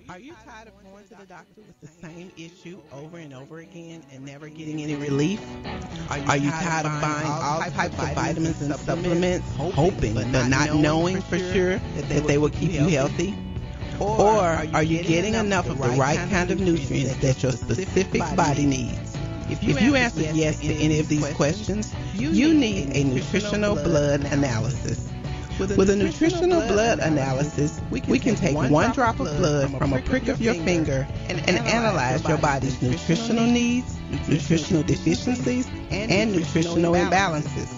Are you tired of going to the doctor with the same issue over and over again and never getting any relief? Are you tired of buying all types of vitamins and supplements, hoping but not knowing for sure that they will keep you healthy? Or are you getting enough of the right kind of nutrients that your specific body needs? If you answer yes to any of these questions, you need a nutritional blood analysis. With a nutritional blood analysis, we can take one drop of blood from a prick of your finger and analyze your body's nutritional needs, nutritional deficiencies, and nutritional imbalances.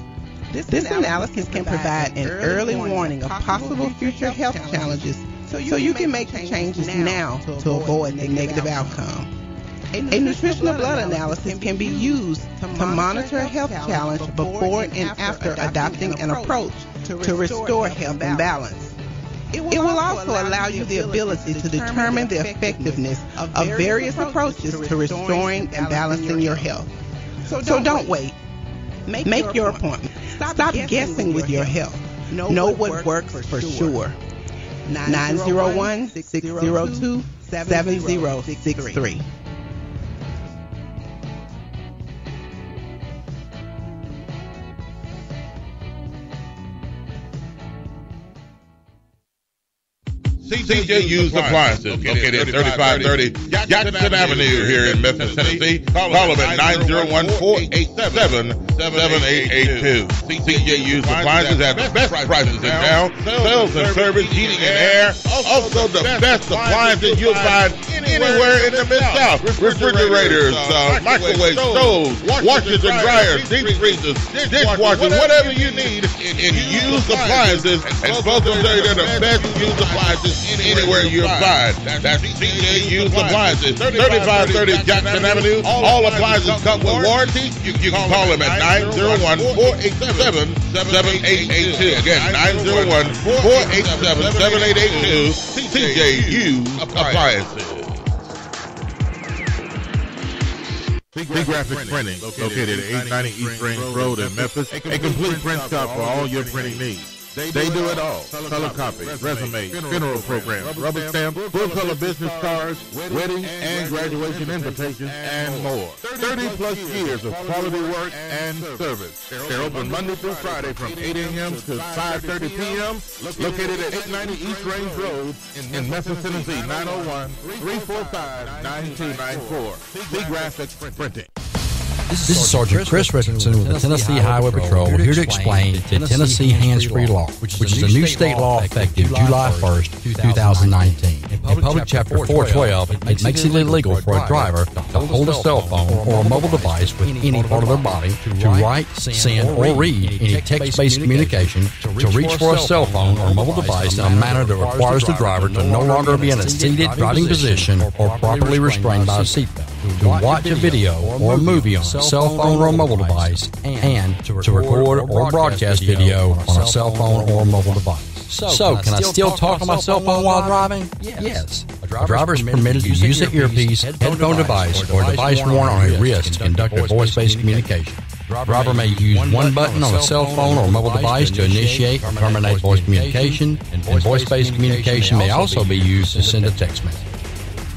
This analysis can provide an early warning of possible future health challenges so you can make the changes now to avoid the negative outcome. A nutritional blood analysis can be used to monitor a health challenge before and after adopting an approach to restore health and balance. It will also allow you the ability to determine the effectiveness of various approaches to restoring and balancing your health. So don't wait. Make your appointment. Stop guessing with your health. Know what works for sure. 901-602-7063. CJU's Appliances, located at 3530 Jackson Avenue here in Memphis, Tennessee. Call them at 901-487-7882. CJU's Appliances have the best prices in town, sales and service, heating and air. Also the best appliances you'll find anywhere in the Mid-South. Refrigerators, microwave stoves, washers and dryers, deep freezers, dishwashers, whatever you need in used appliances. And folks will tell you they're the best used appliances anywhere you'll find. That's CJU's Appliances, 3530 Jackson Avenue. All appliances come with warranty. You can call them at 901-487-7882. Again, 901-487-7882. CJU's Appliances. Big Graphics Printing, located at 890 East Range Road in Memphis. A complete print shop for all your printing needs. They do it all. Color copies, resumes, funeral programs, rubber stamps, full-color business cards, wedding and graduation invitations, and more. 30-plus years of quality work and service. They're open Monday through Friday from 8 a.m. to 5:30 p.m. Located at 890 East Range Road in Memphis, Tennessee, 901-345-9294. Big Graphics Printing. This is Sergeant Chris Richardson with the Tennessee Highway Patrol. We're here to explain the Tennessee Hands-Free Law, which is a new state law effective July 1st, 2019. In Public Chapter 412, it makes it illegal for a driver to hold a cell phone or a mobile device with any part of their body, to write, send, or read any text-based communication, to reach for a cell phone or mobile device in a manner that requires the driver to no longer be in a seated driving position or properly restrained by a seatbelt, to watch a video or a movie on a cell phone or a mobile device, and to record or broadcast video on a cell phone or mobile device. So, can I still talk on my cell phone while driving? Yes. A driver is permitted to use an earpiece, headphone device, or a device worn on a wrist to conduct a voice-based communication. The driver may use one button on a cell phone or mobile device to initiate or terminate voice communication, and voice-based communication may also be used to send a text message.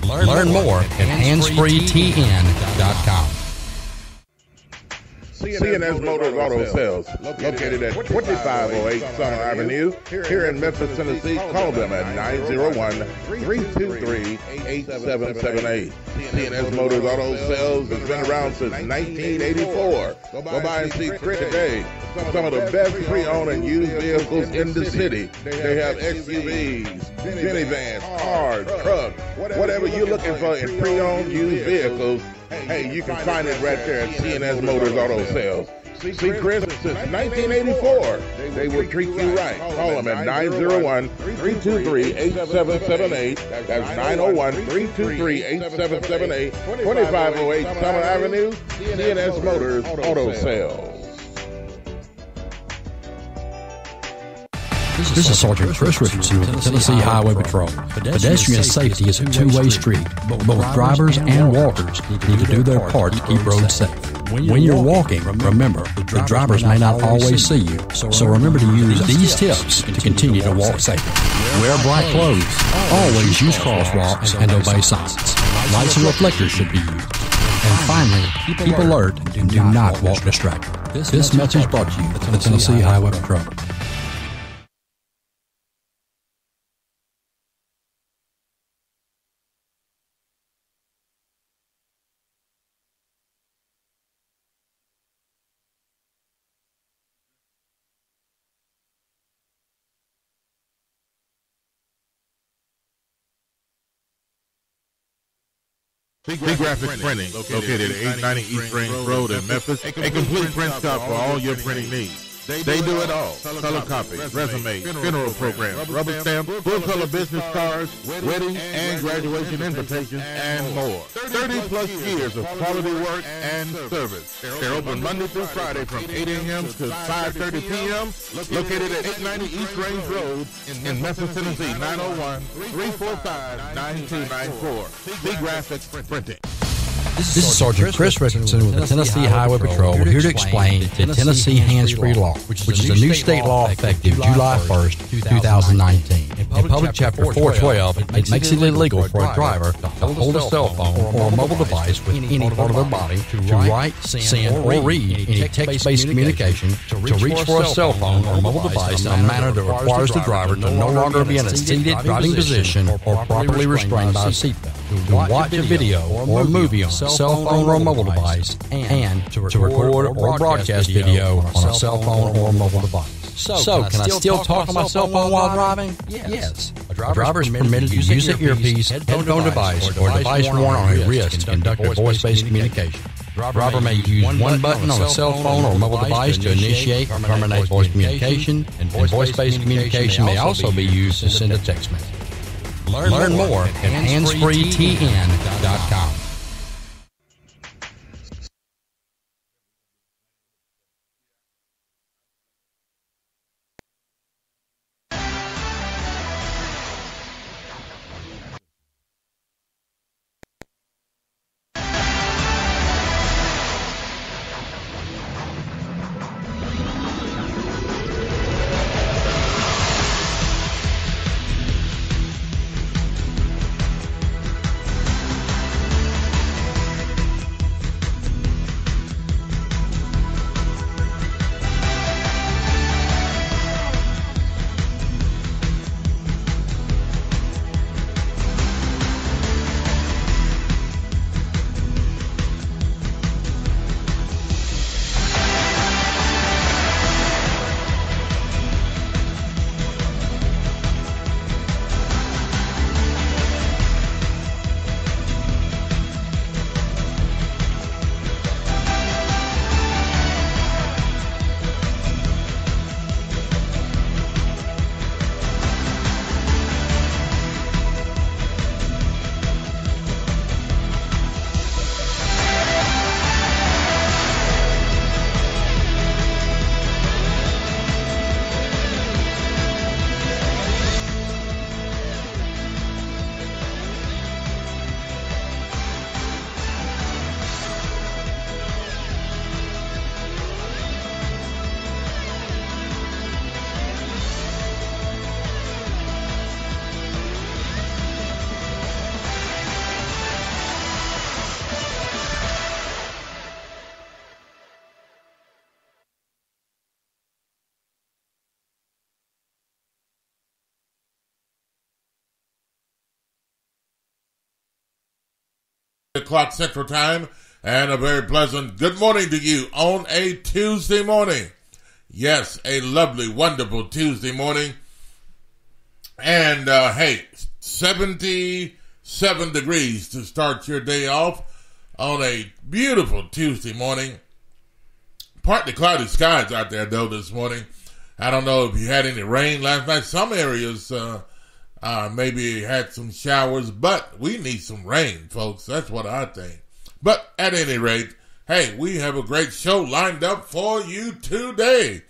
Learn more at handsfreetn.com. CNS Motors Auto Sales, located at 2508 Summer Avenue, here in Memphis, Tennessee. Call them at 901-323-8778. CNS Motors Auto Sales has been around since 1984. Go by and see Chris today. Some of the best pre-owned and used vehicles in the city. They have SUVs, minivans, cars, trucks, whatever you're looking for in pre-owned used vehicles. Hey, you can find it right there at CNS Motors Auto Sales. See Chris since 1984. They will treat you right. Call them at 901-323-8778. That's 901-323-8778. 2508 Summer Avenue, CNS Motors Auto Sales. This is Sergeant Chris Richardson with the Tennessee Highway Patrol. Pedestrian safety is a two-way street, but both drivers and walkers need to do their part to keep roads safe. When you're walking, remember, the drivers may not always see you. So remember to use these tips to continue to walk safely. Wear bright clothes. Always use crosswalks and obey signs. Lights and reflectors should be used. And finally, keep alert and do not walk distracted. This message brought to you by the Tennessee Highway Patrol. Graphic Printing, located at 890 East Range Road in Memphis, a complete print shop for all your printing needs. They do it all. Color copies, resumes, funeral programs, rubber stamps, full-color business cards, wedding and graduation invitations, and more. 30-plus years of quality work and service. They're open Monday through Friday from 8 a.m. to 5:30 p.m. Located at 890 East Range Road in Memphis, Tennessee, 901-345-9294. Graphic Printing. This is Sergeant Chris Richardson with the Tennessee Highway Patrol, here to explain the Tennessee Hands-Free Law, which is a new state law effective July 1st, 2019. In Public Chapter 412, it makes it illegal for a driver to hold a cell phone or a mobile device with any part of their body to write, send, or read any text-based communication, to reach for a cell phone or mobile device in a manner that requires the driver to no longer be in a seated driving position or properly restrained by a seatbelt, to watch a video or a movie on a cell phone or a mobile device, and to record or broadcast video on a cell phone or a mobile device. So, can I still talk on my cell phone while driving? Yes. A driver is permitted to use an earpiece, headphone device, or device worn on a wrist to conduct a voice-based communication. Driver may use one button on a cell phone or mobile device to initiate or terminate voice communication, and voice-based communication may also be used to send a text message. Learn more at handsfreetn.com. O'clock Central Time, and a very pleasant good morning to you on a Tuesday morning. Yes, a lovely, wonderful Tuesday morning. And, hey, 77 degrees to start your day off on a beautiful Tuesday morning. Partly cloudy skies out there, though, this morning. I don't know if you had any rain last night. Some areas, maybe had some showers, but we need some rain, folks. That's what I think. But at any rate, hey, we have a great show lined up for you today.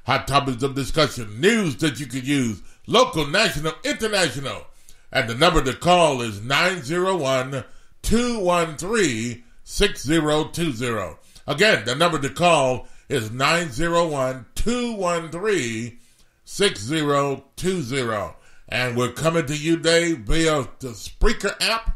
Hot topics of discussion, news that you could use, local, national, international. And the number to call is 901-213-6020. Again, the number to call is 901-213-6020. And we're coming to you today via the Spreaker app.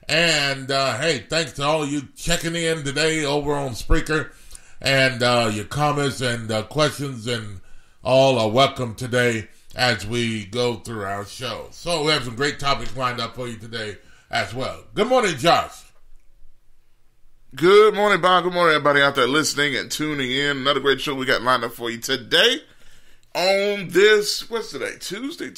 And, hey, thanks to all of you checking in today over on Spreaker. And your comments and questions and all are welcome today as we go through our show. So we have some great topics lined up for you today as well. Good morning, Josh. Good morning, Bob. Good morning, everybody out there listening and tuning in. Another great show we got lined up for you today on this, what's today? Tuesday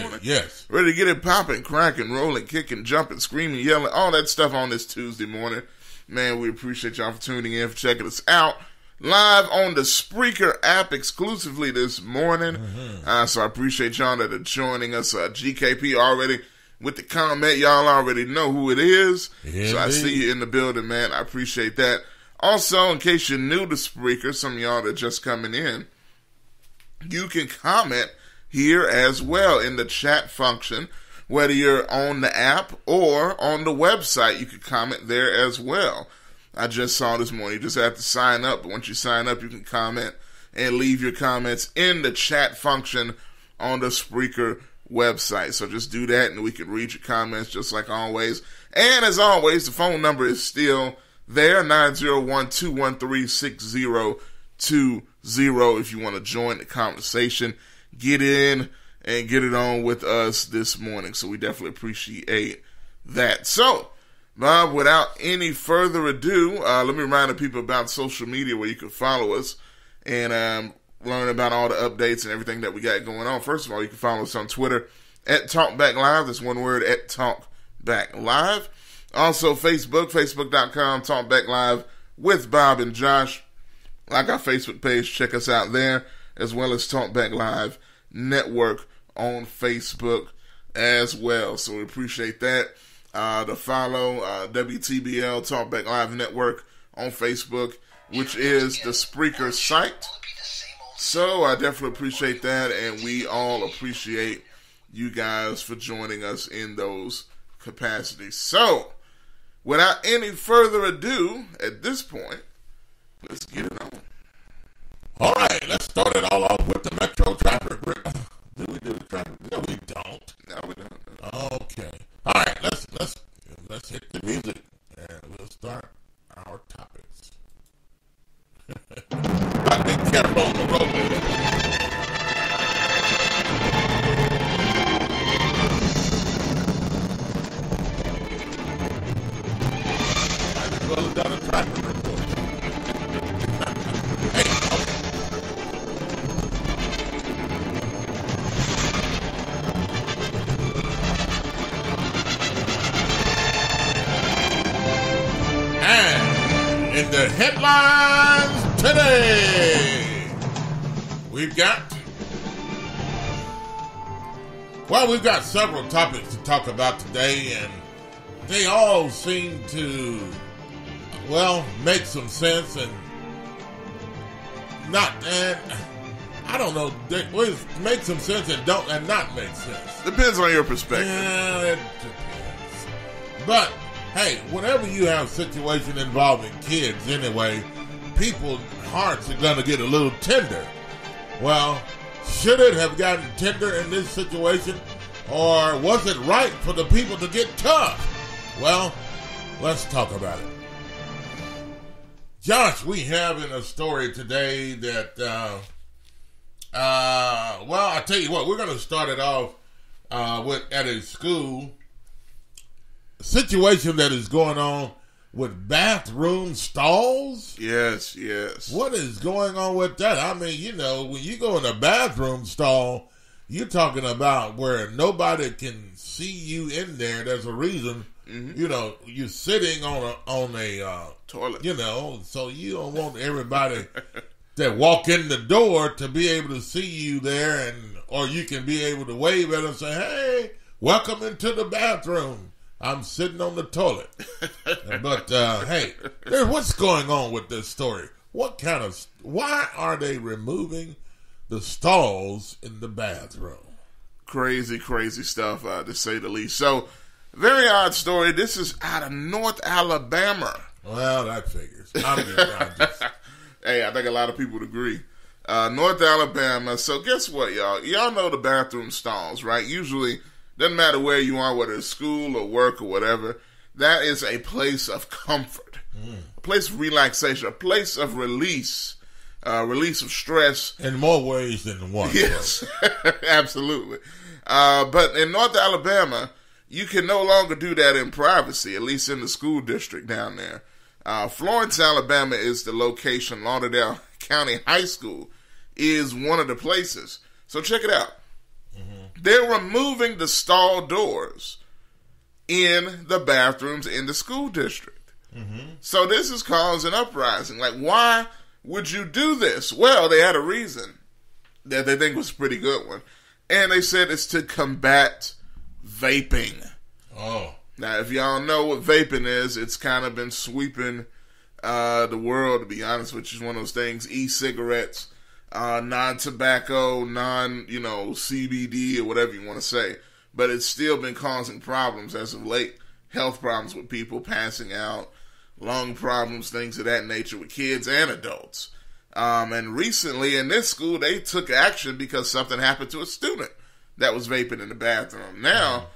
morning? Yes. Ready to get it popping, cracking, rolling, kicking, jumping, screaming, yelling, all that stuff on this Tuesday morning. Man, we appreciate y'all for tuning in, for checking us out live on the Spreaker app exclusively this morning. So I appreciate y'all that are joining us. GKP already with the comment. Y'all already know who it is. Yeah, so I see you in the building, man. I appreciate that. Also, in case you're new to Spreaker, some of y'all that are just coming in, you can comment here as well in the chat function. Whether you're on the app or on the website, you can comment there as well. I just saw this morning, you just have to sign up. But once you sign up, you can comment and leave your comments in the chat function on the Spreaker website. So just do that and we can read your comments just like always. And as always, the phone number is still there, 901-213-6020. If you want to join the conversation, get in and get it on with us this morning. So we definitely appreciate that. So, Bob, without any further ado, let me remind the people about social media where you can follow us and learn about all the updates and everything that we got going on. First of all, you can follow us on Twitter at TalkBackLive. That's one word, at TalkBackLive. Also, Facebook, facebook.com, TalkBackLive with Bob and Josh. Like our Facebook page, check us out there, as well as Talk Back Live Network on Facebook as well. So we appreciate that. To follow WTBL Talk Back Live Network on Facebook, which is the Spreaker site. So I definitely appreciate that, and we all appreciate you guys for joining us in those capacities. So, without any further ado, at this point, let's get it on. All right, let's start it all off with the Metro traffic. Do we do the traffic? No, we don't. No, we don't. Okay. All right, let's hit the music and we'll start our topics. Be careful on the road, baby. I just rolled down the traffic report. Hey, in the headlines today, we've got several topics to talk about today, and they all seem to, make some sense and not, and I don't know, they make some sense and not make sense. Depends on your perspective. Yeah, it depends. But hey, whenever you have a situation involving kids anyway, people's hearts are going to get a little tender. Well, should it have gotten tender in this situation? Or was it right for the people to get tough? Well, let's talk about it. Josh, we have in a story today that, I tell you what, we're going to start it off at a school situation that is going on with bathroom stalls. Yes. What is going on with that? I mean, when you go in a bathroom stall, you're talking about where nobody can see you in there. There's a reason, you're sitting on a toilet, so you don't want everybody that walk in the door to be able to see you there, or you can be able to wave at them and say, hey, welcome into the bathroom. I'm sitting on the toilet. But, hey, what's going on with this story? Why are they removing the stalls in the bathroom? Crazy stuff, to say the least. So, very odd story. This is out of North Alabama. Well, that figures. I'm just Hey, I think a lot of people would agree. North Alabama. So guess what, y'all? Y'all know the bathroom stalls, right? Usually, doesn't matter where you are, whether it's school or work or whatever. That is a place of comfort, a place of relaxation, a place of release of stress. in more ways than one. Yes, absolutely. But in North Alabama, you can no longer do that in privacy, at least in the school district down there. Florence, Alabama is the location. Lauderdale County High School is one of the places. So check it out. They're removing the stall doors in the bathrooms in the school district. So this is causing uprising. Like, why would you do this? Well, they had a reason that they think was a pretty good one. And they said it's to combat vaping. Oh. Now, if y'all know what vaping is, it's kind of been sweeping the world, to be honest, which is one of those things, e-cigarettes, non-tobacco, CBD or whatever you want to say. But it's still been causing problems as of late, health problems with people passing out, lung problems, things of that nature with kids and adults. And recently in this school, they took action because something happened to a student that was vaping in the bathroom. Now,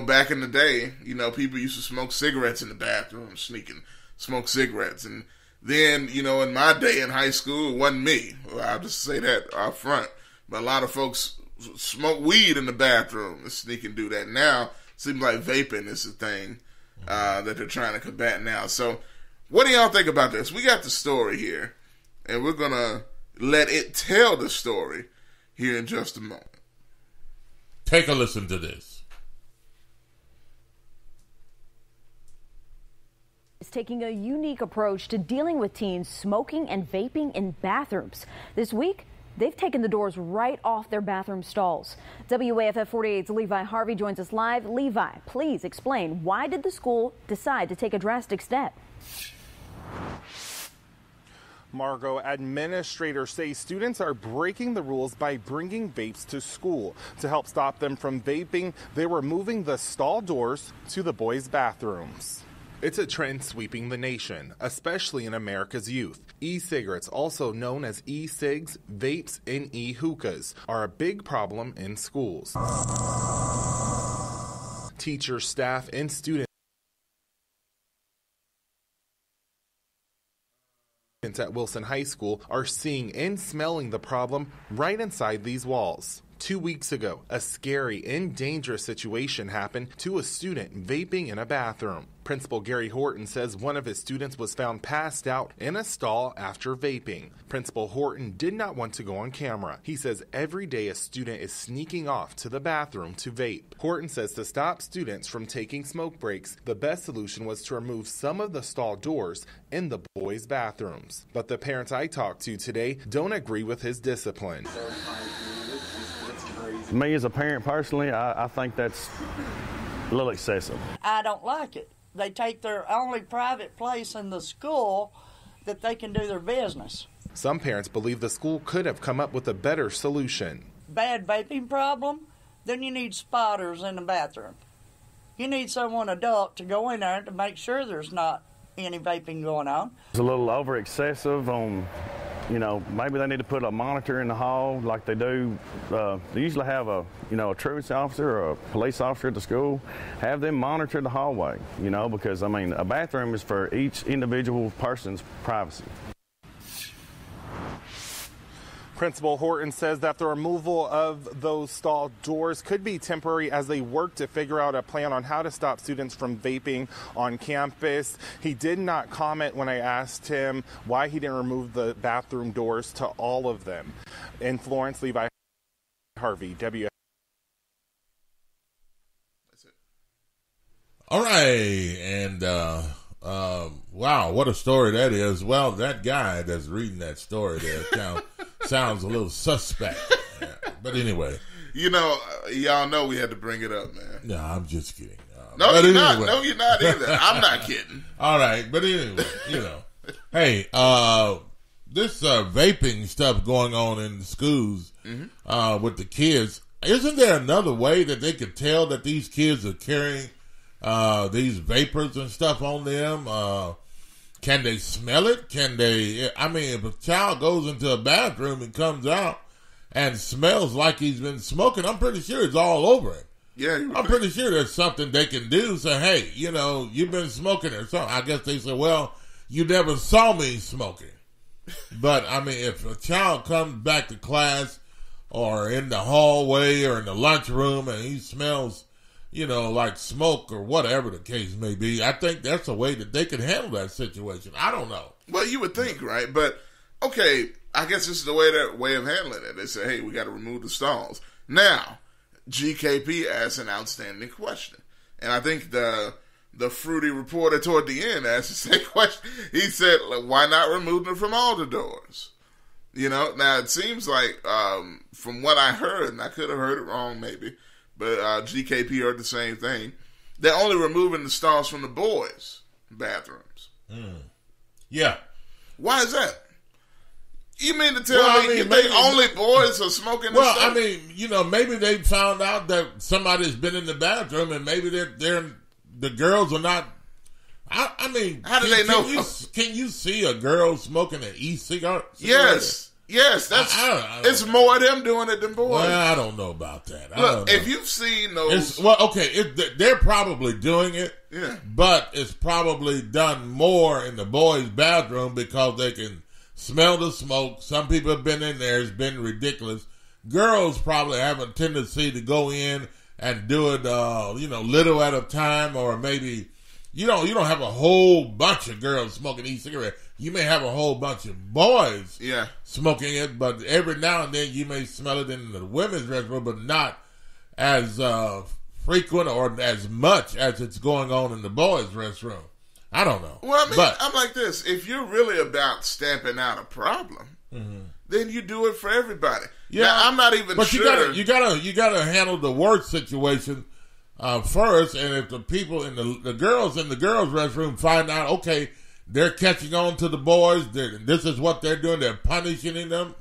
back in the day, people used to smoke cigarettes in the bathroom, sneaking, smoke cigarettes. And then, in my day in high school, it wasn't me. Well, I'll just say that up front. But a lot of folks smoke weed in the bathroom and sneak and do that. Now, it seems like vaping is the thing that they're trying to combat now. So, what do y'all think about this? We got the story here, and we're going to let it tell the story here in just a moment. Take a listen to this. Is taking a unique approach to dealing with teens smoking and vaping in bathrooms. This week, they've taken the doors right off their bathroom stalls. WAFF 48's Levi Harvey joins us live. Levi, please explain, why did the school decide to take a drastic step? Margot, administrators say students are breaking the rules by bringing vapes to school. To help stop them from vaping, they're removing the stall doors to the boys' bathrooms. It's a trend sweeping the nation, especially in America's youth. E-cigarettes, also known as e-cigs, vapes, and e-hookahs, are a big problem in schools. Teachers, staff, and students at Wilson High School are seeing and smelling the problem right inside these walls. 2 weeks ago, a scary and dangerous situation happened to a student vaping in a bathroom. Principal Gary Horton says one of his students was found passed out in a stall after vaping. Principal Horton did not want to go on camera. He says every day a student is sneaking off to the bathroom to vape. Horton says to stop students from taking smoke breaks, the best solution was to remove some of the stall doors in the boys' bathrooms. But the parents I talked to today don't agree with his discipline. Me as a parent personally, I think that's a little excessive. I don't like it. They take their only private place in the school that they can do their business. Some parents believe the school could have come up with a better solution. Bad vaping problem, then you need spotters in the bathroom. You need someone adult to go in there to make sure there's not any vaping going on. It's a little over excessive on, maybe they need to put a monitor in the hall like they do. They usually have a truancy officer or a police officer at the school. Have them monitor the hallway, because, a bathroom is for each individual person's privacy. Principal Horton says that the removal of those stall doors could be temporary as they work to figure out a plan on how to stop students from vaping on campus. He did not comment when I asked him why he didn't remove the bathroom doors to all of them. In Florence, Levi Harvey, WF. That's it. All right, and wow, what a story that is. Well, that guy that's reading that story there sounds a little suspect. Yeah. But anyway. Y'all know we had to bring it up, man. No, I'm just kidding. No, you're not. No, you're not either. I'm not kidding. All right, but anyway, Hey, this vaping stuff going on in the schools with the kids, isn't there another way that they could tell that these kids are carrying these vapors and stuff on them? can they smell it? Can they? I mean, if a child goes into a bathroom and comes out and smells like he's been smoking, I'm pretty sure it's all over him. Yeah, I'm pretty sure there's something they can do. Say, hey, you've been smoking or something. I guess they say, well, you never saw me smoking. But, I mean, if a child comes back to class or in the hallway or in the lunchroom and he smells, like smoke or whatever the case may be, I think that's a way that they can handle that situation. I don't know. Well, you would think, right? But, okay, I guess this is the way of handling it. They say, hey, we got to remove the stalls. Now, GKP asked an outstanding question. And I think the fruity reporter toward the end asked the same question. He said, why not remove them from all the doors? Now it seems like, from what I heard, and I could have heard it wrong maybe, but GKP heard the same thing, they're only removing the stalls from the boys' bathrooms. Yeah. Why is that? You mean to tell me you think only boys are smoking this stuff? I mean, maybe they found out that somebody's been in the bathroom and maybe the girls are not. I mean, how do they know? Can you see a girl smoking an e-cigarette? Yes. That's it's more of them doing it than boys. Well, I don't know about that. Look, if you've seen those, they're probably doing it. Yeah, but it's probably done more in the boys' bathroom because they can smell the smoke. Some people have been in there. It's been ridiculous. Girls probably have a tendency to go in and do it, little at a time, or maybe you don't have a whole bunch of girls smoking e-cigarette. You may have a whole bunch of boys smoking it, but every now and then you may smell it in the women's restroom, but not as frequent or as much as it's going on in the boys' restroom. I don't know. Well, I'm like this. If you're really about stamping out a problem, then you do it for everybody. Yeah, now, I'm not even sure. You gotta handle the worst situation first. And if the people in the girls in the girls' restroom find out, okay, they're catching on to the boys, this is what they're doing. They're punishing them,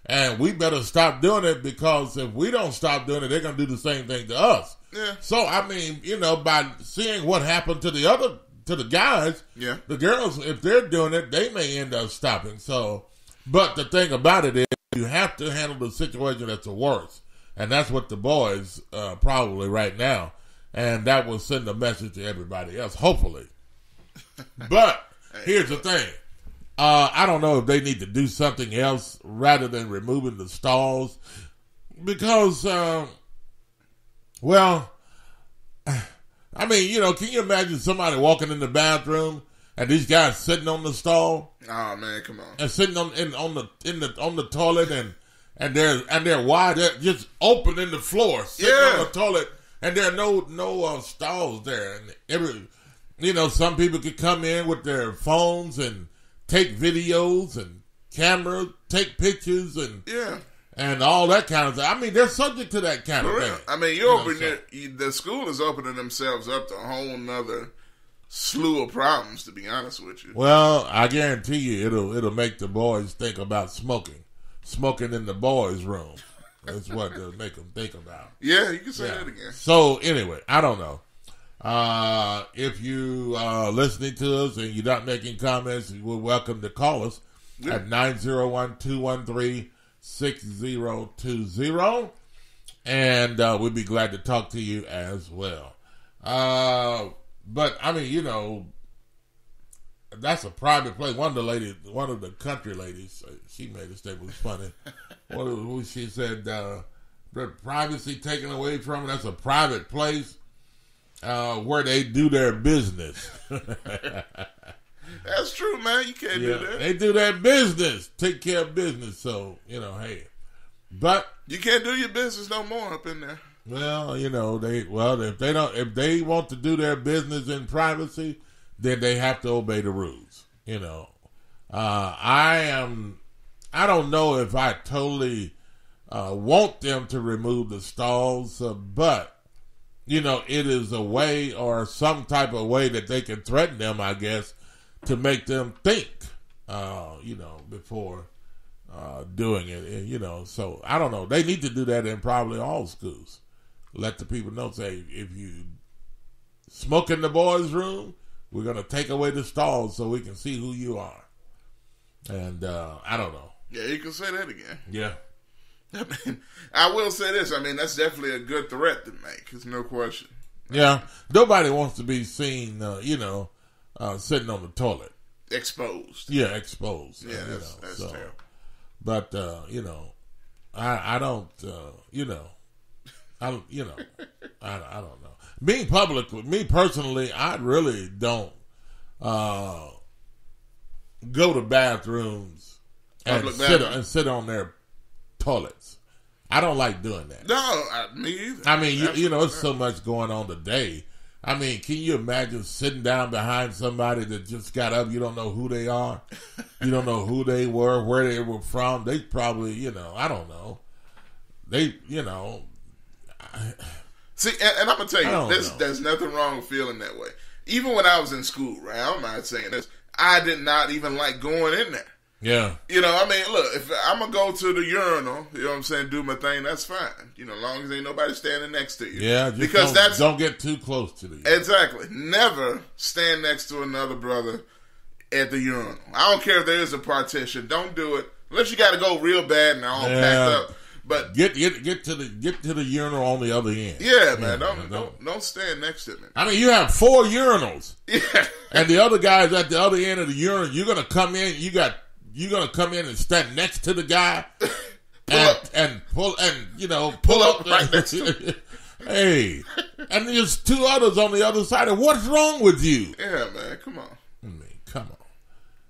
and we better stop doing it, because if we don't stop doing it, they're gonna do the same thing to us. Yeah. So I mean, by seeing what happened to the guys, the girls, if they're doing it, they may end up stopping. So, but the thing about it is, you have to handle the situation that's the worst, and that's what the boys probably right now, and that will send a message to everybody else, hopefully. But here's the thing: I don't know if they need to do something else rather than removing the stalls, because, I mean, can you imagine somebody walking in the bathroom and these guys sitting on the stall? Oh man, come on! And sitting on the toilet and they're wide, they're just open in the floor, sitting on the toilet, and there are no stalls there. And some people could come in with their phones and take videos and cameras, take pictures and all that kind of thing. I mean, they're subject to that kind of thing. I mean, the school is opening themselves up to a whole nother slew of problems, to be honest with you. Well, I guarantee you it'll make the boys think about smoking in the boys' room. That's what it'll make them think about. Yeah, you can say that again. So, anyway, I don't know. If you are listening to us and you're not making comments, you're welcome to call us at 901-213-6020, and we'd be glad to talk to you as well. But I mean, that's a private place. One of the country ladies, she made a statement. It was funny. She said, the privacy taken away from it. That's a private place where they do their business. That's true, man. You can't do that. They do their business, take care of business. So hey, but you can't do your business no more up in there. Well, if they want to do their business in privacy, then they have to obey the rules. I don't know if I totally want them to remove the stalls, but it is a way or some type of way that they can threaten them, I guess, to make them think, before doing it. So I don't know. They need to do that in probably all schools. Let the people know, say, if you smoke in the boys' room, we're going to take away the stalls so we can see who you are. And I don't know. Yeah, you can say that again. Yeah. I mean, I will say this. I mean, that's definitely a good threat to make. There's no question. Yeah. Nobody wants to be seen, sitting on the toilet. Exposed. Yeah, exposed. Yeah, that's terrible. But, I don't, I don't know. Me personally, I really don't go to bathrooms and sit on their toilets. I don't like doing that. No, me either. I mean, it's so much going on today. I mean, can you imagine sitting down behind somebody that just got up? You don't know who they are. You don't know who they were, where they were from. They probably, I don't know. They, See, and I'm going to tell you, there's nothing wrong with feeling that way. Even when I was in school, right? I'm not saying this. I did not even like going in there. Yeah. I mean, look, if I'm going to go to the urinal, you know what I'm saying, do my thing, that's fine. As long as ain't nobody standing next to you. Yeah, because don't get too close to the urinal. Exactly. Never stand next to another brother at the urinal. I don't care if there is a partition. Don't do it. Unless you got to go real bad and all packed up. But get to the urinal on the other end. Yeah, man. Don't stand next to me. I mean, you have 4 urinals. Yeah. And the other guy's at the other end of the urinal. You're gonna come in. You're gonna come in and stand next to the guy pull up right next to him. Hey, and there's 2 others on the other side. And what's wrong with you? Yeah, man. Come on. I mean, come on.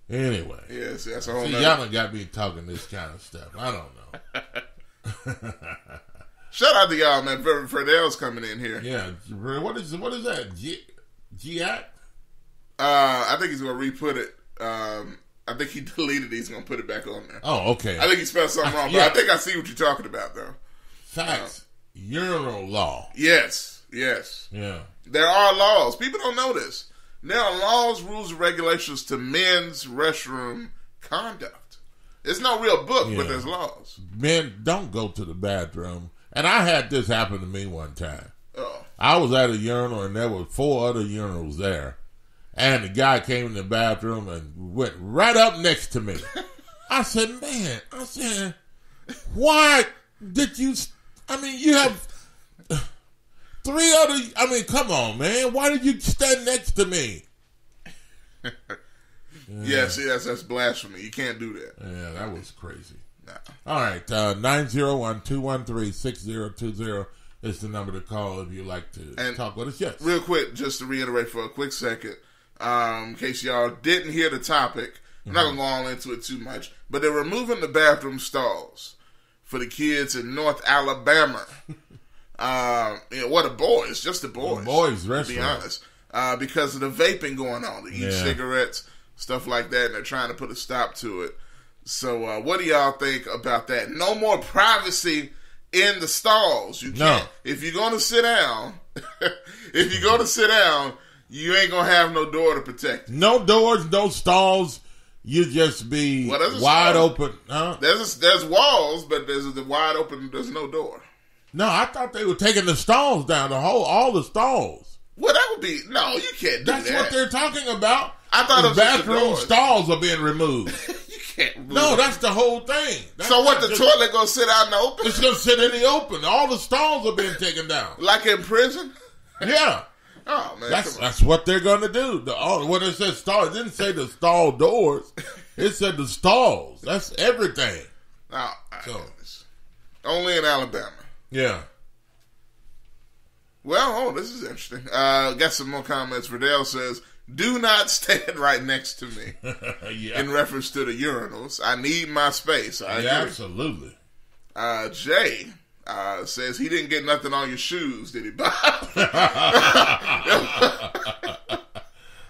Anyway. Yeah, see, that's a whole y'all done got me talking this kind of stuff. I don't know. Shout out to y'all, man. Fredell's coming in here. Yeah. What is that? Giat? I think he's gonna re-put it. I think he deleted it. He's gonna put it back on there. Oh, okay. I think he spelled something wrong, but I think I see what you're talking about, though. Facts. Urinal law. Yes. Yeah. There are laws. People don't know this. There are laws, rules, and regulations to men's restroom conduct. It's no real book, but there's laws. Men, don't go to the bathroom. And I had this happen to me one time. Oh. I was at a urinal, and there were 4 other urinals there. And the guy came in the bathroom and went right up next to me. I said, man, why did you... I mean, you have 3 other... I mean, come on, man. Why did you stand next to me? Yeah, see, that's blasphemy. You can't do that. Yeah, that was crazy. Nah. All right, 901-213-6020 is the number to call if you'd like to talk with us. Yes. Real quick, just to reiterate for a quick second, in case y'all didn't hear the topic, I'm not going to go all into it too much, but they're removing the bathroom stalls for the kids in North Alabama. What, the boys, just the boys. The boys' restaurant. To be honest. Because of the vaping going on, the e-cigarettes, stuff like that, and they're trying to put a stop to it. So, what do y'all think about that? No more privacy in the stalls. You can't. If you're going to sit down, you ain't going to have no door to protect you. No doors, no stalls. You just be wide open. Huh? There's walls, but there's the wide open. There's no door. No, I thought they were taking the stalls down. All the stalls. Well, that would be no. You can't do that. That's what they're talking about. I thought the bathroom stalls are being removed. You can't remove No, that's the whole thing. So what? The toilet gonna sit out in the open? It's gonna sit in the open. All the stalls are being taken down. Like in prison? Yeah. Oh man, that's what they're gonna do. When it said stall, it didn't say the stall doors. It said the stalls. That's everything. Oh, goodness. Only in Alabama. Yeah. Well, this is interesting. Got some more comments. Verdell says, do not stand right next to me. In reference to the urinals. I need my space. I agree. Absolutely. Jay says he didn't get nothing on your shoes, did he, Bob?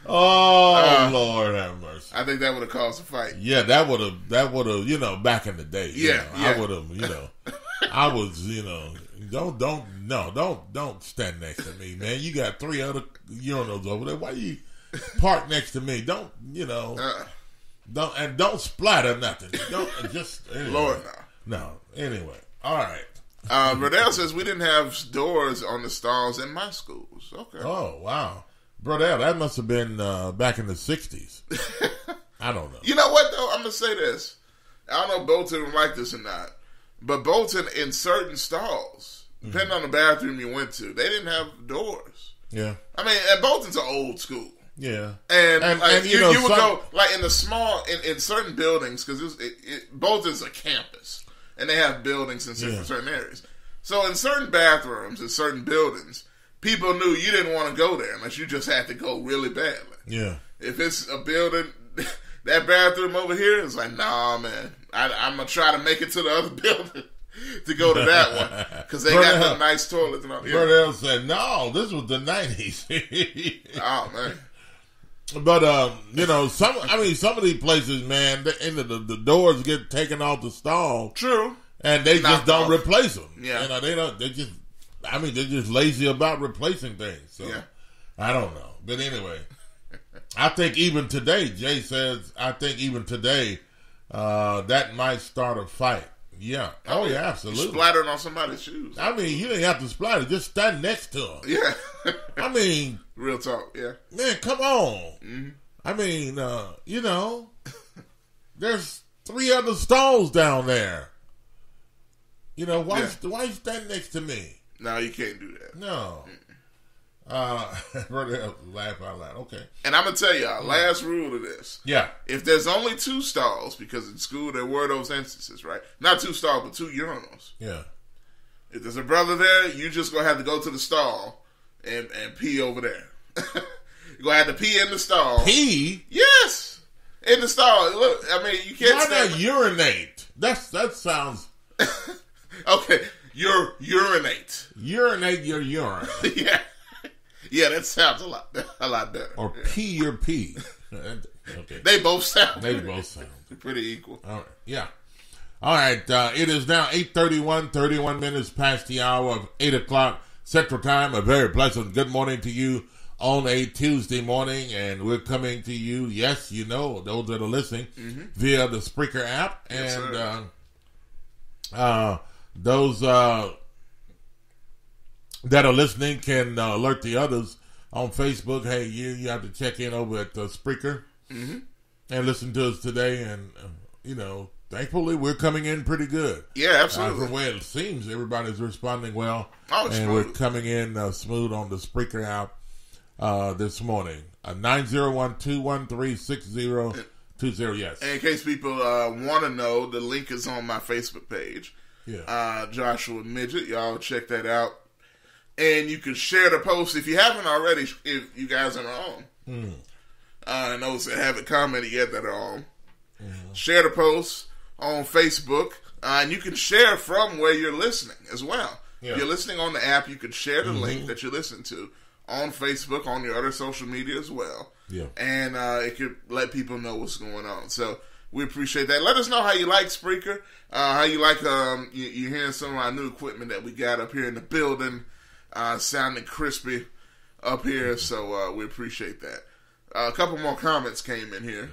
Lord have mercy. I think that would have caused a fight. Yeah, that would have, back in the day. I would have, I was, don't stand next to me, man. You got 3 other urinals over there. Why you park next to me? Don't splatter nothing. Anyway. Lord, no. Anyway, all right. Verdell says we didn't have doors on the stalls in my schools. Okay. Oh, wow. Brodell, that must have been back in the 60s. I don't know. You know what, though? I'm going to say this. I don't know if Bolton would like this or not, but Bolton, in certain stalls, depending on the bathroom you went to, they didn't have doors. Yeah. I mean, and Bolton's an old school. Yeah. And you would go, like, in the small, in certain buildings, because Bolton's a campus, and they have buildings in certain areas. So in certain bathrooms, in certain buildings, people knew you didn't want to go there unless you just had to go really badly. Yeah. If it's a building, that bathroom over here is like, nah, man, I'm going to try to make it to the other building to go to that one because they got the nice toilets and all. Yeah. Brodell said, no, this was the 90s. Oh, man. But, you know, some of these places, man, the doors get taken off the stall. True. And they just don't replace them. Yeah. You know, they're just lazy about replacing things. So, I don't know. But anyway, I think even today, Jay says, that might start a fight. Yeah. Oh, yeah, absolutely. Splattered on somebody's shoes. I mean, you didn't have to splatter. Just stand next to them. Yeah. I mean. Real talk, yeah. Man, come on. Mm-hmm. I mean, you know, there's 3 other stalls down there. You know, why you stand next to me? No, you can't do that. No. Laugh out loud. Okay. And I'm going to tell y'all, last rule of this. Yeah. If there's only 2 stalls, because in school there were those instances, right? Not 2 stalls, but 2 urinals. Yeah. If there's a brother there, you just going to have to go to the stall and pee over there. You're going to have to pee in the stall. Pee? Yes. In the stall. Look, I mean, you can't Why not urinate? That sounds... Okay, urinate. Urinate your urine. Yeah. Yeah, that sounds a lot better. Or pee your pee. Okay. They both sound pretty equal. All right. Yeah. All right. It is now 8:31, 31 minutes past the hour of 8 o'clock Central Time. A very pleasant good morning to you on a Tuesday morning, and we're coming to you, yes, you know, those that are listening, via the Spreaker app. Yes, and those that are listening can alert the others on Facebook. Hey, you have to check in over at Spreaker and listen to us today. And, you know, thankfully we're coming in pretty good. Yeah, absolutely. From the way it seems, everybody's responding well. Oh, and smooth. We're coming in smooth on the Spreaker app this morning. 901-213-6020. Yes. And in case people want to know, the link is on my Facebook page. Yeah. Joshua Midget. Y'all check that out. And you can share the post if you haven't already, if you guys are on. And those that haven't commented yet that are on. Share the post on Facebook. And you can share from where you're listening as well. Yeah. If you're listening on the app, you can share the link that you listen to on Facebook, on your other social media as well. Yeah. And it could let people know what's going on. So we appreciate that. Let us know how you like Spreaker, how you like you're hearing some of our new equipment that we got up here in the building, sounding crispy up here. So we appreciate that. A couple more comments came in here.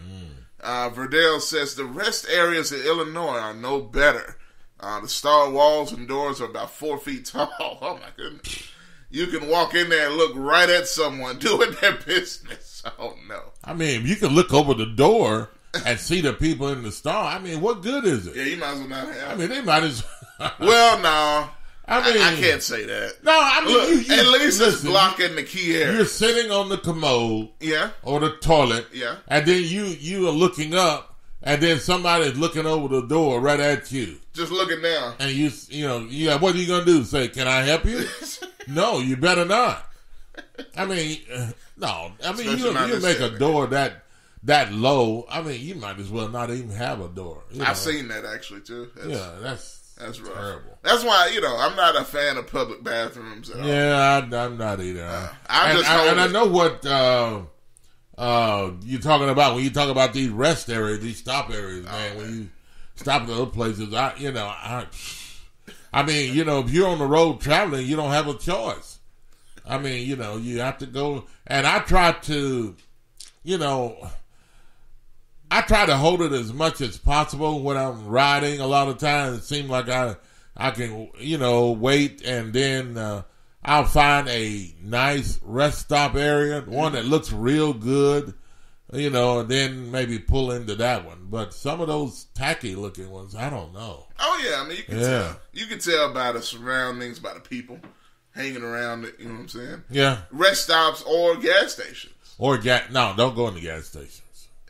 Verdell says the rest areas in Illinois are no better. The stall walls and doors are about 4 feet tall. Oh my goodness. You can walk in there and look right at someone doing their business. Oh no. I mean, if you can look over the door and see the people in the stall, I mean, what good is it? Yeah, you might as well not have. I mean, they might as well, no. I mean, I can't say that. No, I mean, look, you at least listen, it's blocking the key area. You're sitting on the commode, or the toilet, and then you are looking up, and then somebody's looking over the door right at you, just looking down, and you know, what are you gonna do? Say, "Can I help you?" No, you better not. I mean, no. I mean, you make a door that low. I mean, you might as well not even have a door. I've seen that actually too. That's rough. Terrible. That's why, I'm not a fan of public bathrooms at all. Yeah, I'm not either. I know what you're talking about when you talk about these rest areas, these stop areas, man. When you stop at those places, I mean, if you're on the road traveling, you don't have a choice. I mean, you have to go, and I try to hold it as much as possible when I'm riding. A lot of times it seems like I can, wait, and then I'll find a nice rest stop area, one that looks real good, you know, and then maybe pull into that one. But some of those tacky looking ones, I don't know. Oh yeah, I mean you can tell. You can tell by the surroundings, by the people hanging around it, you know what I'm saying? Yeah. Rest stops or gas stations. No, don't go in the gas stations.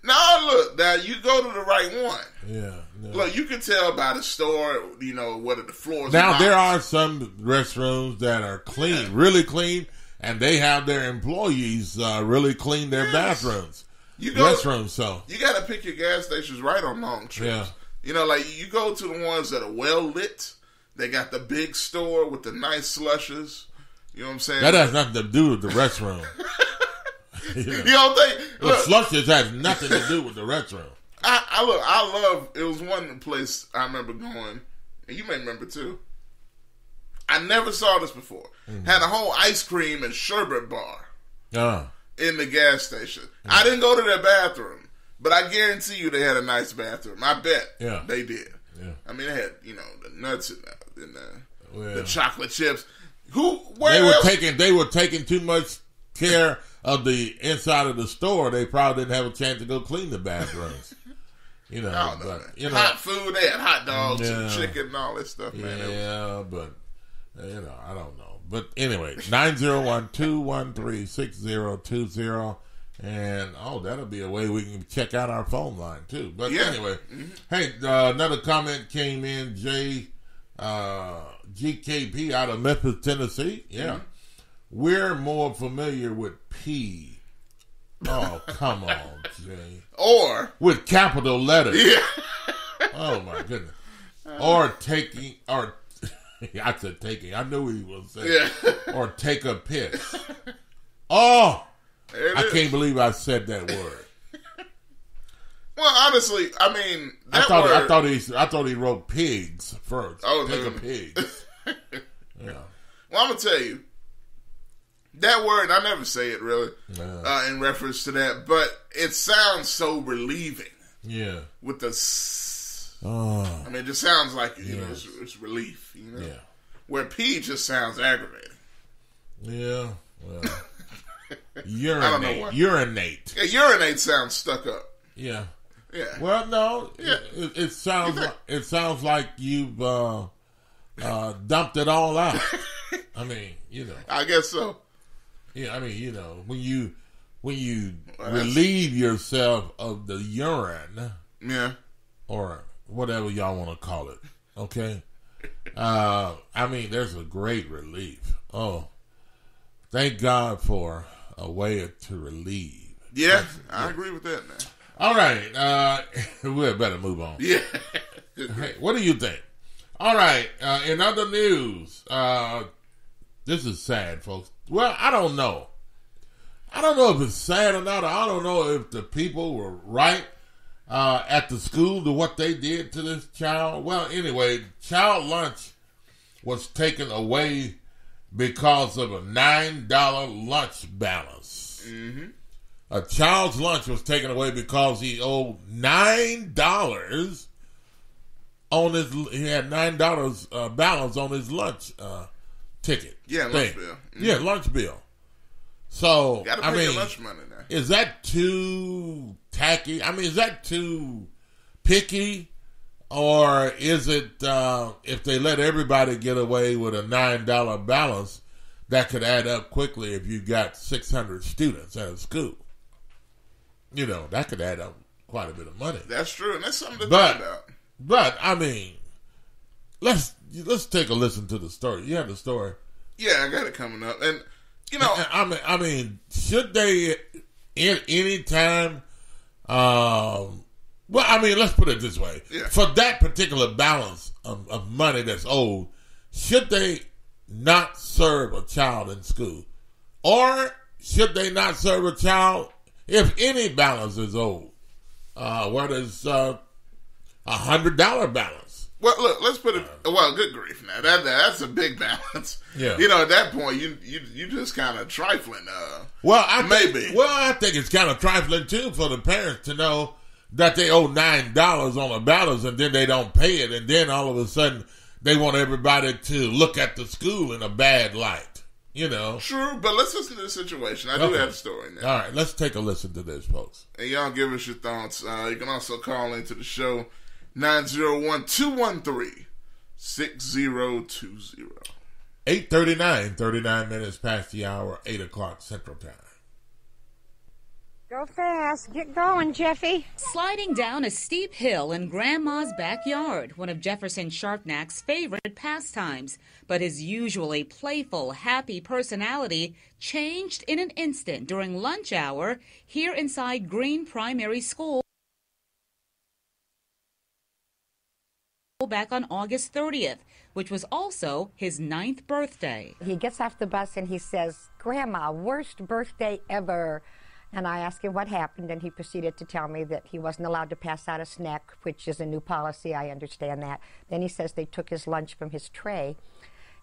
No, look, now you go to the right one. Yeah. Look, you can tell by the store, you know, whether the floors now, are there are some restrooms that are clean, really clean, and they have their employees really clean their bathrooms. Restrooms, so. You got to pick your gas stations right on long trips. Yeah. You know, like you go to the ones that are well lit. They got the big store with the nice slushes. You know what I'm saying? That has nothing to do with the restroom. You don't think? Look, the slushes has nothing to do with the restroom. I love. It was one place I remember going, and you may remember too. I never saw this before. Had a whole ice cream and sherbet bar in the gas station. I didn't go to their bathroom, but I guarantee you they had a nice bathroom. I bet they did. Yeah. I mean, they had, you know, the nuts and the chocolate chips. They were taking too much care of the inside of the store. They probably didn't have a chance to go clean the bathrooms. You know, hot food. They had hot dogs and chicken and all that stuff, man. Yeah, but you know, I don't know. But anyway, 901-213-6020. And, that'll be a way we can check out our phone line, too. But anyway, hey, another comment came in, GKP out of Memphis, Tennessee. Yeah. We're more familiar with P. Oh, come on, Jay. Or. With capital letters. Yeah. Oh, my goodness. Or taking, I said taking. I knew he was saying. Yeah. Or take a piss. Oh! I is. Can't believe I said that word. Well, honestly, I mean, I thought he wrote pigs first. Oh, take a pig. Yeah. Well, I'm gonna tell you that word. I never say it really in reference to that, but it sounds so relieving. Yeah. With the. I mean, it just sounds like it's relief. You know. Yeah. Where P just sounds aggravating. Yeah. Well. Urinate. I don't know why. Urinate. Yeah, urinate sounds stuck up. Yeah. Yeah. Well, no. Yeah. It sounds like you've dumped it all out. I mean, you know. I guess so. Yeah. I mean, you know, when you relieve yourself of the urine. Yeah. Or whatever y'all want to call it. Okay. I mean, there's a great relief. Oh. Thank God for a way to relieve. Yeah, I agree with that, man. All right. We better move on. Yeah. Hey, what do you think? All right. In other news, this is sad, folks. Well, I don't know. I don't know if it's sad or not. I don't know if the people were right at the school to what they did to this child. Well, anyway, child lunch was taken away because of a $9 lunch balance. Mm-hmm. A child's lunch was taken away because he owed $9 on his. He had $9 balance on his lunch ticket. Yeah, lunch bill. Mm-hmm. Yeah, lunch bill. So gotta pay your lunch money now. Is that too tacky? I mean, is that too picky? Or is it, if they let everybody get away with a $9 balance, that could add up quickly if you got 600 students at a school? You know, that could add up quite a bit of money. That's true, and that's something to think about. But, I mean, let's take a listen to the story. You have the story. Yeah, I got it coming up. And, you know. I mean, should they, any time, well, I mean, let's put it this way. Yeah. For that particular balance of money that's owed, should they not serve a child in school? Or should they not serve a child if any balance is owed? Whether it's a $100 balance. Well, look, let's put it, well, good grief now. That's a big balance. Yeah. You know, at that point, you just kind of trifling. I think it's kind of trifling, too, for the parents to know that they owe $9 on a balance and then they don't pay it, and then all of a sudden they want everybody to look at the school in a bad light. You know. True, but let's listen to the situation. I do have a story now. All right, let's take a listen to this, folks. And y'all give us your thoughts. You can also call into the show 901-213-6020. 8:39, 39 minutes past the hour, 8 o'clock Central Time. Go fast. Get going, Jeffy. Sliding down a steep hill in Grandma's backyard, one of Jefferson Sharpnack's favorite pastimes. But his usually playful, happy personality changed in an instant during lunch hour here inside Green Primary School back on August 30th, which was also his 9th birthday. He gets off the bus and he says, "Grandma, worst birthday ever." And I asked him what happened, and he proceeded to tell me that he wasn't allowed to pass out a snack, which is a new policy. I understand that. Then he says they took his lunch from his tray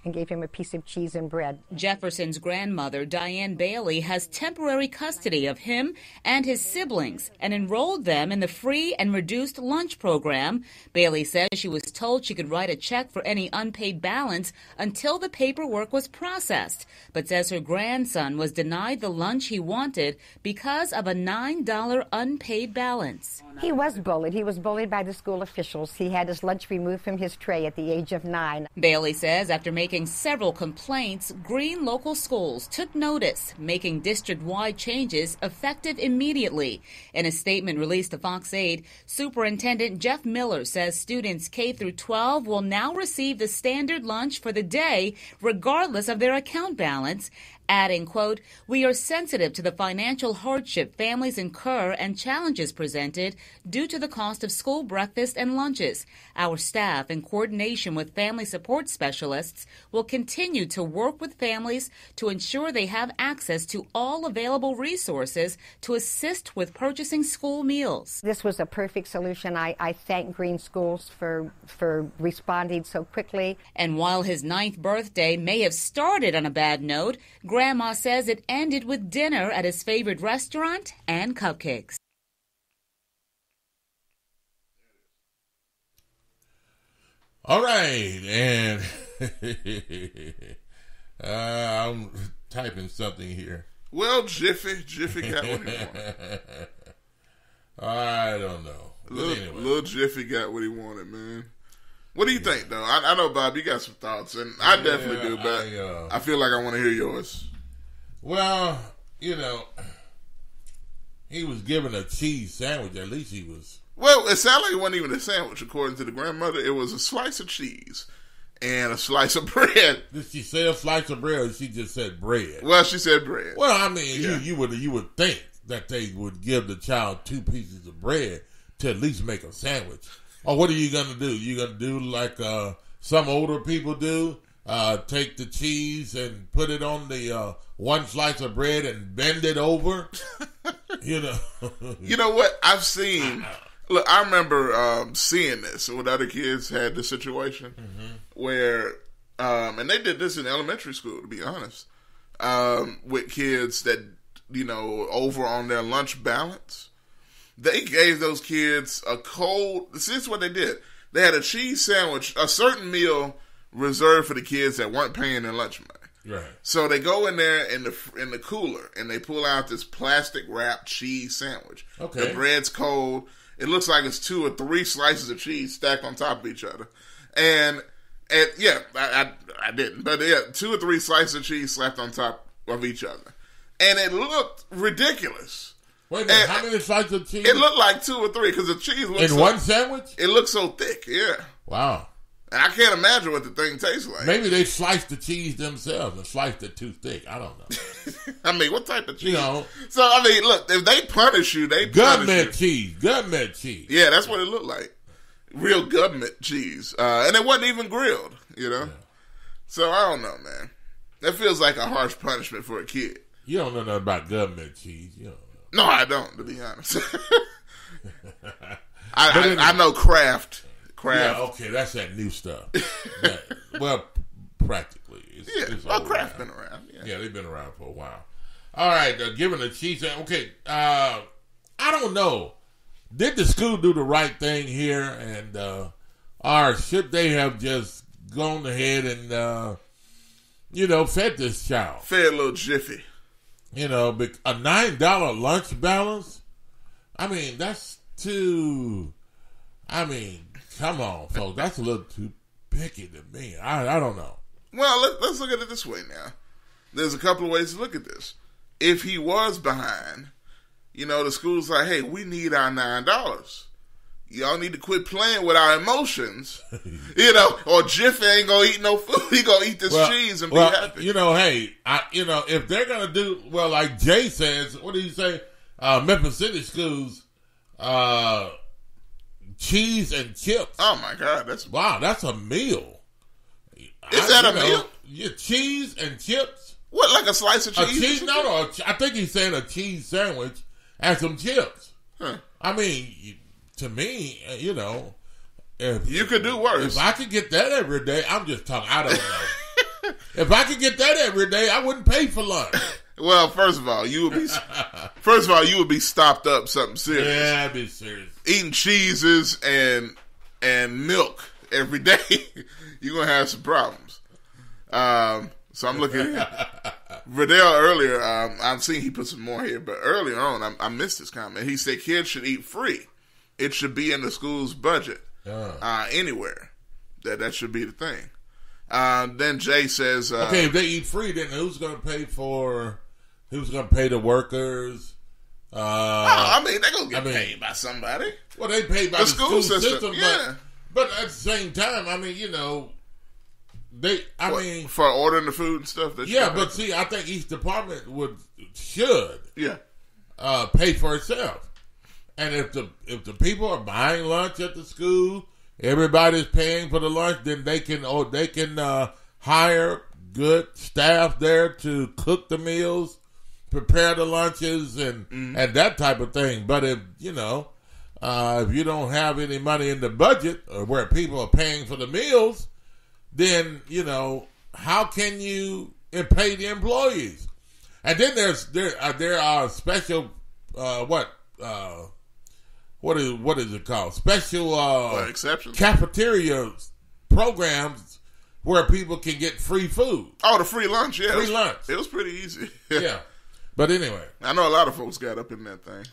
and gave him a piece of cheese and bread. Jefferson's grandmother, Diane Bailey, has temporary custody of him and his siblings and enrolled them in the free and reduced lunch program. Bailey says she was told she could write a check for any unpaid balance until the paperwork was processed, but says her grandson was denied the lunch he wanted because of a $9 unpaid balance. He was bullied. He was bullied by the school officials. He had his lunch removed from his tray at the age of 9. Bailey says after making several complaints, Green local schools took notice, making district-wide changes effective immediately. In a statement released to Fox 8, Superintendent Jeff Miller says students K through 12 will now receive the standard lunch for the day, regardless of their account balance, adding, quote, "We are sensitive to the financial hardship families incur and challenges presented due to the cost of school breakfast and lunches. Our staff, in coordination with family support specialists, will continue to work with families to ensure they have access to all available resources to assist with purchasing school meals." This was a perfect solution. I thank Green Schools for responding so quickly. And while his 9th birthday may have started on a bad note, Grandma says it ended with dinner at his favorite restaurant and cupcakes. All right, and I'm typing something here. Well, Jiffy got what he wanted. I don't know. Little Jiffy got what he wanted, man. What do you think, though? I know, Bob, you got some thoughts, and I definitely do, but I feel like I want to hear yours. Well, you know, he was given a cheese sandwich. At least he was. Well, it sounded like it wasn't even a sandwich, according to the grandmother. It was a slice of cheese and a slice of bread. Did she say a slice of bread, or she just said bread? Well, she said bread. Well, I mean, you would think that they would give the child 2 pieces of bread to at least make a sandwich. Or what are you going to do? You going to do like some older people do? Take the cheese and put it on the one slice of bread and bend it over? You know. You know what? I've seen... Look, I remember seeing this when other kids had this situation where... and they did this in elementary school, to be honest. With kids that, you know, over on their lunch balance. They gave those kids a cold... This is what they did. They had a cheese sandwich, a certain meal reserved for the kids that weren't paying their lunch money. Right. So they go in there in the cooler and they pull out this plastic wrapped cheese sandwich. Okay. The bread's cold. It looks like it's 2 or 3 slices of cheese stacked on top of each other. And yeah, I didn't. But yeah, 2 or 3 slices of cheese slapped on top of each other. And it looked ridiculous. Wait a minute, how many slices of cheese? It looked like 2 or 3 because the cheese looks in one sandwich? It looks so thick, yeah. Wow. And I can't imagine what the thing tastes like. Maybe they sliced the cheese themselves and sliced it too thick. I don't know. I mean, what type of cheese? You know. So, I mean, look, if they punish you, they punish you. Government cheese. Yeah, that's what it looked like. Real government cheese. And it wasn't even grilled, you know. Yeah. So, I don't know, man. That feels like a harsh punishment for a kid. You don't know nothing about government cheese. You don't know. No, I don't, to be honest. I know Kraft. Yeah, okay, that's that new stuff. Well, practically. Kraft been around. Yeah, they've been around for a while. All right, given the cheese, okay, I don't know. Did the school do the right thing here? And or should they have just gone ahead and, fed this child. Fed little Jiffy. A $9 lunch balance. I mean, that's too. I mean, come on, folks. That's a little too picky to me. I don't know. Well, let's look at it this way now. There's a couple of ways to look at this. If he was behind, the school's like, hey, we need our $9. Y'all need to quit playing with our emotions. Or Jiffy ain't gonna eat no food. He gonna eat this cheese and be happy. If they're gonna do like Jay says, what did he say? Memphis City schools, cheese and chips. Oh my God, that's a meal. Is that a meal? Yeah, cheese and chips. What, like a slice of cheese? No. I think he's saying a cheese sandwich and some chips. Huh. I mean, to me, if you could do worse. If I could get that every day, I'm just talking. I don't know. If I could get that every day, I wouldn't pay for lunch. Well, first of all, you would be stopped up something serious. Yeah, I'd be serious. Eating cheeses and milk every day, you're gonna have some problems. So I'm looking at Riddell earlier. I've seen he put some more here, but earlier on, I missed his comment. He said kids should eat free. It should be in the school's budget. Anywhere. That should be the thing. Then Jay says, okay, if they eat free, then who's going to pay the workers? I mean, they're going to get paid by somebody. Well, they pay by the school system. Yeah. But at the same time, I mean, for ordering the food and stuff. But see, I think each department should pay for itself. And if the people are buying lunch at the school, everybody's paying for the lunch, then they can hire good staff there to cook the meals, prepare the lunches, and that type of thing. But if you don't have any money in the budget, or where people are paying for the meals, then how can you pay the employees? And then there are special what is it called? Special exceptions. Cafeteria programs where people can get free food. Oh, the free lunch, yeah. Free lunch. It was pretty easy. Yeah. But anyway. I know a lot of folks got up in that thing.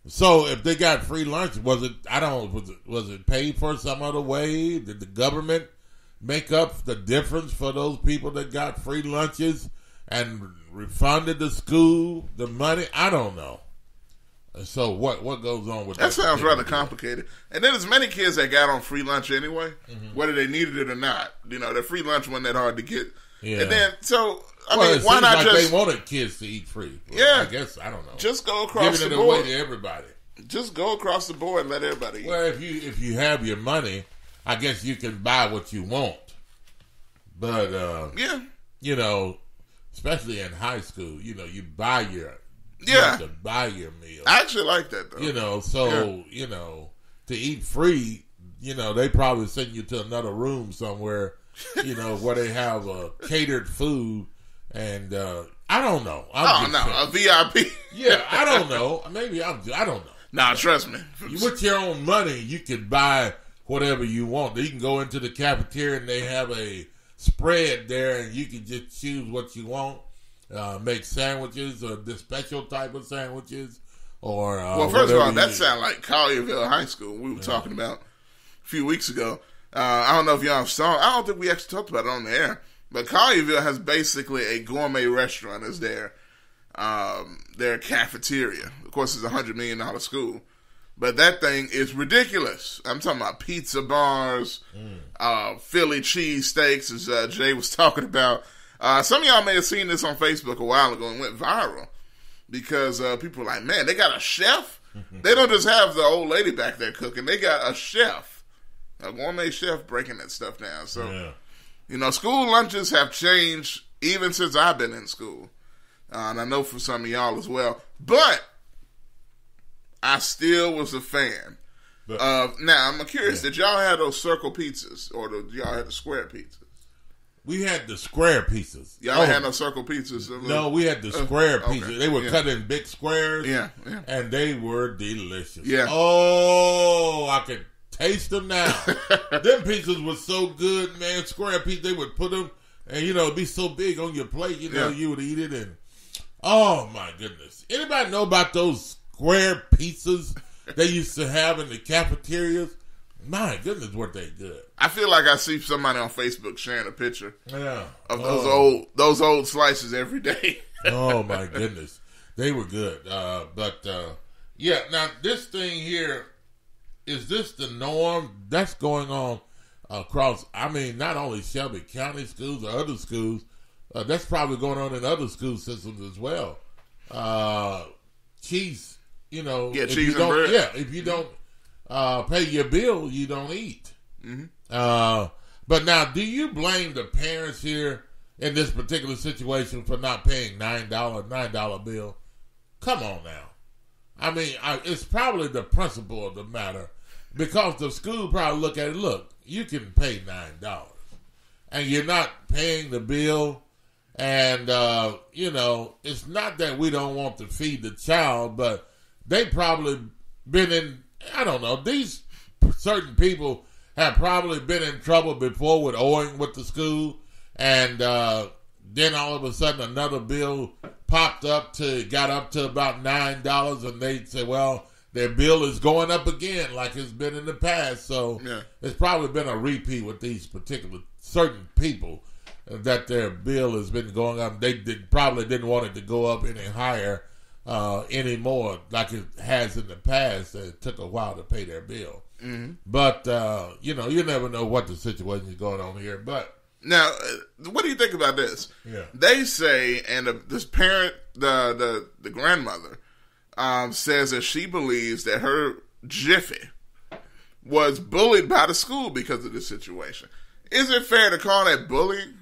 So if they got free lunch, was it paid for some other way? Did the government make up the difference for those people that got free lunches and refunded the school the money? I don't know. So what goes on with that? That sounds rather complicated. And then there's many kids that got on free lunch anyway, whether they needed it or not. The free lunch wasn't that hard to get. Yeah. And then, why not just... They wanted kids to eat free. Well, yeah. I guess, I don't know. Just go across the board. Giving it away to everybody. Just go across the board and let everybody eat. Well, if you have your money, I guess you can buy what you want. But, especially in high school, you buy your... You have to buy your meal. I actually like that, though. To eat free, they probably send you to another room somewhere, where they have catered food. And I don't know. A VIP. Yeah, I don't know. Maybe I don't know. Nah, trust me. With your own money, you can buy whatever you want. You can go into the cafeteria and they have a spread there, and you can just choose what you want. Make sandwiches or the special type of sandwiches, or first of all, that sounds like Collierville High School we were talking about a few weeks ago. I don't know if y'all saw. I don't think we actually talked about it on the air, but Collierville has basically a gourmet restaurant as their cafeteria. Of course, it's $100 million school, but that thing is ridiculous. I'm talking about pizza bars, Philly cheesesteaks, as Jay was talking about. Some of y'all may have seen this on Facebook a while ago and went viral because people were like, man, they got a chef? They don't just have the old lady back there cooking. They got a chef, a gourmet chef breaking that stuff down. So, school lunches have changed even since I've been in school. And I know for some of y'all as well. But I still was a fan. Now, I'm curious, did y'all have those circle pizzas or did y'all have the square pizzas? We had the square pizzas. Y'all had no circle pizzas? No, we had the square pizzas. Okay. They were cut in big squares. Yeah. And they were delicious. Yeah. Oh, I could taste them now. Them pizzas were so good, man. Square pizzas, they would put them and it'd be so big on your plate, you would eat it, and oh my goodness! Anybody know about those square pizzas they used to have in the cafeterias? My goodness, were they good! I feel like I see somebody on Facebook sharing a picture of those old slices every day. Oh my goodness, they were good. Yeah. Now this thing here, is this the norm that's going on across? I mean, not only Shelby County schools or other schools. That's probably going on in other school systems as well. Cheese, cheese and bread. Yeah, if you don't pay your bill, you don't eat. Mm-hmm. But now, do you blame the parents here in this particular situation for not paying $9 bill? Come on now. I mean, it's probably the principle of the matter, because the school probably look at it. Look, you can pay $9, and you're not paying the bill. And, it's not that we don't want to feed the child, but they probably been in, I don't know, these certain people have probably been in trouble before with owing with the school. And then all of a sudden another bill got up to about $9, and they say, well, their bill is going up again like it's been in the past. So it's probably been a repeat with these particular certain people, that their bill has been going up. They probably didn't want it to go up any higher anymore like it has in the past. It took a while to pay their bill. Mm-hmm. But, you never know what the situation is going on here. But now, what do you think about this? Yeah. They say, and this parent, the grandmother, says that she believes that her Jiffy was bullied by the school because of this situation. Is it fair to call that bullying?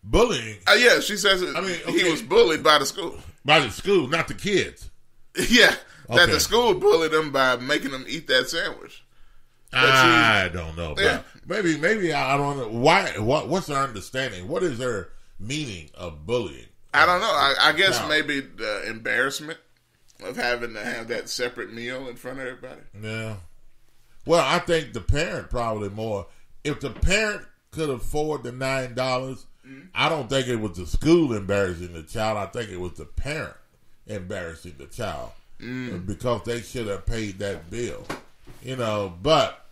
Bullying? Yeah, she says he was bullied by the school. By the school, not the kids. Yeah, that the school bullied him by making him eat that sandwich. I don't know. Yeah. Maybe I don't know. Why? What's her understanding? What is her meaning of bullying? I don't know. I guess maybe the embarrassment of having to have that separate meal in front of everybody. Yeah. Well, I think the parent probably more. If the parent could afford the $9, I don't think it was the school embarrassing the child. I think it was the parent embarrassing the child because they should have paid that bill. But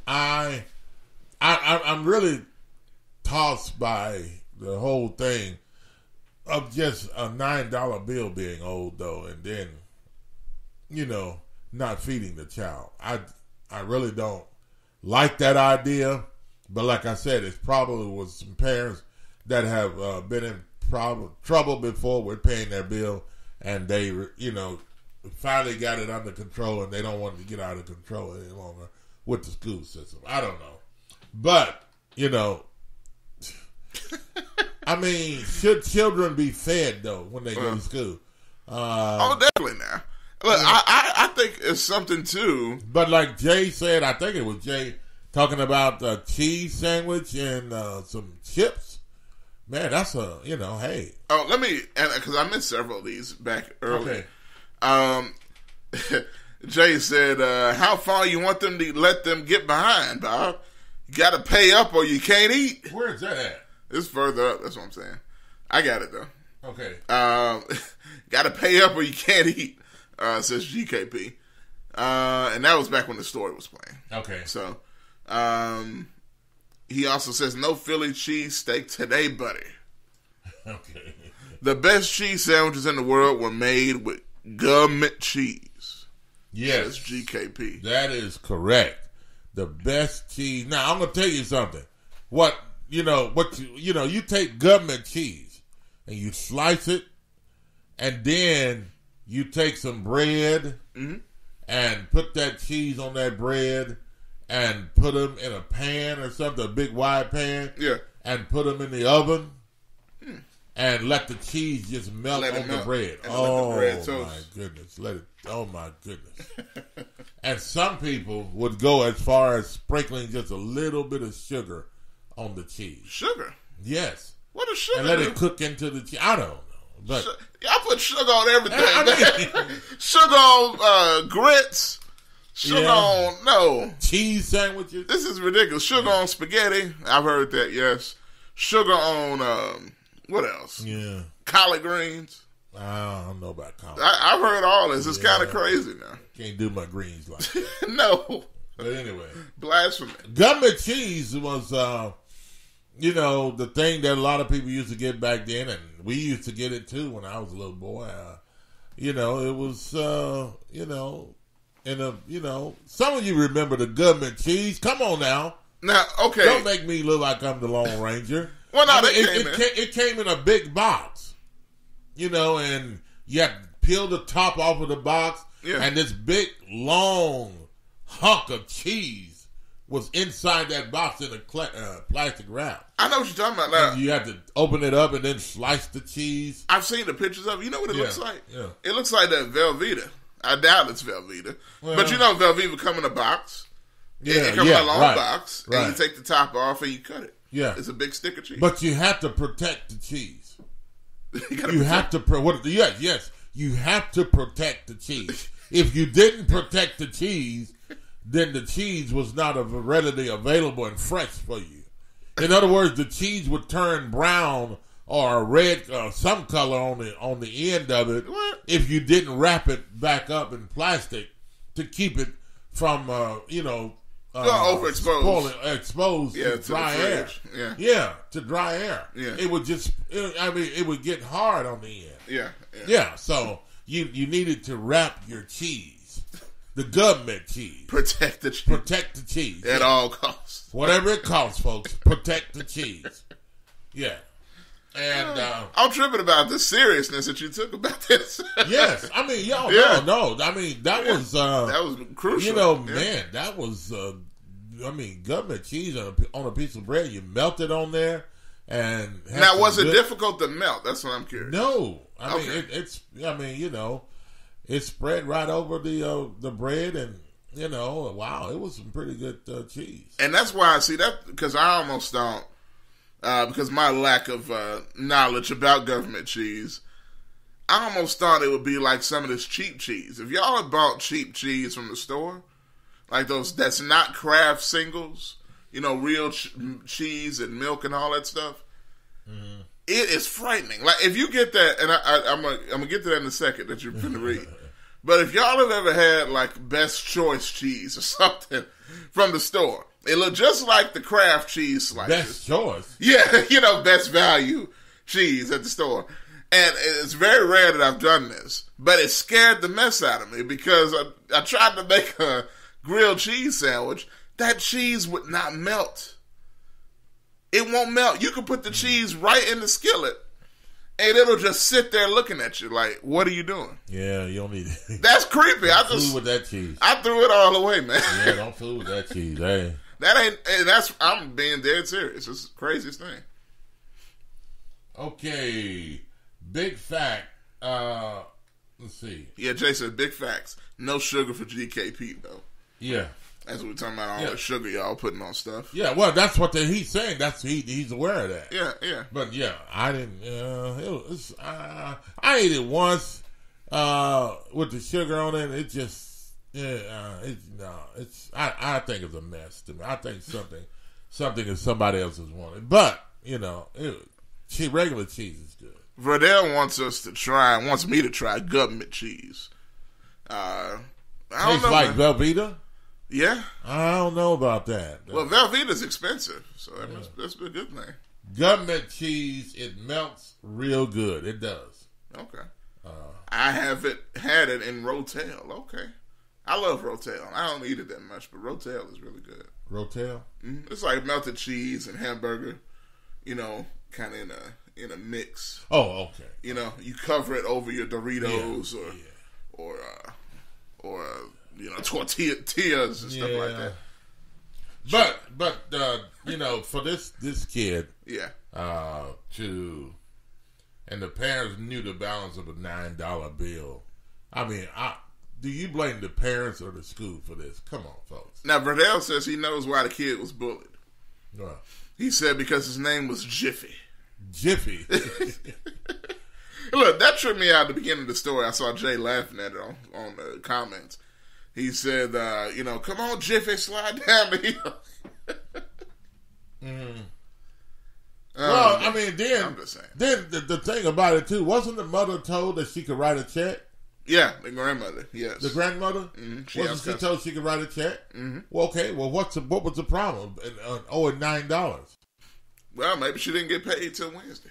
I'm really tossed by the whole thing of just a $9 bill being owed, though, and then not feeding the child. I really don't like that idea, but like I said, it's probably with some parents that have been in trouble before with paying their bill, and they, finally got it under control, and they don't want to get out of control any longer with the school system. I don't know. But, I mean, should children be fed, though, when they go to school? Definitely now. Look, I think it's something, too. But like Jay said, I think it was Jay talking about a cheese sandwich and some chips. Man, that's hey. Oh, let me, because I missed several of these back early. Okay. Jay said, how far you want them to let them get behind, Bob? You got to pay up or you can't eat. Where is that at? It's further up, that's what I'm saying. I got it, though. Okay. Got to pay up or you can't eat, says GKP. And that was back when the story was playing. Okay. So, he also says, no Philly cheese steak today, buddy. Okay. The best cheese sandwiches in the world were made with government cheese. Yes. That's GKP. That is correct. The best cheese. Now, I'm going to tell you something. You take government cheese and you slice it, and then you take some bread and put that cheese on that bread and put them in a pan or something, a big wide pan, and put them in the oven and let the cheese just melt on the bread. Oh, my goodness. Oh, my goodness. And some people would go as far as sprinkling just a little bit of sugar on the cheese. Sugar? Yes. What is sugar? And let it cook into the cheese. I don't know. But I put sugar on everything. Sugar on grits. Sugar on, no. Cheese sandwiches? This is ridiculous. Sugar on spaghetti. I've heard that, yes. Sugar on, what else? Yeah. Collard greens. I don't know about collard. I've heard all this. It's kind of crazy now. Can't do my greens like that. No. But anyway. Blasphemy. Government cheese was, the thing that a lot of people used to get back then, and we used to get it too when I was a little boy. It was, some of you remember the government cheese. Come on now. Now, okay. Don't make me look like I'm the Lone Ranger. Well, no, it came in a big box, and you had to peel the top off of the box, and this big, long hunk of cheese was inside that box in a plastic wrap. I know what you're talking about now. And you had to open it up and then slice the cheese. I've seen the pictures of it. You know what it looks like? Yeah. It looks like that Velveeta. I doubt it's Velveeta. Well, but Velveeta come in a box. Yeah, it comes in a long box, right. and you take the top off and you cut it. Yeah. It's a big stick of cheese. But you have to protect the cheese. You have to protect the cheese. If you didn't protect the cheese, then the cheese was not readily available and fresh for you. In other words, the cheese would turn brown or red, some color on the end of it, if you didn't wrap it back up in plastic to keep it from exposed to dry air. To dry air. Yeah. It would it would get hard on the end. Yeah. So you needed to wrap your cheese. The government cheese. Protect the cheese. Protect the cheese. At all costs. Whatever it costs, folks. Protect the cheese. Yeah. And I'm tripping about the seriousness that you took about this. Yes. I mean, no. I mean, that was crucial. Man, that was government cheese on a piece of bread. You melt it on there and now was it difficult to melt? That's what I'm curious. No. I mean it spread right over the bread, and wow, it was some pretty good cheese. And that's why I see that, because I almost don't, because my lack of knowledge about government cheese, I almost thought it would be like some of this cheap cheese. If y'all have bought cheap cheese from the store, like those that's not Kraft singles, real cheese and milk and all that stuff, it is frightening. Like if you get that, and I'm gonna get to that in a second that you're going to read. But if y'all have ever had like Best Choice cheese or something from the store, it looked just like the Kraft cheese slices. Best Choice? Yeah, Best Value cheese at the store. And it's very rare that I've done this, but it scared the mess out of me because I tried to make a grilled cheese sandwich. That cheese would not melt. It won't melt. You can put the cheese right in the skillet, and it'll just sit there looking at you like, what are you doing? Yeah, you don't need it. That's creepy. Don't fool with that cheese. I threw it all away, man. Yeah, don't fool with that cheese. Hey. I'm being dead serious. It's the craziest thing. Okay. Big fact. Let's see. Yeah, Jay said big facts. No sugar for GKP, though. Yeah. That's what we're talking about, all the sugar y'all putting on stuff. Yeah, well, that's what he's saying. He's aware of that. Yeah. But yeah, I didn't. I ate it once with the sugar on it. It just, I think it's a mess to me. I think something is somebody else's wanted. But regular cheese is good. Verdell wants me to try government cheese. I don't Tastes know, like man. Velveeta? Yeah. I don't know about that. Well, Velveeta's expensive, so that's a good thing. Government cheese, it melts real good. It does. Okay. I haven't had it in Rotel. Okay. I love Rotel. I don't eat it that much, but Rotel is really good. Rotel? Mm-hmm. It's like melted cheese and hamburger, kind of in a mix. Oh, okay. You cover it over your Doritos or tortillas and stuff like that. But for this kid, and the parents knew the balance of a $9 bill. I mean, do you blame the parents or the school for this? Come on, folks. Now, Verdell says he knows why the kid was bullied. Right. He said because his name was Jiffy. Jiffy. Look, that tripped me out at the beginning of the story. I saw Jay laughing at it on the comments. He said, come on, Jiffy, slide down the hill. Well, I mean, I'm just saying. Then the thing about it, too, wasn't the mother told that she could write a check? Yeah, the grandmother, yes. The grandmother? Mm-hmm. Wasn't she told she could write a check? Mm-hmm. Well, okay, well, what was the problem? Owing $9. Well, maybe she didn't get paid till Wednesday.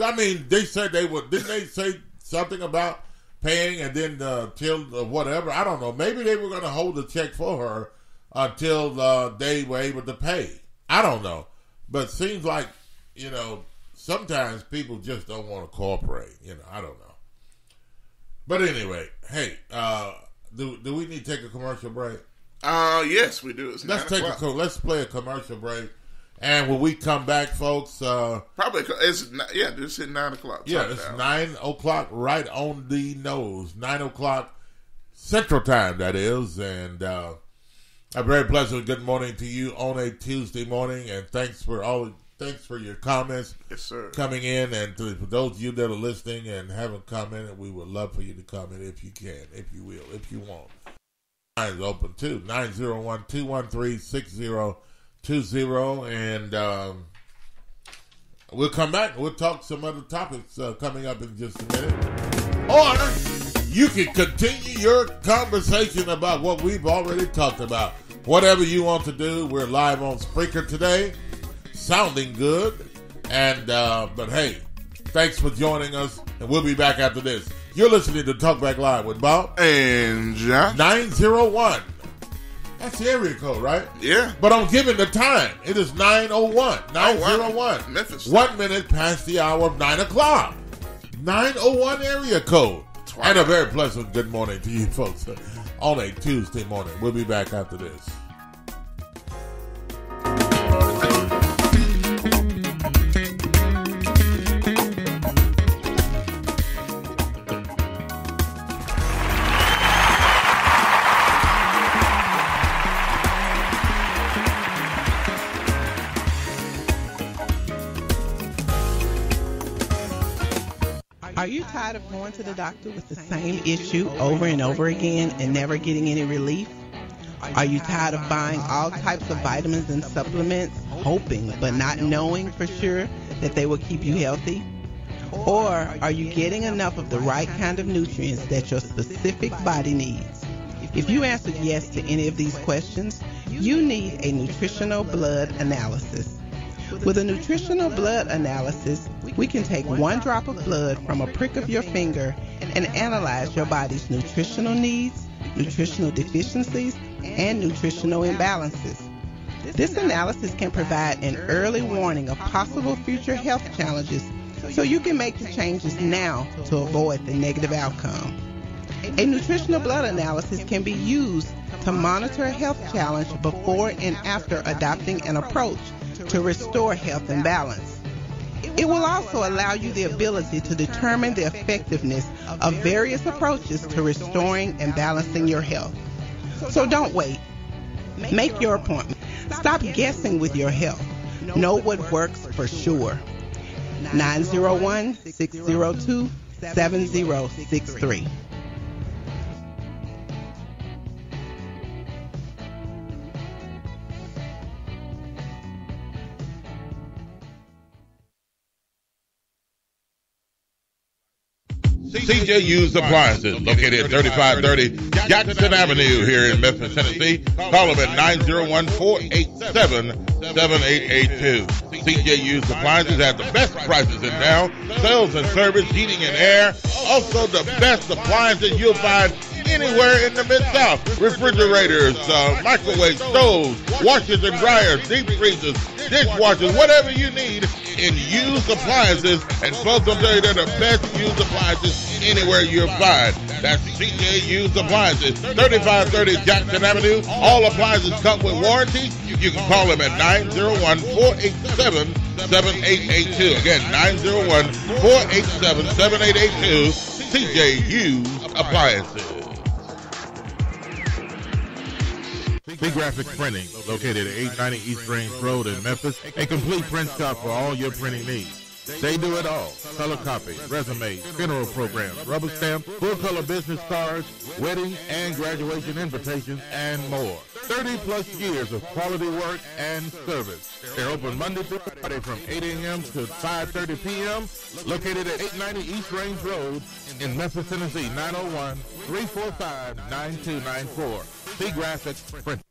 I mean, they said they would. Didn't they say something about paying and then till whatever? I don't know. Maybe they were going to hold the check for her until they were able to pay. I don't know. But it seems like, sometimes people just don't want to cooperate. I don't know. But anyway, hey, do we need to take a commercial break? Yes, we do. Let's play a commercial break. And when we come back, folks, probably this is 9 o'clock. Yeah, it's 9 o'clock, right on the nose. 9 o'clock Central Time, that is. And a very pleasant good morning to you on a Tuesday morning. And thanks for your comments, yes, sir, coming in. And for those of you that are listening and haven't commented, we would love for you to comment if you can, if you will, if you want. Lines open too, 901-213-6020, and we'll come back. We'll talk some other topics coming up in just a minute. Or you can continue your conversation about what we've already talked about. Whatever you want to do, we're live on Spreaker today. Sounding good. And but hey, thanks for joining us, and we'll be back after this. You're listening to Talk Back Live with Bob and Josh. 901. That's the area code, right? Yeah. But I'm giving the time. It is 901. 901. Wow. Memphis. 1 minute past the hour of 9 o'clock. 901 area code. And a very pleasant good morning to you folks on a Tuesday morning. We'll be back after this. Are you tired of going to the doctor with the same issue over and over again and never getting any relief? Are you tired of buying all types of vitamins and supplements, hoping but not knowing for sure that they will keep you healthy? Or are you getting enough of the right kind of nutrients that your specific body needs? If you answered yes to any of these questions, you need a nutritional blood analysis. With a nutritional blood analysis, we can take 1 drop of blood from a prick of your finger and analyze your body's nutritional needs, nutritional deficiencies, and nutritional imbalances. This analysis can provide an early warning of possible future health challenges so you can make the changes now to avoid the negative outcome. A nutritional blood analysis can be used to monitor a health challenge before and after adopting an approach to restore health and balance. It will also allow you the ability to determine the effectiveness of various approaches to restoring and balancing your health. So don't wait. Make your appointment. Stop guessing with your health. Know what works for sure. 901-602-7063. CJU's Appliances, located at 3530 Jackson Avenue here in Memphis, Tennessee. Call them at 901-487-7882. CJU's Appliances have the best prices in town. Sales and service, heating and air. Also the best appliances you'll find anywhere in the Mid-South. Refrigerators, microwave stoves, washers and dryers, deep freezers, dishwashers, whatever you need in used appliances. And folks, I'll tell you, they're the best used appliances anywhere you'll find. That's CJ Used Appliances, 3530 Jackson Avenue. All appliances come with warranty. You can call them at 901-487-7882. Again, 901-487-7882. CJ Used Appliances. Big Graphics Printing, located at 890 East Range Road in Memphis. A complete print shop for all your printing needs. They do it all. Color copy, resumes, funeral programs, rubber stamps, full color business cards, wedding and graduation invitations, and more. 30 plus years of quality work and service. They're open Monday through Friday from 8 a.m. to 5:30 p.m. Located at 890 East Range Road in Memphis, Tennessee, 901-345-9294. See graphics print.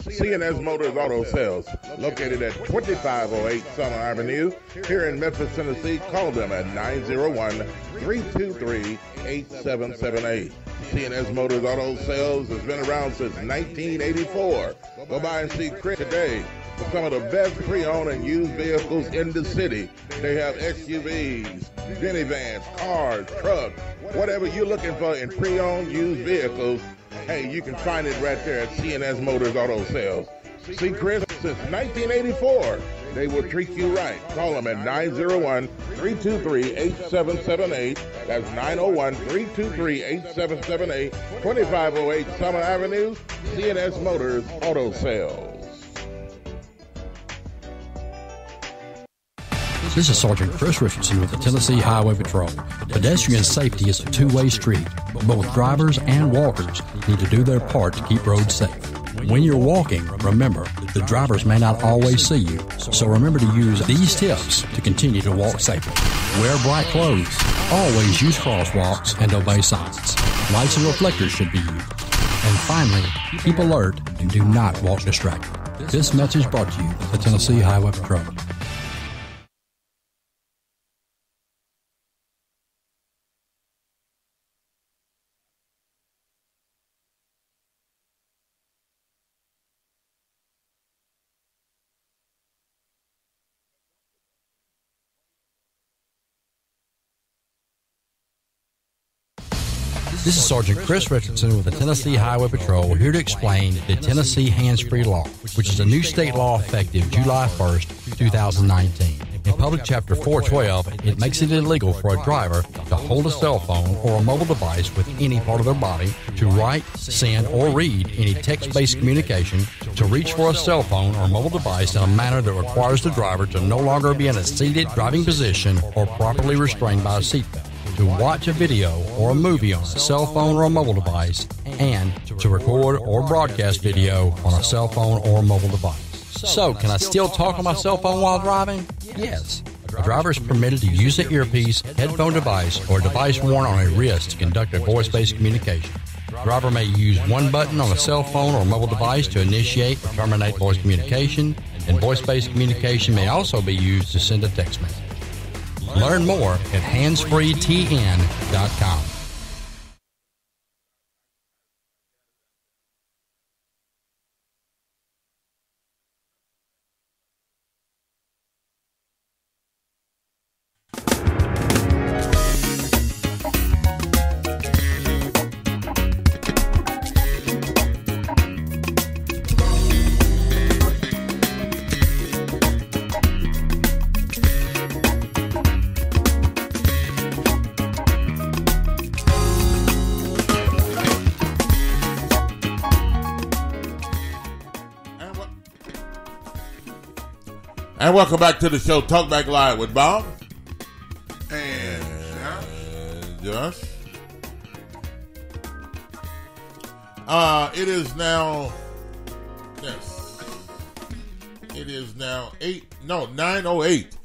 CNS Motors Auto Sales, located at 2508 Summer Avenue, here in Memphis, Tennessee. Call them at 901-323-8778. CNS Motors Auto Sales has been around since 1984. Go by and see Chris today for some of the best pre-owned and used vehicles in the city. They have SUVs, minivans, cars, trucks, whatever you're looking for in pre-owned used vehicles. Hey, you can find it right there at CNS Motors Auto Sales. See Chris since 1984. They will treat you right. Call them at 901-323-8778. That's 901-323-8778. 2508 Summer Avenue, CNS Motors Auto Sales. This is Sergeant Chris Richardson with the Tennessee Highway Patrol. Pedestrian safety is a two-way street. Both drivers and walkers need to do their part to keep roads safe. When you're walking, remember, the drivers may not always see you, so remember to use these tips to continue to walk safely. Wear bright clothes. Always use crosswalks and obey signs. Lights and reflectors should be used. And finally, keep alert and do not walk distracted. This message brought to you by the Tennessee Highway Patrol. This is Sergeant Chris Richardson with the Tennessee Highway Patrol, here to explain the Tennessee Hands-Free Law, which is a new state law effective July 1st, 2019. In Public Chapter 412, it makes it illegal for a driver to hold a cell phone or a mobile device with any part of their body, to write, send, or read any text-based communication, to reach for a cell phone or mobile device in a manner that requires the driver to no longer be in a seated driving position or properly restrained by a seatbelt, to watch a video or a movie on a cell phone or a mobile device, and to record or broadcast video on a cell phone or mobile device. So, can I still talk on my cell phone while driving? Yes. A driver is permitted to use an earpiece, headphone device, or a device worn on a wrist to conduct a voice-based communication. The driver may use one button on a cell phone or mobile device to initiate or terminate voice communication, and voice-based communication may also be used to send a text message. Learn more at handsfreetn.com. And welcome back to the show, Talk Back Live with Bob And Josh. It is now 9:08.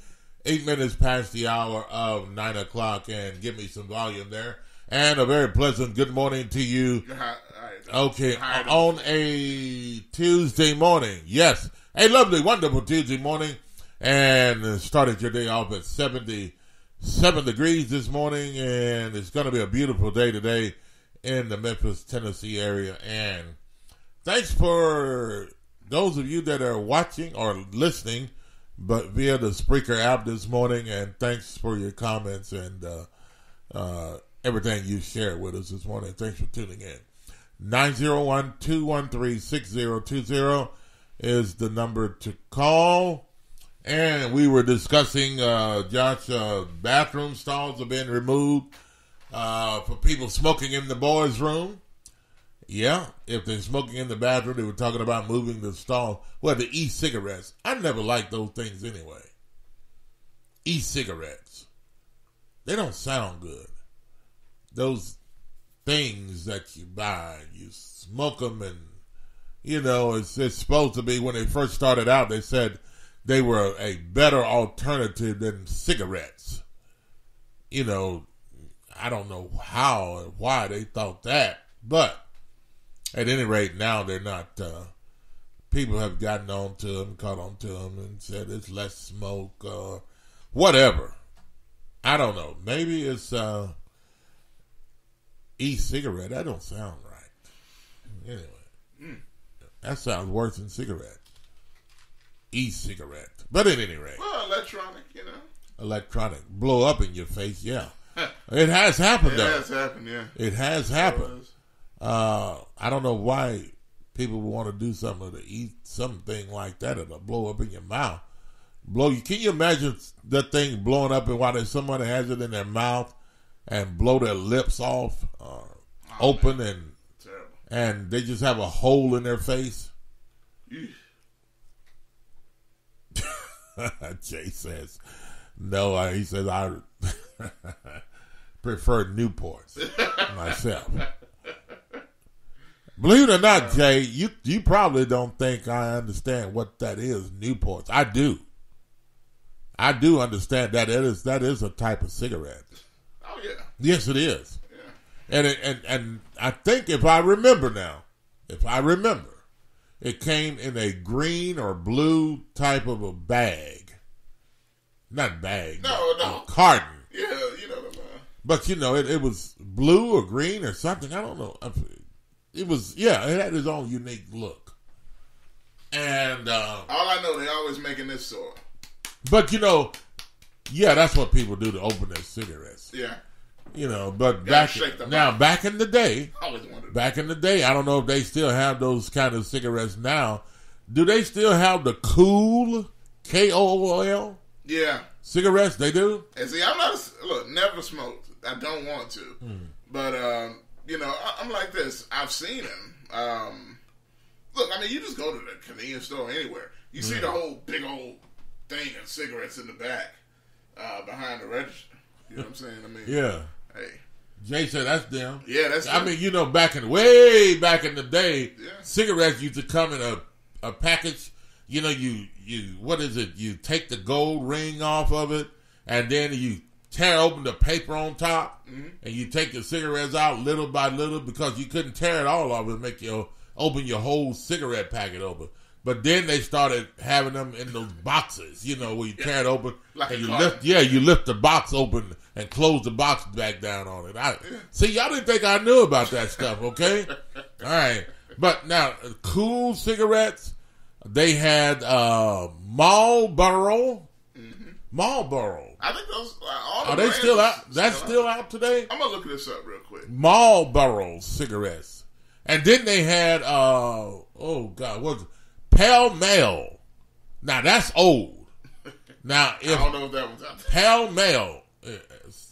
8 minutes past the hour of 9 o'clock, and give me some volume there. And a very pleasant good morning to you. Okay, on a Tuesday morning. Yes, a lovely, wonderful Tuesday morning. And started your day off at 77 degrees this morning, and it's going to be a beautiful day today in the Memphis, Tennessee area. And thanks for those of you that are watching or listening, but via the Spreaker app this morning, and thanks for your comments and everything you shared with us this morning. Thanks for tuning in. 901-213-6020 is the number to call. And we were discussing, Josh, bathroom stalls have been removed for people smoking in the boys' room. Yeah, if they're smoking in the bathroom, they were talking about moving the stall. Well, the e-cigarettes. I never liked those things anyway. e-cigarettes. They don't sound good. Those things that you buy, you smoke them, and it's supposed to be, when they first started out, they said they were a better alternative than cigarettes. I don't know how and why they thought that, but at any rate, now they're not. People have gotten on to them, caught on to them, and said it's less smoke, whatever. I don't know. Maybe it's e-cigarette. That don't sound right. Anyway, that sounds worse than cigarette. E-cigarette. But at any rate. Well, electronic, Electronic. Blow up in your face, yeah. It has happened, though. It has happened, yeah. It has happened. I don't know why people would want to do something to eat something like that. It'll blow up in your mouth. Can you imagine that thing blowing up and while somebody has it in their mouth and blow their lips off open, man. And they just have a hole in their face? Jay says, no, he says, I prefer Newports myself. Believe it or not, Jay, you probably don't think I understand what that is, Newports. I do. I do understand that that is a type of cigarette. Oh yeah. Yes, it is. Yeah. And I think if I remember, it came in a green or blue type of a bag. Not bag. No. A carton. Yeah, But it was blue or green or something. I don't know. It was, it had its own unique look. And all I know, they always making this sort. But that's what people do to open their cigarettes. Yeah. But back in the day, I don't know if they still have those kind of cigarettes now. Do they still have the Kool, Kool? Yeah. Cigarettes, they do? And see, never smoked. I don't want to. But, I'm like this. I've seen them. You just go to the convenience store anywhere. You see the whole big old thing of cigarettes in the back behind the register. You know what I'm saying? Yeah. Hey. Jay said that's them. Yeah, that's them. Way back in the day, cigarettes used to come in a package. What is it? You take the gold ring off of it, and then you tear open the paper on top, and you take the cigarettes out little by little because you couldn't tear it all off and make you open your whole cigarette packet open. But then they started having them in those boxes, where you tear it open like and you lift the box open and close the box back down on it. See, y'all didn't think I knew about that stuff, okay? All right. But now, Kool cigarettes, they had Marlboro. Marlboro. I think those are they still out? That's still out today? I'm going to look this up real quick. Marlboro cigarettes. And then they had, what's it? Pall Mall. Now that's old. Now I don't know if that was out there. Pall Mall.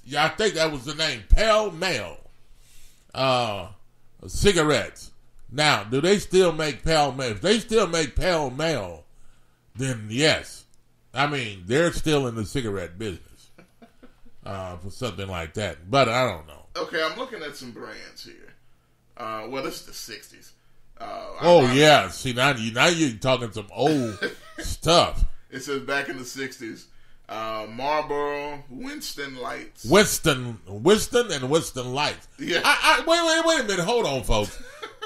Yeah, I think that was the name. Pall Mall. Cigarettes. Now, do they still make Pall Mall? If they still make Pall Mall, then yes. They're still in the cigarette business for something like that. But I don't know. Okay, I'm looking at some brands here. This is the 60s. Yeah. See, now you're talking some old stuff. It says back in the 60s, Marlboro, Winston Lights. Winston and Winston Lights. Yeah. Wait a minute. Hold on, folks.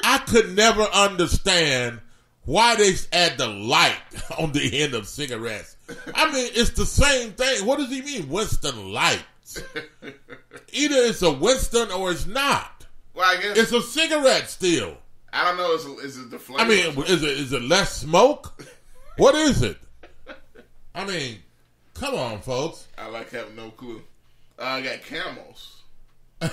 I could never understand why they add the light on the end of cigarettes. It's the same thing. What does he mean, Winston Lights? Either it's a Winston or it's not. Well, I guess it's a cigarette still. I don't know. Is it the flavor? Is it less smoke? What is it? Come on, folks. I have no clue. I got Camels.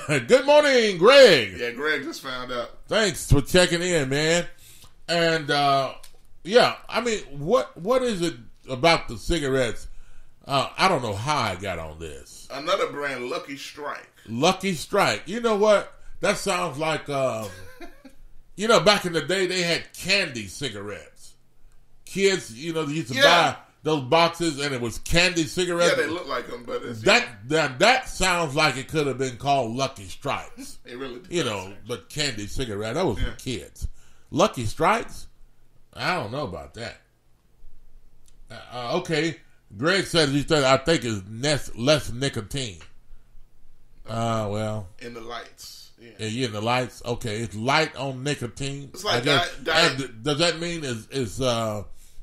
Good morning, Greg. Yeah, Greg just found out. Thanks for checking in, man. And what is it about the cigarettes? I don't know how I got on this. Another brand, Lucky Strike. Lucky Strike. You know what? That sounds like back in the day they had candy cigarettes. Kids, they used to buy those boxes and it was candy cigarettes. Yeah, they look like them, but it's, that sounds like it could have been called Lucky Strikes. It really does. You know, but candy cigarette, that was for kids. Lucky Strikes? I don't know about that. Okay, Greg says I think it's less nicotine. Well, in the lights. Yeah, in the lights. Okay, it's light on nicotine. It's like and does that mean is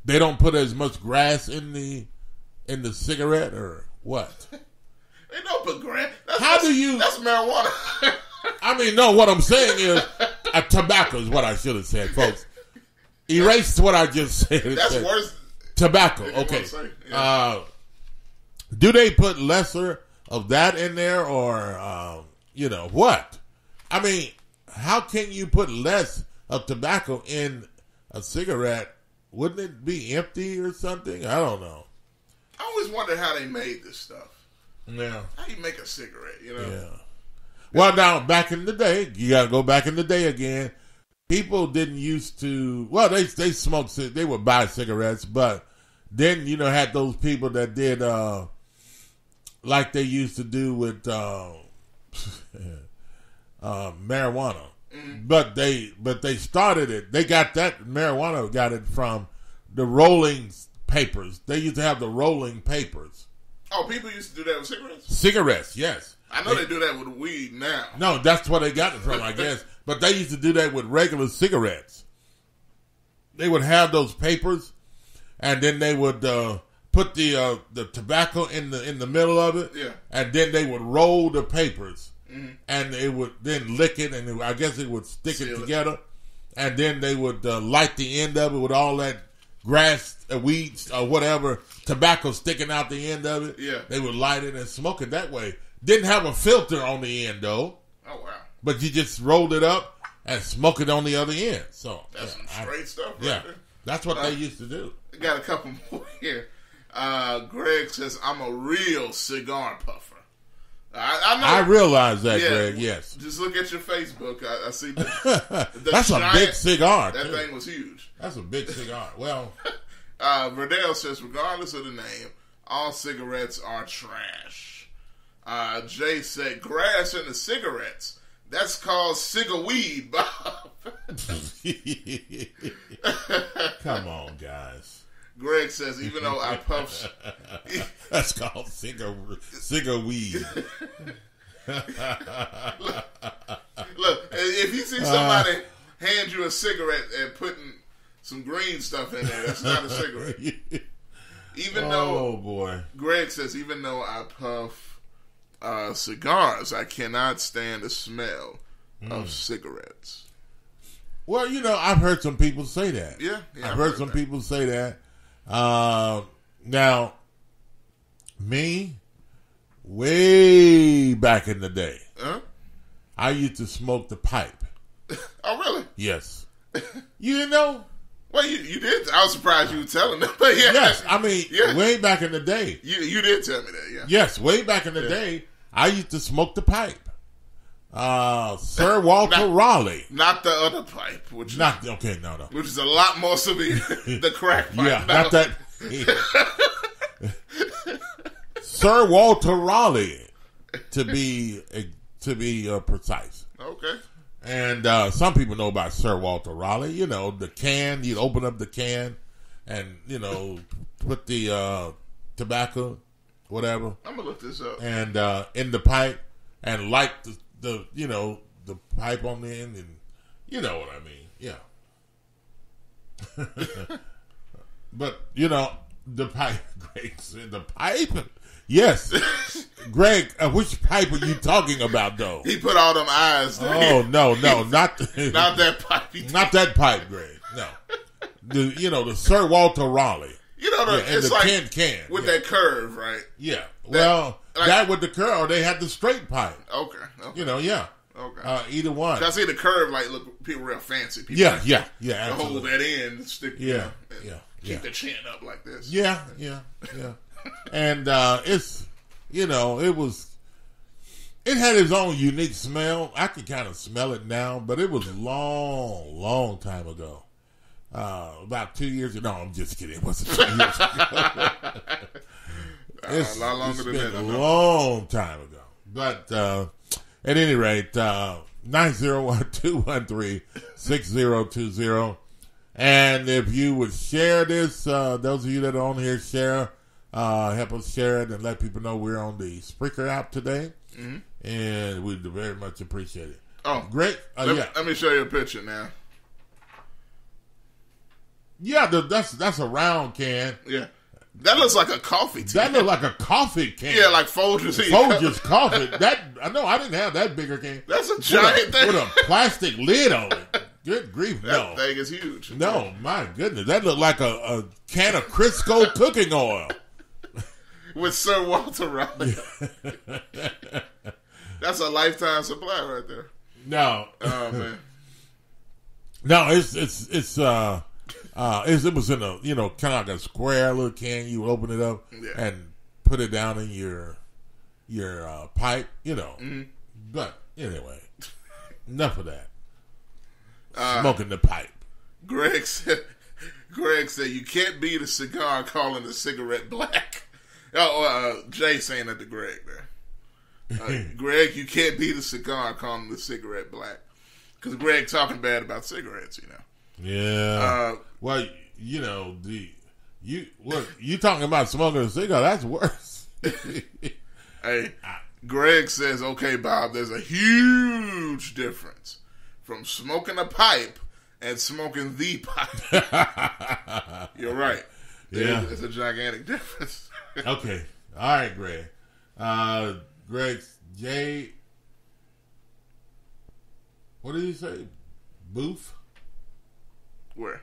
they don't put as much grass in the cigarette or what? They don't put grass. That's marijuana. I mean, no. What I'm saying is tobacco is what I should have said, folks. Erase what I just said. That's worse. Tobacco. Okay. Do they put lesser of that in there, or what? I mean, how can you put less of tobacco in a cigarette? Wouldn't it be empty or something? I don't know. I always wondered how they made this stuff. Yeah. How you make a cigarette, Yeah. Well, now, back in the day, you got to go back in the day again. People didn't used to, well, they smoked, they would buy cigarettes, but then, had those people that did, like they used to do with marijuana. Mm-hmm. But they started it. They got it from the rolling papers. They used to have the rolling papers. Oh, people used to do that with cigarettes? Cigarettes, yes. I know they do that with weed now. No, that's where they got it from, I guess. But they used to do that with regular cigarettes. They would have those papers, and then they would put the tobacco in the middle of it, and then they would roll the papers, and they would then lick it, and I guess it would stick it together, and then they would light the end of it with all that grass, weeds, or whatever, tobacco sticking out the end of it. Yeah. They would light it and smoke it that way. Didn't have a filter on the end, though. Oh, wow. But you just rolled it up and smoke it on the other end. So that's some straight stuff right there. That's what they used to do. I got a couple more here. Greg says, I'm a real cigar puffer. I know. I realize that, Greg, yes. Just look at your Facebook. I see the that's a big cigar, That too. thing was huge. That's a big cigar. Well. Verdell says, regardless of the name, all cigarettes are trash. Jay said, grass in the cigarettes. That's called cigar-weed, Bob. Come on, guys. Greg says, even though I puff... That's called cigar-weed. Look, if you see somebody hand you a cigarette and putting some green stuff in there, that's not a cigarette. Oh, boy. Greg says, even though I puff cigars, I cannot stand the smell of cigarettes. Well, I've heard some people say that. Yeah, I've heard some people say that. Now, me, way back in the day, I used to smoke the pipe. Oh, really? Yes. You didn't know? Well, you did. I was surprised you were telling them. But yes, I mean, way back in the day. You did tell me that, yeah. Yes, way back in the day, I used to smoke the pipe. Sir Walter Raleigh. Not the other pipe. Which is a lot more severe. The crack pipe. Yeah, not that. Sir Walter Raleigh, to be precise. Okay. And some people know about Sir Walter Raleigh. The can, you'd open up the can and, put the tobacco, whatever. I'm going to look this up. And in the pipe and light the pipe on the end, and you know what I mean. Yeah. But, the pipe, Greg said, the pipe? Yes. Greg, which pipe are you talking about, though? He put all them eyes there. Oh, no, not not that pipe. Not that pipe, Greg. No. The Sir Walter Raleigh. It's the like can. With that curve, right? Yeah. That with the curve, they had the straight pipe. Okay. Yeah. Okay. Either one. I see the curve, look, people real fancy. People yeah. Hold that in, stick. Yeah. Keep the chin up like this. Yeah. And it's, it had its own unique smell. I can kind of smell it now, but it was long time ago. about 2 years ago. No, I'm just kidding. It wasn't 2 years ago. A lot longer than that. A long time ago. But at any rate, 901-213-6020. And if you would share this, those of you that are on here, share, help us share it and let people know we're on the Spreaker app today. Mm-hmm. And we'd very much appreciate it. Oh, great. Let me show you a picture now. Yeah, that's a round can. Yeah. That looks like a coffee can. That looks like a coffee can. Yeah, like Folgers. Folgers coffee. I didn't have that bigger can. That's a giant thing. With a plastic lid on it. Good grief, no. That thing is huge. No, my goodness. That looked like a can of Crisco cooking oil. With Sir Walter Raleigh. That's a lifetime supply right there. No. Oh, man. No, it was in a, kind of like a square little can. You open it up and put it down in your pipe, Mm-hmm. But anyway, enough of that. Smoking the pipe. Greg said you can't beat a cigar calling a cigarette black. Jay saying that to Greg there. Greg, you can't beat a cigar calling the cigarette black. Because Greg talking bad about cigarettes, Yeah. You talking about smoking a cigar, that's worse. Hey, Greg says, okay, Bob, there's a huge difference from smoking a pipe and smoking the pipe. You're right. It's a gigantic difference. Okay. All right, Greg. Jay, what did he say? Boof? Where?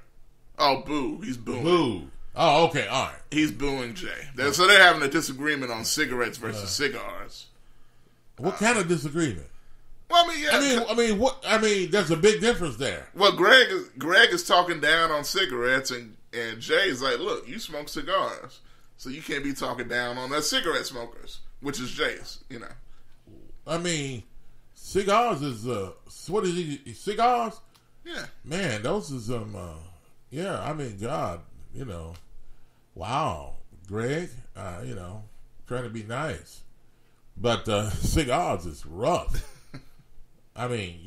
Oh, boo. He's booing. Boo. Oh, okay. All right. He's booing Jay. So they're having a disagreement on cigarettes versus cigars. What kind of disagreement? Well, I mean, there's a big difference there. Well, Greg is talking down on cigarettes, and Jay's like, look, you smoke cigars, so you can't be talking down on the cigarette smokers, which is Jay's, I mean, cigars is what is he? Cigars? Yeah. Man, those is God, wow, Greg, trying to be nice, but cigars is rough. I mean,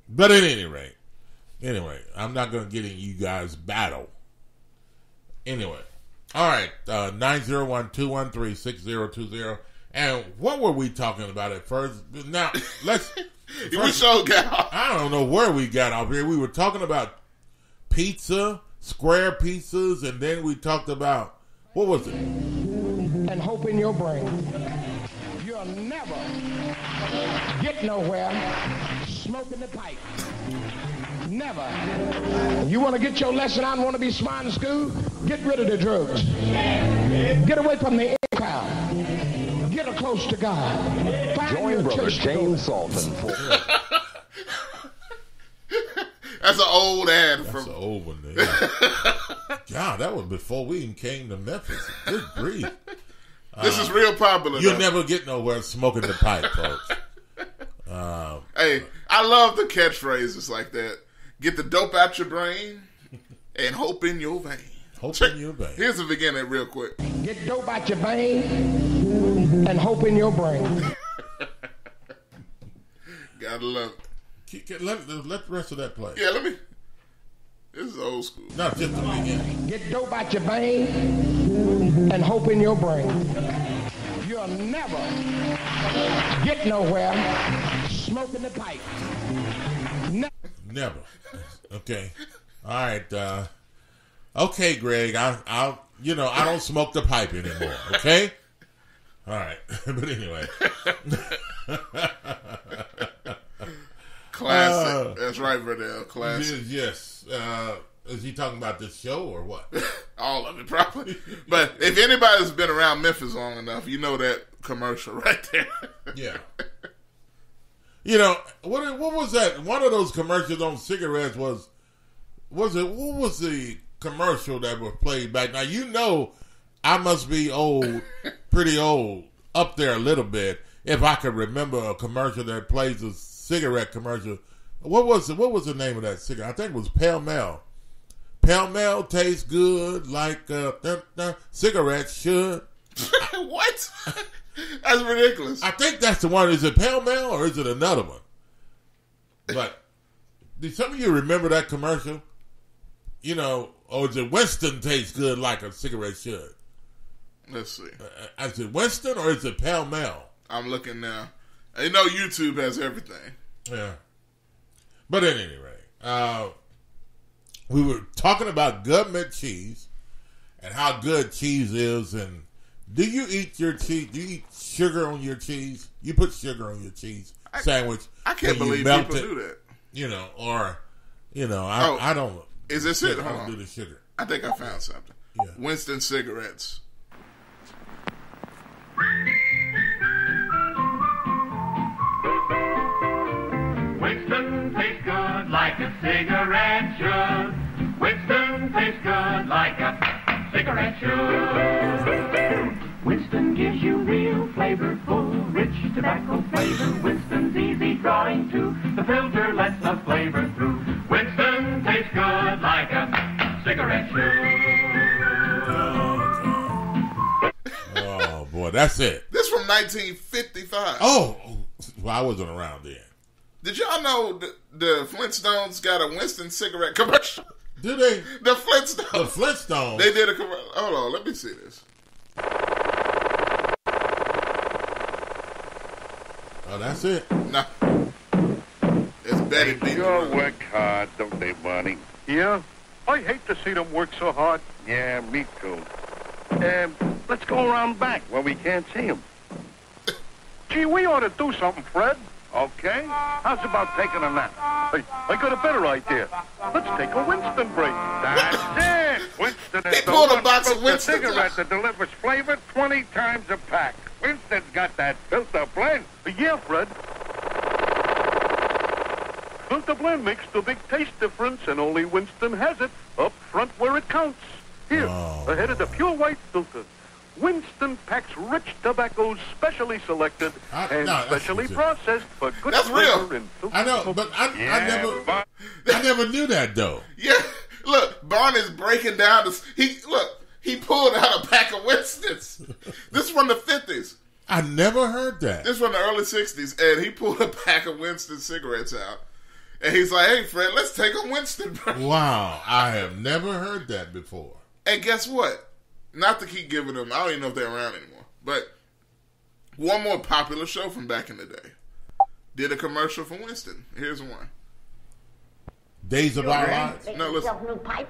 but at any rate, I'm not going to get in you guys' battle. Anyway, all right, 901-213-6020. And what were we talking about at first? Now, let's... we so got off. I don't know where we got off here. We were talking about pizza, square pizzas, and then we talked about... What was it? And hope in your brain. You'll never get nowhere smoking the pipe. Never. You want to get your lesson out and want to be smart in school? Get rid of the drugs. Get away from the crowd. Get close to God. Join Brother James Salton for... That's an old ad. That's an old one. Yeah. God, that was before we even came to Memphis. Good grief. This is real popular. You'll never get nowhere smoking the pipe, folks. Hey, I love the catchphrases like that. Get the dope out your brain and hope in your vein. In your vein. Here's the beginning real quick. Get dope out your vein and hope in your brain. Gotta love it. Let the rest of that play. Yeah, this is old school. Not just the beginning. Get dope out your vein and hope in your brain. You'll never get nowhere smoking the pipe. Never. Okay. All right. Okay, Greg. I don't smoke the pipe anymore. Okay. All right. But anyway. Classic. That's right, Verdell. Classic. Yes. Is he talking about this show or what? All of it, probably. But if anybody's been around Memphis long enough, you know that commercial right there. Yeah. What was that? One of those commercials on cigarettes was what was the commercial that was played back? Now, I must be old, pretty old, up there a little bit, if I could remember a commercial that plays a cigarette commercial. What was the name of that cigarette? I think it was Pell Mell. Pell Mell tastes good like cigarettes should. What? That's ridiculous. I think that's the one. Is it Pell Mell or is it another one? But did some of you remember that commercial? You know, or is it Winston tastes good like a cigarette should? Let's see. Is it Winston or is it Pell Mell? I'm looking now. You know YouTube has everything. Yeah. But at any rate, we were talking about government cheese and how good cheese is. And do you eat your cheese? Do you eat sugar on your cheese? You put sugar on your cheese sandwich. I can't believe people do that. You know, or, you know, I don't. Is this it? I don't do the sugar. I think I found something. Yeah. Winston cigarettes. Winston tastes good like a cigarette should. Winston tastes good like a cigarette should. Winston gives you real flavorful, rich tobacco flavor. Winston's easy drawing too. The filter lets the flavor through. Winston tastes good like a cigarette should. Oh, boy, that's it. This from 1955. Oh, well, I wasn't around then. Did y'all know the Flintstones got a Winston cigarette commercial? Did they? The Flintstones. The Flintstones. They did a commercial. Hold on, let me see this. Oh, that's it. No. It's Betty They sure work hard, don't they, Barney? Yeah? I hate to see them work so hard. Yeah, me too. Let's go around back where we can't see them. Gee, we ought to do something, Fred. Okay. How's about taking a nap? Hey, I got a better idea. Let's take a Winston break. That's it. Winston is He the pulled a one box of filter Winston. cigarette that delivers flavor 20 times a pack. Winston's got that filter blend. Yeah, Fred. Filter blend makes the big taste difference, and only Winston has it up front where it counts. Here, ahead of the pure white filter. Winston packs rich tobaccos specially selected and specially processed for good That's flavor real. and filter. I know, but I never knew that though. Yeah, look, Barney's breaking down this. He pulled out a pack of Winstons. This is from the 50s. I never heard that. This is from the early 60s, and he pulled a pack of Winston cigarettes out. And he's like, hey, Fred, let's take a Winston break. Wow, I have never heard that before. And guess what? Not to keep giving them, I don't even know if they're around anymore, but one more popular show from back in the day did a commercial for Winston. Here's one. Days of Our Lives? No, listen. New pipe.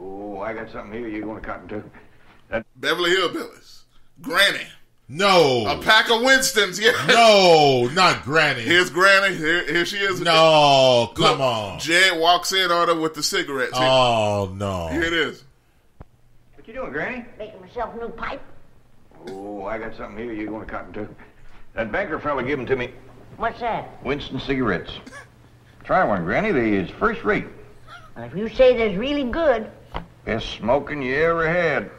Oh, I got something here you're going to cotton to. Beverly Hillbillies. Granny. No. A pack of Winstons, yeah. No, not Granny. Here's Granny. Here she is. No, come on. Jed walks in on her with the cigarettes. Oh, no. Here it is. What you doing, Granny? Making myself a new pipe. Oh, I got something here you're going to cotton to. That banker fella gave them to me. What's that? Winston cigarettes. Try one, Granny. They're first rate. Well, if you say they're really good. Best smoking you ever had.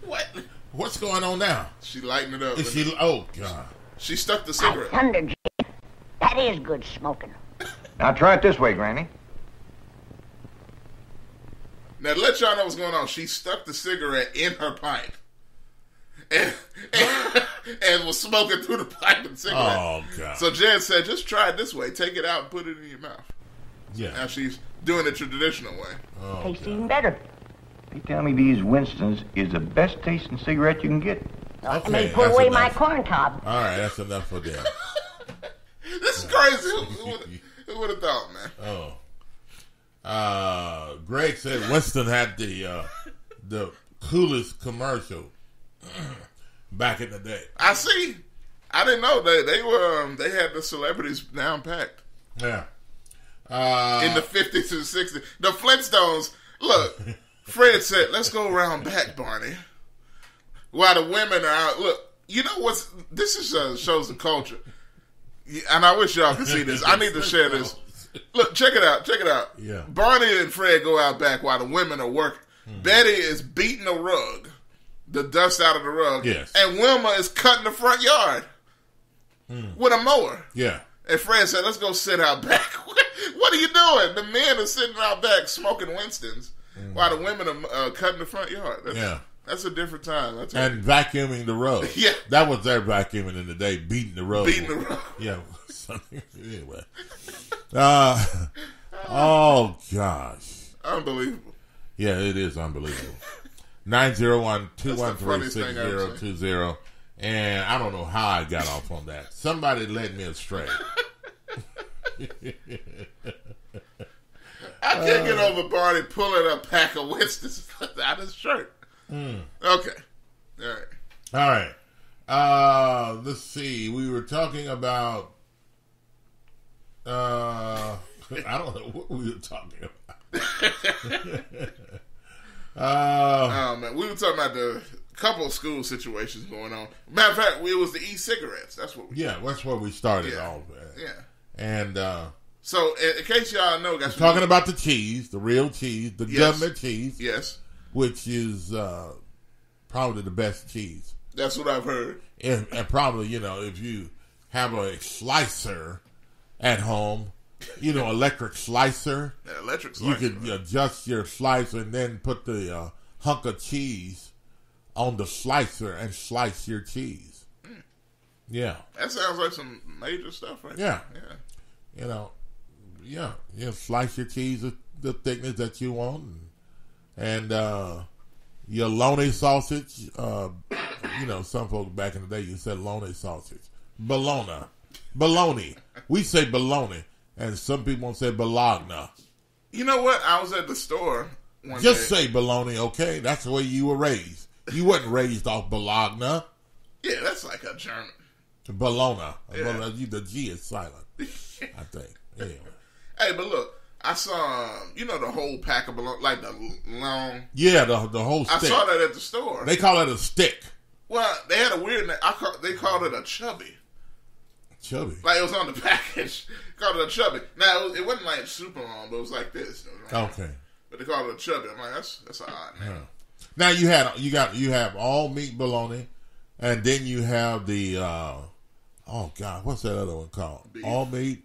What? What's going on now? She lighting it up. Is she? Oh, God. She stuck the cigarette. Thunder, Jim. That is good smoking. Now try it this way, Granny. Now, to let y'all know what's going on, she stuck the cigarette in her pipe. And was smoking through the pipe and cigarette. Oh, God. So Jed said, just try it this way. Take it out and put it in your mouth. Yeah. Now she's doing it the traditional way. Oh, Tastes even better. You tell me these Winstons is the best tasting cigarette you can get. I may put away my corn cob. All right, that's enough for them. This is crazy. Who would have thought, man? Oh. Greg said Winston had the coolest commercial back in the day. I see. I didn't know they had the celebrities down packed. Yeah. In the 50s and 60s. The Flintstones, look, Fred said, let's go around back, Barney. While the women are out. Look, you know what's, this is shows the culture. And I wish y'all could see this. I need to share this. Look, check it out. Yeah. Barney and Fred go out back while the women are working. Betty is beating a rug, the dust out of the rug. Yes. And Wilma is cutting the front yard with a mower. Yeah. Hey, Fred said, let's go sit out back. What are you doing? The men are sitting out back smoking Winston's while the women are cutting the front yard. That's a different time. And vacuuming the road. Yeah. That was their vacuuming in the day, beating the road. Yeah. Anyway. Oh, gosh. Unbelievable. Yeah, it is unbelievable. 901-213-6020. And I don't know how I got off on that. Somebody led me astray. I can't get over Barney pulling a pack of Winston's out of his shirt. Okay. All right. Let's see. We were talking about I don't know what we were talking about. Oh man, we were talking about the couple of school situations going on. Matter of fact, it was the e-cigarettes. That's what. That's where we started off. And so, in case y'all know, guys, talking about the cheese, the real cheese, the government cheese, which is probably the best cheese. That's what I've heard. And probably, if you have a slicer at home, electric slicer. Electric slicer. You could adjust your slicer and then put the hunk of cheese on the slicer and slice your cheese. Yeah. That sounds like some major stuff right there. Yeah. You slice your cheese the thickness that you want. And your Loney sausage. Some folks back in the day, you said Loney sausage. Bologna. We say bologna. And some people won't say Bologna. You know what? I was at the store one day. Just say bologna, okay? That's the way you were raised. You wasn't raised off Bologna. Yeah, that's like a German. Bologna. Yeah. The G is silent, I think. Anyway. Hey, but look, I saw, the whole pack of bologna, like the long. Yeah, the whole stick. I saw that at the store. They call it a stick. Well, they had a weird name. They called it a chubby. Chubby. Like it was on the package. Called it a chubby. Now it wasn't like super long, but it was like this. Okay. But they called it a chubby. I'm like, that's an odd name. Now you have all meat bologna, and then you have the what's that other one called? Beef. All meat,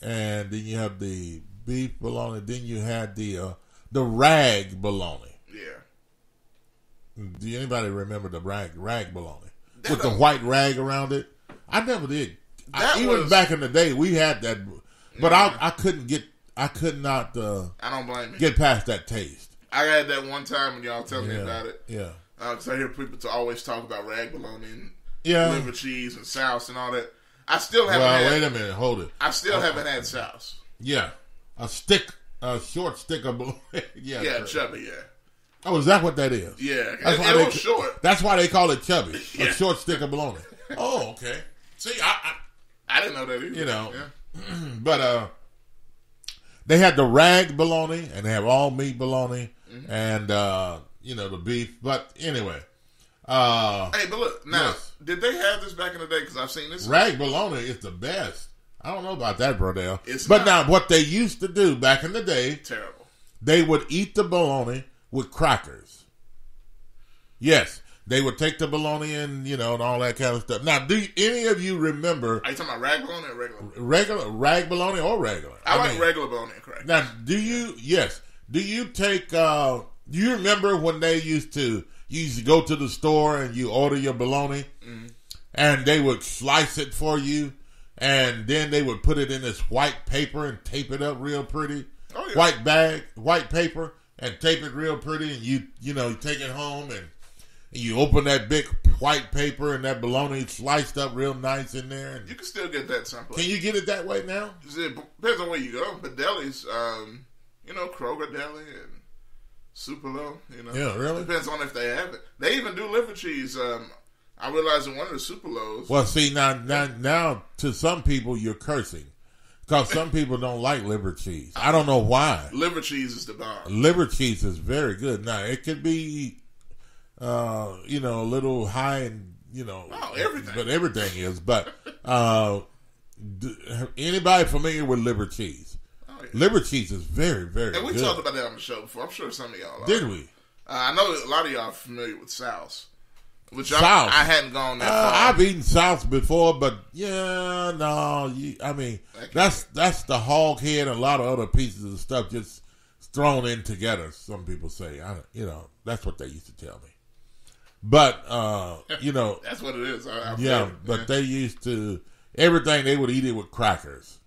and then you have the beef bologna. Then you had the rag bologna. Yeah. Do anybody remember the rag bologna with the white rag around it? I never did. Even back in the day, we had that, but I could not. I don't blame you. Get past that taste. I had that one time when y'all tell me about it. Yeah. Because I hear people always talk about rag bologna and liver cheese and sauce and all that. I still haven't. Well, wait a minute, hold it. I still haven't had sauce. Yeah, a short stick of bologna. Chubby. Yeah. Oh, is that what that is? Yeah, it was short. That's why they call it chubby. A short stick of bologna. Oh, okay. See, I didn't know that either. But they had the rag bologna and they have all meat bologna and the beef. But anyway, hey, but look now, did they have this back in the day? Because I've seen this. Rag bologna is the best. I don't know about that, Brodell. But now, what they used to do back in the day, terrible. They would eat the bologna with crackers. Yes. They would take the bologna and, and all that kind of stuff. Now, do any of you remember... Are you talking about rag bologna or regular? Rag bologna or regular? I like regular bologna and crackers. Now, do you take... do you remember when they used to go to the store and you order your bologna and they would slice it for you and then they would put it in this white paper and tape it up real pretty? Oh, yeah. White paper and tape it real pretty and you take it home and you open that big white paper and that bologna sliced up real nice in there. And you can still get that someplace. Can you get it that way now? It depends on where you go. But delis, Kroger Deli and Superlo, Yeah, really? Depends on if they have it. They even do liver cheese. I realized in one of the Superlos. Well, see, now to some people you're cursing. Because some people don't like liver cheese. I don't know why. Liver cheese is the bomb. Liver cheese is very good. Now, it could be... a little high and, everything. But everything is. But anybody familiar with liver cheese? Oh, yeah. Liver cheese is very, very good. And we talked about that on the show before. I'm sure some of y'all are. Did we? I know a lot of y'all are familiar with sauce. Which South. I hadn't gone that far. I've eaten South before, but that's the hog head and a lot of other pieces of stuff just thrown in together. Some people say, that's what they used to tell me. But that's what it is. They used to everything they would eat it with crackers,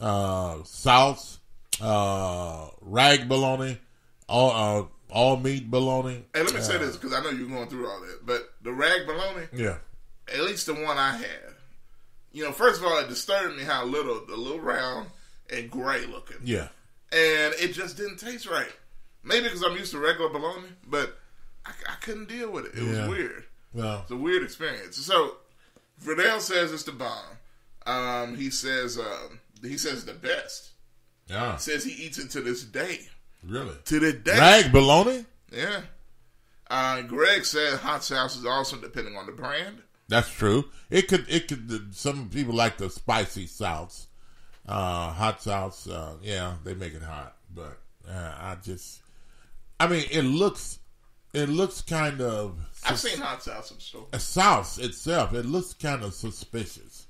sauce, rag bologna, all meat bologna. Hey, let me say this because I know you're going through all that, but the rag bologna, at least the one I had, first of all, it disturbed me how a little round and gray looking, and it just didn't taste right. Maybe because I'm used to regular bologna, but I couldn't deal with it. It was weird. Well, it's a weird experience. So Verdell says it's the bomb. He says the best. Yeah. He says he eats it to this day. Really? To this day. Rag bologna? Yeah. Greg said hot sauce is awesome depending on the brand. That's true. It could. Some people like the spicy sauce, hot sauce. They make it hot, but it looks kind of. I've seen hot sauce in the store. A sauce itself, it looks kind of suspicious.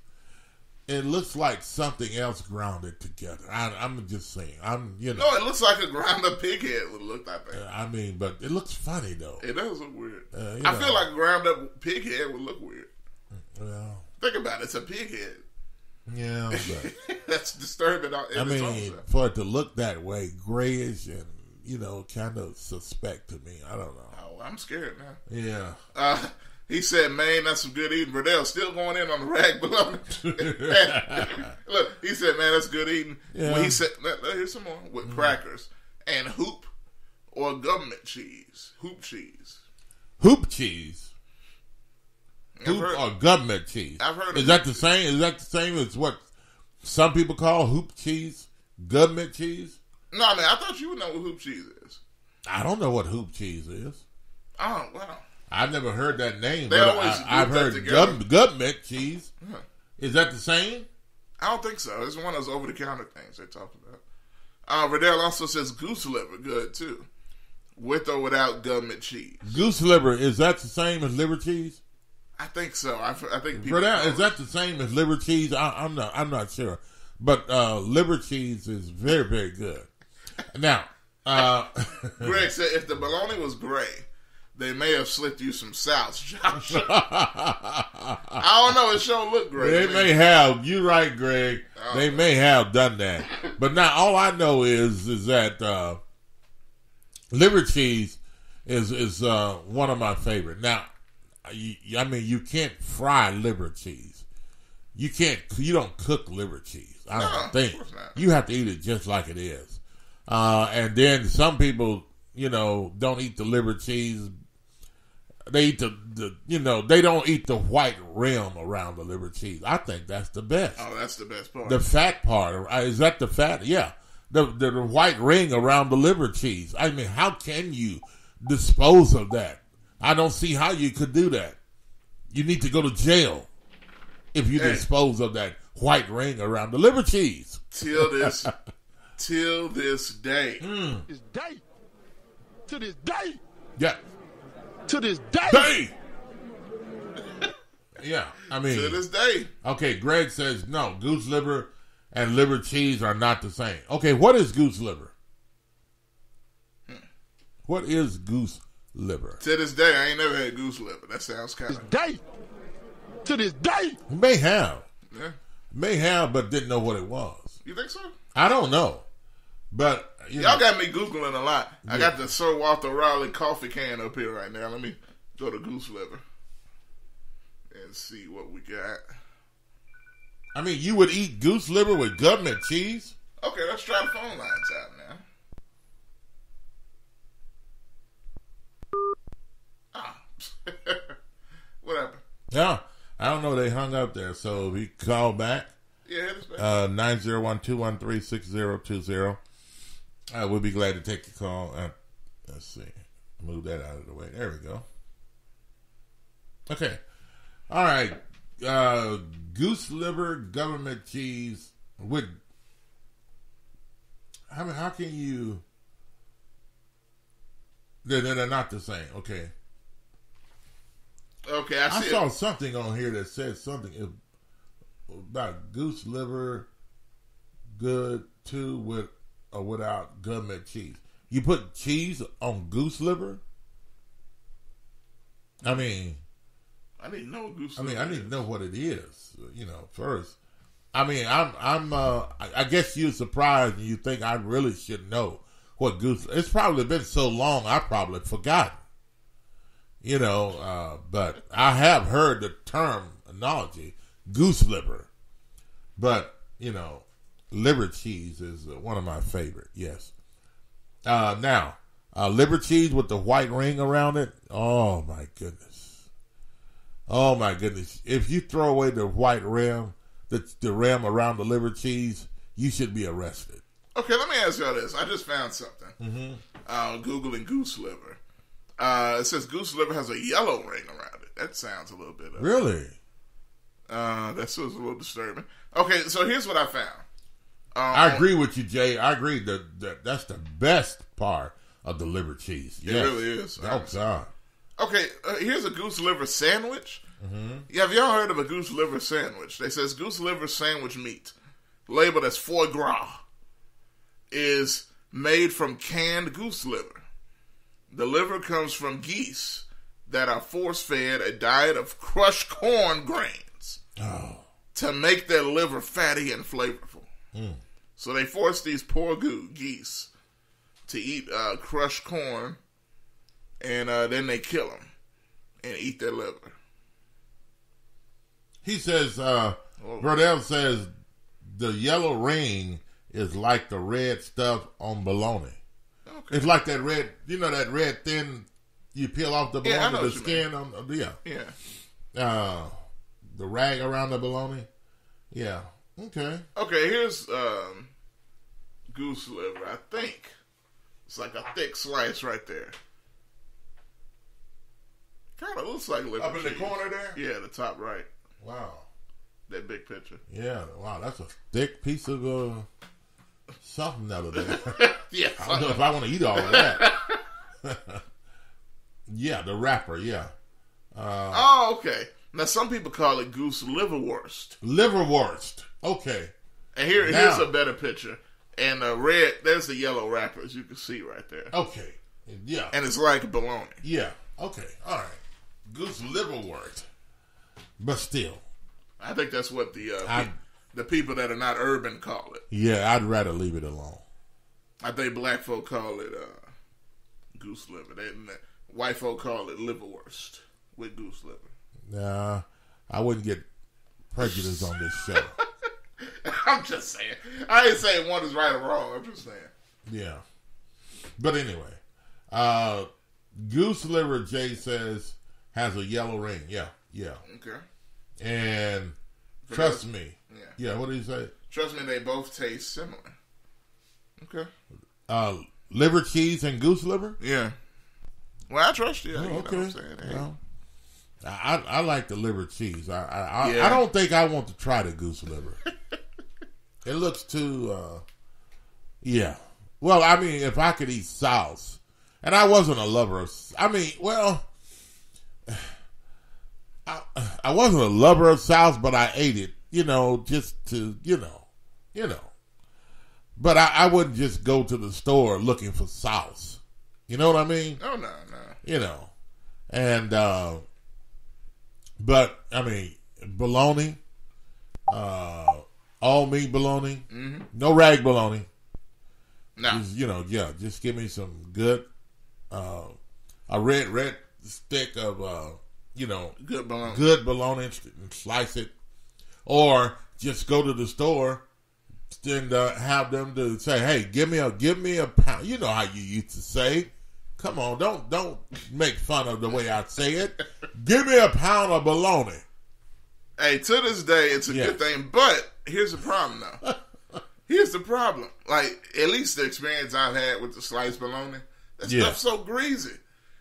It looks like something else grounded together. I'm just saying. No, it looks like a ground up pig head would look like that. But it looks funny though. It does look weird. I feel like a ground up pig head would look weird. Well, think about it. It's a pig head. Yeah, but that's disturbing. For it to look that way, grayish and kind of suspect to me. I don't know. Oh, I'm scared now. Yeah. He said, "Man, that's some good eating." Verdell still going in on the rag bologna. Look, he said, "Man, that's good eating." Yeah. When he said, "Here's some more with crackers and hoop or government cheese, hoop cheese, hoop cheese, hoop or government cheese." I've heard. Is that the same? Is that the same as what some people call hoop cheese, government cheese? No, I mean I thought you would know what hoop cheese is. I don't know what hoop cheese is. Oh wow. I've never heard that name, they but I've heard government cheese. Huh. Is that the same? I don't think so. It's one of those over-the-counter things they talk about. Verdell also says goose liver good too, with or without government cheese. Goose liver, is that the same as liver cheese? I think so. I think people. Verdell, is that the same as liver cheese? I'm not sure, but liver cheese is very, very good. Now, Greg said if the bologna was gray, they may have slipped you some sauce, Josh. I don't know. It sure looked great. They may have. You're right, Greg. They may have done that. But now all I know is that liver cheese is one of my favorite. Now, you can't fry liver cheese. You don't cook liver cheese. I don't think. You have to eat it just like it is. And then some people, don't eat the liver cheese. They eat they don't eat the white rim around the liver cheese. I think that's the best. Oh, that's the best part. The fat part. Is that the fat? Yeah. The white ring around the liver cheese. I mean, how can you dispose of that? I don't see how you could do that. You need to go to jail if you dispose of that white ring around the liver cheese. Till this day. This day. To this day. Yeah. To this day. Yeah, I mean. To this day. Okay, Greg says, no, goose liver and liver cheese are not the same. Okay, what is goose liver? What is goose liver? To this day, I ain't never had goose liver. That sounds kind of. Day. To this day. May have. Yeah. May have, but didn't know what it was. You think so? I don't know. But y'all got me Googling a lot. Yeah. I got the Sir Walter Raleigh coffee can up here right now. Let me go to goose liver and see what we got. I mean, you would eat goose liver with government cheese? Okay, let's try the phone lines out now. What happened? Yeah, I don't know. They hung up there, so we call back. Yeah, hit us back. 901-213-6020. We'll be glad to take your call. Let's see. Move that out of the way. There we go. Okay. All right. Goose liver, government cheese with. How can you? They're not the same. Okay. Okay, I saw something on here that said something about goose liver good too with or without government cheese. You put cheese on goose liver? I mean, I didn't know goose liver. I need to know what it is. First. I mean, I guess you're surprised and you think I really should know what goose. It's probably been so long I probably forgotten. But I have heard the terminology goose liver. But liver cheese is one of my favorite. Yes. Now, liver cheese with the white ring around it. Oh my goodness. Oh my goodness. If you throw away the white rim, the rim around the liver cheese, you should be arrested. Okay, let me ask y'all this. I just found something. Googling goose liver. It says goose liver has a yellow ring around it. That sounds a little bit... Really? That sounds a little disturbing. Okay, so here's what I found. I agree with you, Jay. I agree that that's the best part of the liver cheese. Yes. It really is. Oh, God. Okay, here's a goose liver sandwich. Yeah, have y'all heard of a goose liver sandwich? They says goose liver sandwich meat, labeled as foie gras, is made from canned goose liver. The liver comes from geese that are force-fed a diet of crushed corn grains to make their liver fatty and flavorful. So they force these poor geese to eat crushed corn, and then they kill them and eat their liver. He says, Burdell says, the yellow ring is like the red stuff on bologna. Okay. It's like that red, that red thin, you peel off the bologna, the skin on, the rag around the bologna. Yeah. Okay. Okay, here's goose liver. I think it's like a thick slice right there. Kind of looks like liver up in cheese. the corner there? Yeah, the top right. Wow. That big picture. Yeah, wow, that's a thick piece of something out of there. Yeah. I don't know if I want to eat all of that. Yeah, the wrapper, yeah. Okay. Now, some people call it goose liverwurst. Liverwurst. Okay. And here's a better picture. And there's the yellow wrapper, as you can see right there. Okay. Yeah. And it's like bologna. Yeah. Okay. All right. Goose liverwurst. But still. I think that's what the people that are not urban call it. Yeah, I'd rather leave it alone. I think black folk call it goose liver. White folk call it liverwurst with goose liver. Nah, I wouldn't get prejudice on this show. I'm just saying. I ain't saying one is right or wrong. I'm just saying. Yeah. But anyway, goose liver, Jay says, has a yellow ring. Yeah. Okay. And trust me. Yeah, what did he say? Trust me, they both taste similar. Okay. Liver cheese and goose liver? Yeah. Well, I trust you. Oh, you know okay. what I'm saying? Hey. Well, I like the liver cheese. I don't think I want to try the goose liver. It looks too, yeah. Well, I mean, if I could eat sauce, and I wasn't a lover of, I wasn't a lover of sauce, but I ate it, just to, But I wouldn't just go to the store looking for sauce. You know what I mean? Oh, no. And, but, I mean, bologna, all meat bologna, no rag bologna. No. Just, just give me some good, a red stick of, good bologna and slice it. Or just go to the store and have them to say, hey, give me a pound. You know how you used to say. Come on, don't make fun of the way I say it. Give me a pound of bologna. Hey, to this day, it's a good thing. But here's the problem, though. Here's the problem. Like, at least the experience I've had with the sliced bologna, that stuff's so greasy.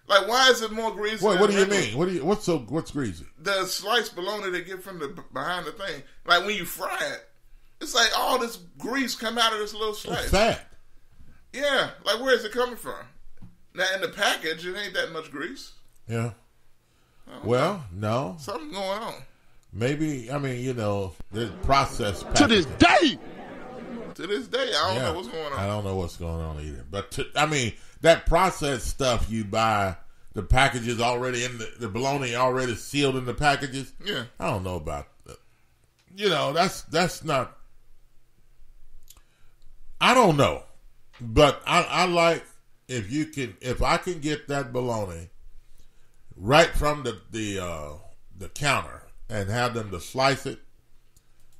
Like, why is it more greasy? Wait, what do you mean? What's greasy? The sliced bologna they get from behind the thing. Like, when you fry it, it's like all this grease come out of this little slice. It's fat. Yeah. Like, where is it coming from? Now, in the package, it ain't that much grease. Yeah. Well, no. Something going on. Maybe, I mean, there's processed To packaging. this day. To this day, I don't know what's going on. I don't know what's going on either. But, that processed stuff you buy, the packages already in the bologna already sealed in the packages. Yeah. I don't know about that. That's not, I don't know. But I like, if I can get that bologna right from the counter and have them to slice it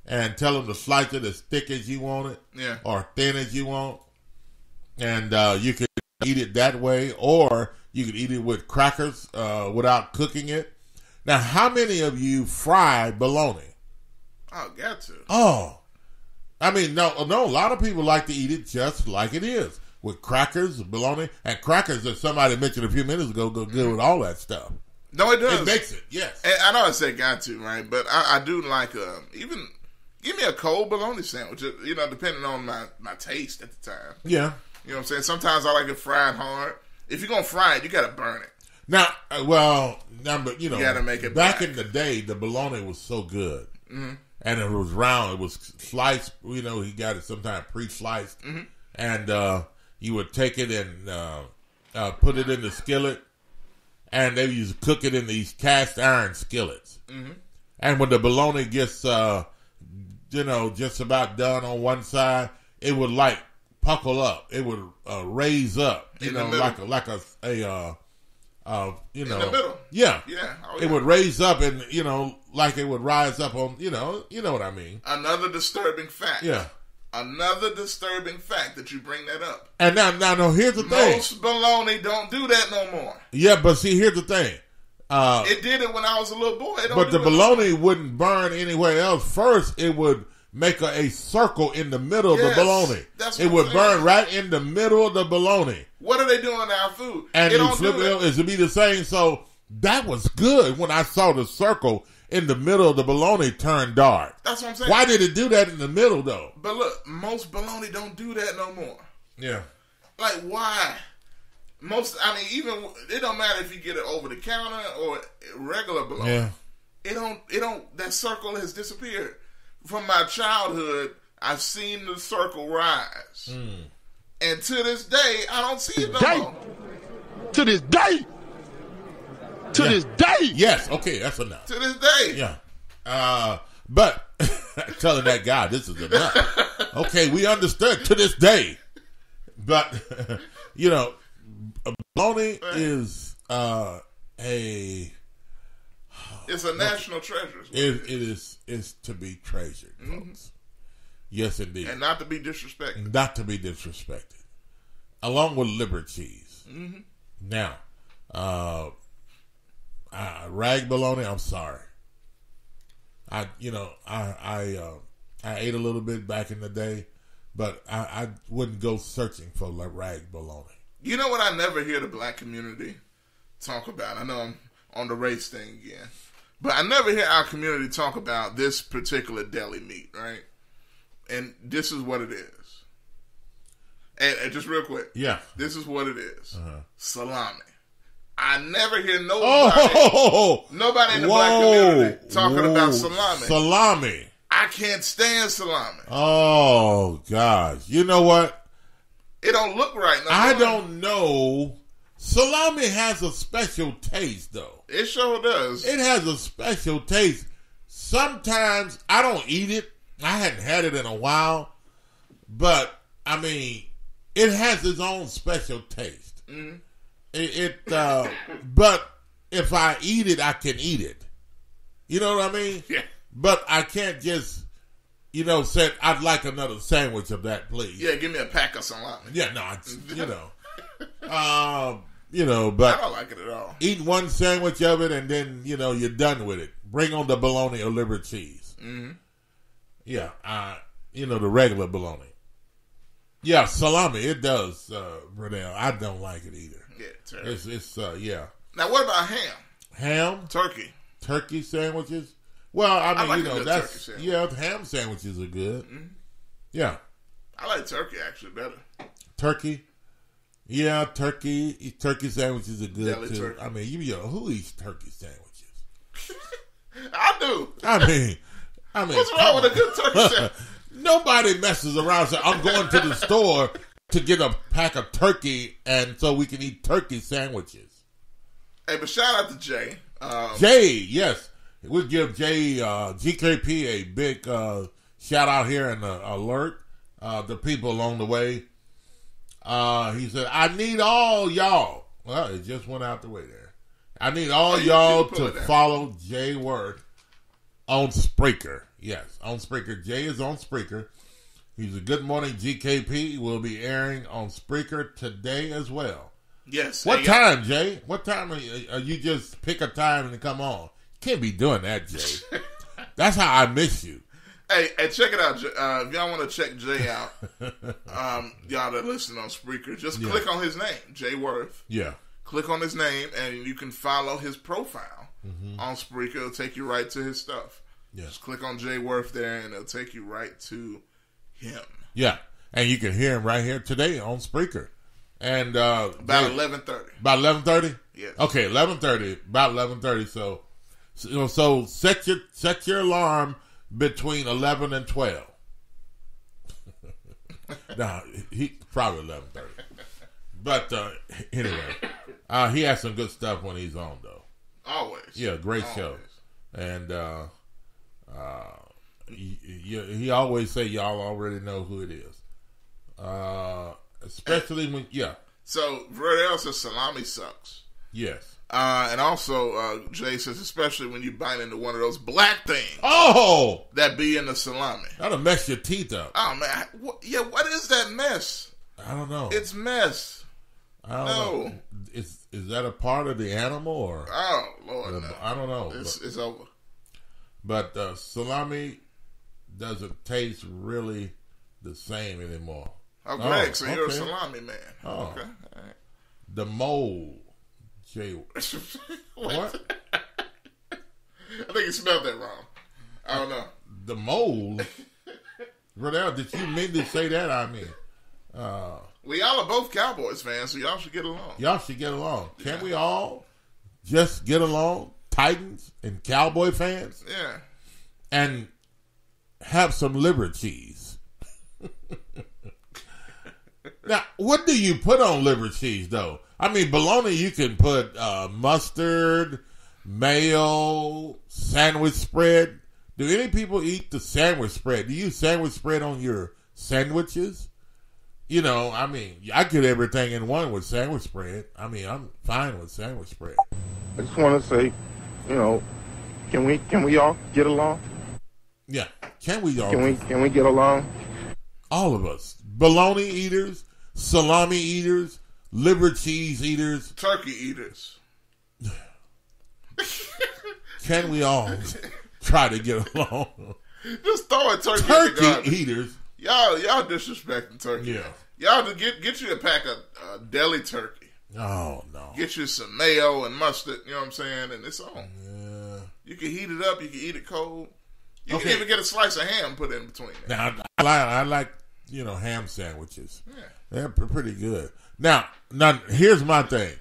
and tell them to slice it as thick as you want it, yeah, or thin as you want, and you can eat it that way, or you can eat it with crackers without cooking it. Now, how many of you fry bologna? Oh, got to. Oh, no, a lot of people like to eat it just like it is, with crackers, bologna, and crackers that somebody mentioned a few minutes ago go good with all that stuff. No, it does. It makes it, yes. And I know I said got to, right? But I do like, even, give me a cold bologna sandwich, depending on my taste at the time. Yeah. You know what I'm saying? Sometimes I like it fried hard. If you're going to fry it, you got to burn it. Now, but you got to make it back black. in the day, the bologna was so good. Mm-hmm. And it was round. It was sliced. He got it sometimes pre-sliced. Mm-hmm. And you would take it and put it in the skillet. And they used to cook it in these cast iron skillets. Mm-hmm. And when the bologna gets, just about done on one side, it would like puckle up. It would raise up. In the middle. like a in the middle. Yeah. Yeah. Oh, It would raise up and, like it would rise up on, you know what I mean. Another disturbing fact. Yeah. Another disturbing fact that you bring that up. And now, here's the thing. Most bologna don't do that no more. Yeah, but see, here's the thing. It did it when I was a little boy. But the bologna wouldn't burn anywhere else. First, it would make a circle in the middle of the bologna. That's it what would I'm burn saying. right in the middle of the bologna. What are they doing in our food? And it you don't flip do it, that. it to be the same. So that was good when I saw the circle in the middle of the bologna turn dark. That's what I'm saying. Why did it do that in the middle, though? But look, most bologna don't do that no more. Yeah. Like, why? Even it don't matter if you get it over the counter or regular bologna. Yeah. It don't. That circle has disappeared. From my childhood, I've seen the circle rise, and to this day, I don't see it no more. To this day. To this day. Yes. Okay, that's enough. To this day. Yeah. But telling that guy this is enough. Okay, we understood to this day. But bologna is it's a national treasure. It's to be treasured, folks. Yes, indeed. And not to be disrespected. Not to be disrespected. Along with liver cheese. Mm-hmm. Now, rag bologna, I'm sorry. I ate a little bit back in the day, but I wouldn't go searching for rag bologna. You know what I never hear the black community talk about? I know I'm on the race thing again, but I never hear our community talk about this particular deli meat, right? And this is what it is. And just real quick. Yeah. This is what it is. Salami. I never hear nobody in the black community talking about salami. Salami. I can't stand salami. Oh, gosh. You know what? It don't look right. I don't know. Salami has a special taste, though. It sure does. It has a special taste. Sometimes I don't eat it. I hadn't had it in a while. But, it has its own special taste. Mm-hmm. But if I eat it, I can eat it. You know what I mean? Yeah. But I can't just, say, I'd like another sandwich of that, please. Yeah, give me a pack of salami. Yeah, but I don't like it at all. Eat one sandwich of it and then, you're done with it. Bring on the bologna or liver cheese. Mm-hmm. Yeah, the regular bologna. Yeah, salami, it does, Brunel. I don't like it either. Yeah, terrible. It's yeah. Now, what about ham? Ham? Turkey sandwiches? Well, I like that's, ham sandwiches are good. Mm-hmm. Yeah. I like turkey actually better. Turkey? Yeah, turkey sandwiches are good Deli too. turkey. Who eats turkey sandwiches? I do. I mean, what's wrong with a good turkey sandwich? Nobody messes around and says, I'm going to the store to get a pack of turkey and so we can eat turkey sandwiches. Hey, but shout out to Jay. Jay, yes. We'll give Jay, GKP a big shout out here and alert the people along the way. He said, I need all y'all. Well, it just went out the way there. I need all y'all to follow Jay Worth on Spreaker. Yes, on Spreaker. Jay is on Spreaker. He's a Good Morning GKP. Will be airing on Spreaker today as well. Yes. What time, Jay? What time are you just pick a time and come on? You can't be doing that, Jay. That's how I miss you. Hey, check it out. If y'all want to check Jay out, y'all that listen on Spreaker, just click on his name, Jay Worth. Yeah. Click on his name, and you can follow his profile on Spreaker. It'll take you right to his stuff. Yeah. Just click on Jay Worth there, and it'll take you right to him. Yeah, and you can hear him right here today on Spreaker. And about 11:30. About 11:30. Yes. Okay, 11:30. About 11:30. So set your alarm between 11 and 12. Nah, he probably 11:30. But anyway, he has some good stuff when he's on though. Always. Yeah, great show. And he always say y'all already know who it is. Especially when So Verdell says salami sucks. Yes. And also Jay says especially when you bite into one of those black things. Oh, that be in the salami. That'll mess your teeth up. Oh man, what is that mess? I don't know. It's mess. I don't know. Is that a part of the animal or? Oh Lord, no. I don't know. It's over. But salami doesn't taste really the same anymore. Oh, Greg, so you're a salami man. Oh. Okay. All right. The mold, Jay. What? I think you spelled that wrong. I don't know. The mold? Rodell, did you mean to say that? I mean, we all are both Cowboys fans, so y'all should get along. Y'all should get along. Can't we all just get along? Titans and Cowboy fans? Yeah. And have some liver cheese. Now, what do you put on liver cheese, though? I mean, bologna, you can put mustard, mayo, sandwich spread. Do any people eat the sandwich spread? Do you use sandwich spread on your sandwiches? You know, I mean, I get everything in one with sandwich spread. I mean, I'm fine with sandwich spread. I just want to say, you know, can we all get along? Yeah, can we all? Can we get along? All of us, bologna eaters, salami eaters, liver cheese eaters, turkey eaters. Can we all try to get along? Just throw a turkey in the eaters. Y'all disrespecting turkey. Yeah. Y'all to get you a pack of deli turkey. Oh no. Get you some mayo and mustard, you know what I'm saying? And it's on. Yeah. You can heat it up, you can eat it cold. You can even get a slice of ham put in between it. Now I like ham sandwiches. Yeah. They're pretty good. Now here's my thing.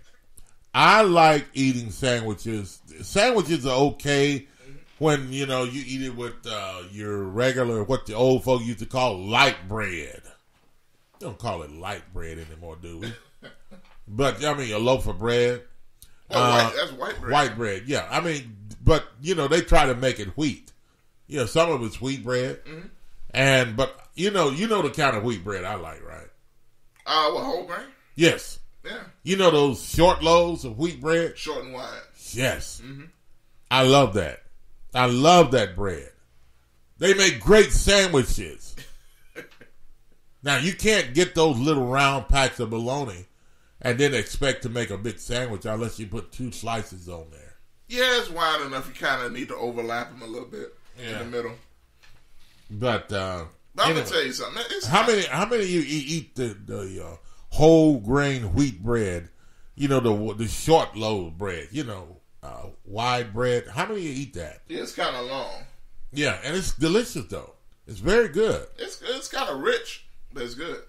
I like eating sandwiches. Sandwiches are okay when you eat it with your regular, what the old folk used to call light bread. Don't call it light bread anymore, do we? But I mean, a loaf of bread. That's white bread. White bread, yeah. I mean, but they try to make it wheat. Some of it's wheat bread, but you know the kind of wheat bread I like, right? What, whole grain? Yes. Yeah. You know those short loaves of wheat bread? Short and wide. Yes. Mm-hmm. I love that. I love that bread. They make great sandwiches. Now, you can't get those little round packs of bologna and then expect to make a big sandwich unless you put 2 slices on there. Yeah, it's wide enough. You kind of need to overlap them a little bit in the middle. But I'm going to tell you something. How many of you eat the whole grain wheat bread? The short loaf bread, wide bread. How many of you eat that? Yeah, it's kind of long. Yeah, and it's delicious, though. It's very good. It's kind of rich, but it's good.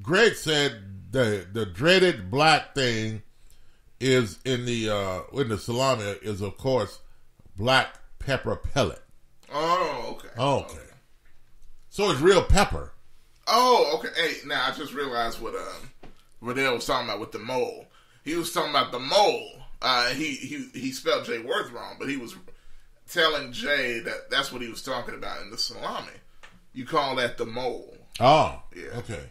Greg said the dreaded black thing is in the salami is, of course, black pepper pellet. Oh, okay. Okay. So it's real pepper. Oh, okay. Hey, now I just realized what Riddell was talking about with the mole. He was talking about the mole. He spelled Jay Worth wrong, but he was telling Jay that's what he was talking about in the salami. You call that the mole. Oh, yeah. Okay.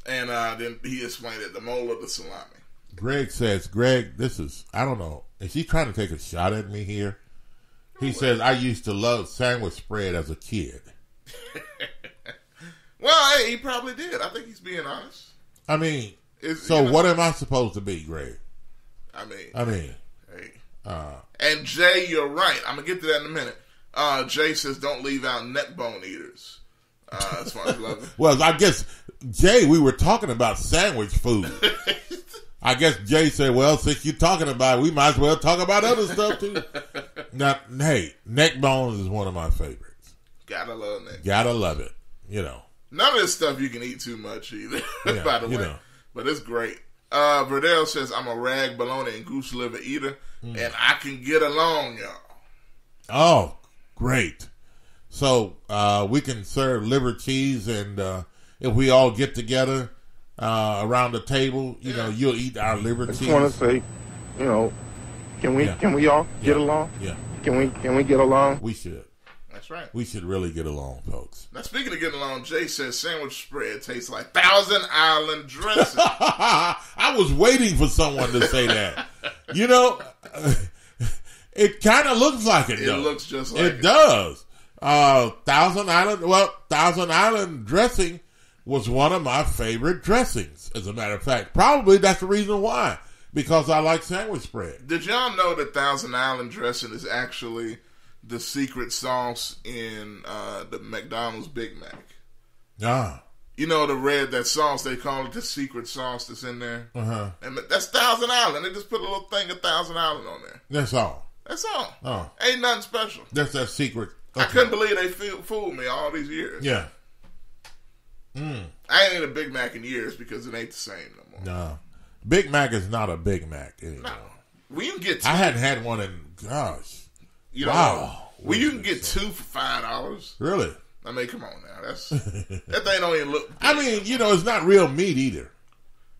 And then he explained it, the mole of the salami. Greg says, this is, I don't know, is he trying to take a shot at me here? He says, I used to love sandwich spread as a kid. Well, hey, he probably did. I think he's being honest. I mean, what am I supposed to be, Greg? I mean, hey. And Jay, you're right. I'm gonna get to that in a minute. Jay says, don't leave out neck bone eaters. As far as love. Well, I guess Jay, we were talking about sandwich food. I guess Jay said, well, since you're talking about it, we might as well talk about other stuff too. Now, hey, neck bones is one of my favorites. Gotta love neck. Gotta love it. You know. None of this stuff you can eat too much either, Yeah, by the way. know. But it's great. Verdell says, I'm a rag, bologna, and goose liver eater, and I can get along, y'all. Oh, great. So we can serve liver cheese, and if we all get together around the table, you know, you'll eat our liver cheese. I just want to say, you know, can we all get along? Yeah. Can we get along? We should. That's right. We should really get along, folks. Now, speaking of getting along, Jay says sandwich spread tastes like Thousand Island dressing. I was waiting for someone to say that. You know, it kind of looks like it. It though. looks just like it. It does. Thousand Island dressing was one of my favorite dressings, as a matter of fact. Probably that's the reason why, because I like sandwich spread. Did y'all know that Thousand Island dressing is actually the secret sauce in the McDonald's Big Mac? Ah. You know, that sauce, they call it the secret sauce that's in there. Uh-huh. And that's Thousand Island. They just put a little thing of Thousand Island on there. That's all. That's all. Oh. Ain't nothing special. That's that secret. Okay. I couldn't believe they fooled me all these years. Yeah. I ain't eaten a Big Mac in years because it ain't the same no more. No. Big Mac is not a Big Mac anymore. No. Well, you can get two. I hadn't had one in, gosh. You know, wow. Well, you can get two for $5. Really? I mean, come on now. That thing don't even look good. I mean, you know, it's not real meat either.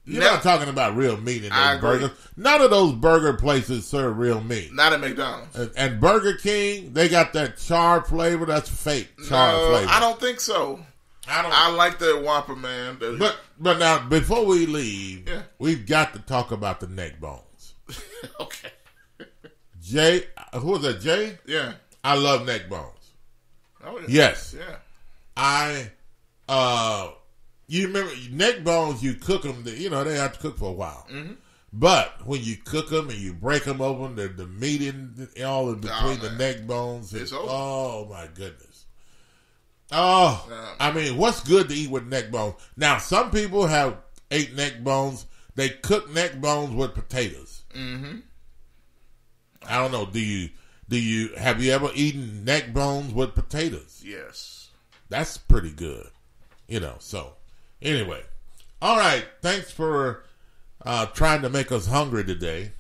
You're not talking about real meat in those burgers. None of those burger places serve real meat. Not at McDonald's. And Burger King, they got that char flavor. That's fake char flavor. I don't think so. I like that Whopper, man. But now, before we leave, we've got to talk about the neck bones. Okay. Jay, who was that, Jay? Yeah. I love neck bones. Oh, yeah. Yes. Yeah. You remember neck bones, you cook them, you know, they have to cook for a while. Mm-hmm. But when you cook them and you break them open, the meat in all in between the neck bones. Oh, my goodness. Oh, I mean, what's good to eat with neck bones? Now, some people have ate neck bones. They cook neck bones with potatoes. Mm-hmm. I don't know. Have you ever eaten neck bones with potatoes? Yes. That's pretty good. You know, so anyway. All right. Thanks for trying to make us hungry today.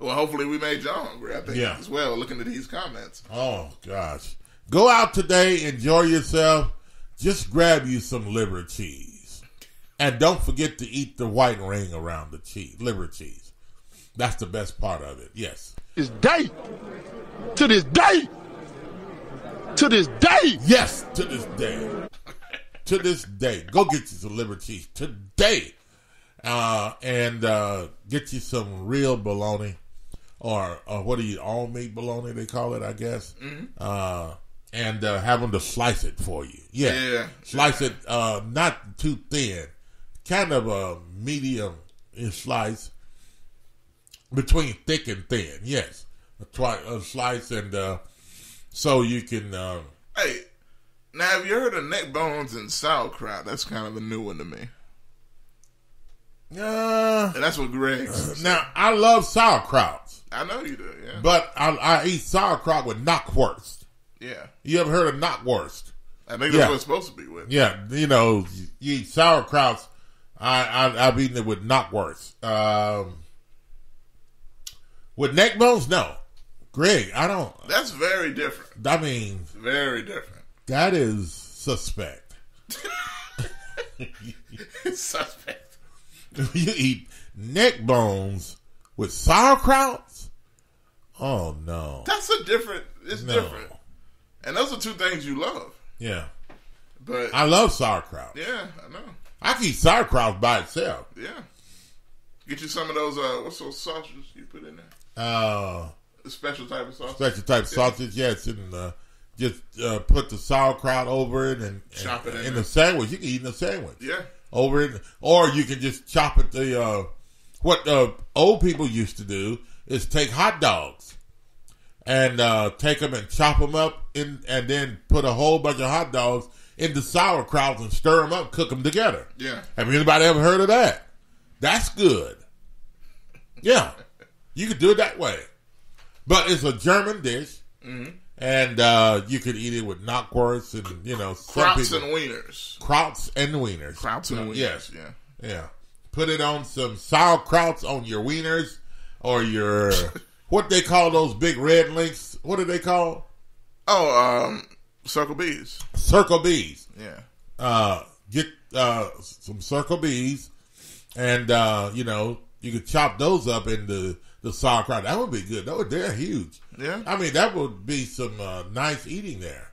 Well, hopefully we made y'all hungry, I think, as well, looking at these comments. Oh, gosh. Go out today, enjoy yourself. Just grab you some liver cheese. And don't forget to eat the white ring around the cheese, liver cheese. That's the best part of it, yes. To this day. Yes, to this day. To this day. Go get you some liver cheese today. And get you some real bologna. Or what do you, all meat bologna they call it, I guess. Mm-hmm. And have them to slice it for you. Yeah. Slice it not too thin. Kind of a medium slice. Between thick and thin, yes. A slice, and so you can... Hey, now have you heard of neck bones and sauerkraut? That's kind of a new one to me. And that's what Greg said. Now, I love sauerkraut. I know you do, yeah. But I eat sauerkraut with knockwurst. Yeah. You ever heard of knockwurst? I think that's what it's supposed to be with. Yeah, you know, you eat sauerkraut. I've eaten it with knockwurst. With neck bones, no. Greg, I don't. That's very different. I mean, very different. That is suspect. It's suspect. You eat neck bones with sauerkrauts? Oh no. That's a different. It's different. And those are two things you love. Yeah. But I love sauerkraut. Yeah, I know. I can eat sauerkraut by itself. Yeah. Get you some of those. What's those sausages you put in there? A special type of sausage. Special type of sausage. Yes, and just put the sauerkraut over it and chop it in the sandwich. You can eat in a sandwich. Yeah. Over it, or you can just chop it. What old people used to do is take hot dogs and take them and chop them up and then put a whole bunch of hot dogs into sauerkraut and stir them up, cook them together. Yeah. Have anybody ever heard of that? That's good. Yeah. You could do it that way. But it's a German dish. Mm-hmm. And you could eat it with knockwursts and, Krauts and wieners. Krauts and wieners. Krauts and wieners, yes. yeah. Yeah. Put it on some sauerkrauts on your wieners or your, what they call those big red links? What are they called? Oh, Circle B's. Circle B's. Yeah. Get some Circle B's and, you could chop those up into the sauerkraut. That would be good. They're huge. Yeah. I mean, that would be some nice eating there.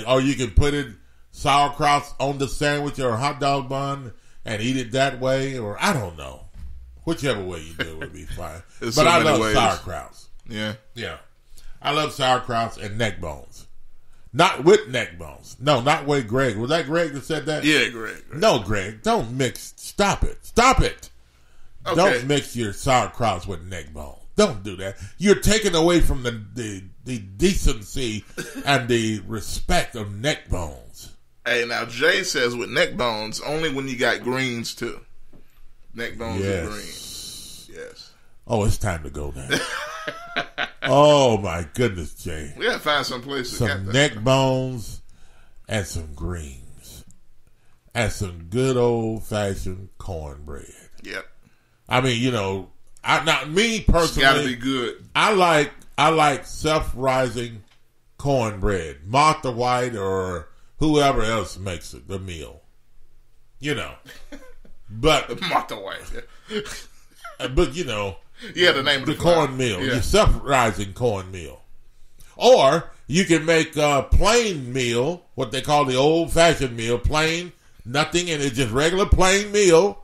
Or you can put it sauerkraut on the sandwich or a hot dog bun and eat it that way, or I don't know. Whichever way you do it would be fine. But so I love ways. sauerkrauts. Yeah. Yeah. I love sauerkrauts and neck bones. Not with neck bones. No, not with Greg. Was that Greg that said that? Yeah, Greg. No, Greg. Don't mix. Stop it. Stop it. Okay. Don't mix your sauerkrauts with neck bones. Don't do that. You're taking away from the decency and the respect of neck bones. Hey, now Jay says with neck bones, only when you got greens too. Neck bones and greens. Yes. Oh, it's time to go now. Oh my goodness, Jay. We gotta find some place to get that. Neck bones and some greens. And some good old fashioned cornbread. Yep. I mean, me personally, it's gotta be good. I like self-rising cornbread. Martha White or whoever else makes it, the meal. But Martha White. Yeah. But yeah, the name of the cornmeal. Yeah. Your self-rising cornmeal. Or you can make a plain meal, what they call the old-fashioned meal, plain, nothing in it, just regular plain meal.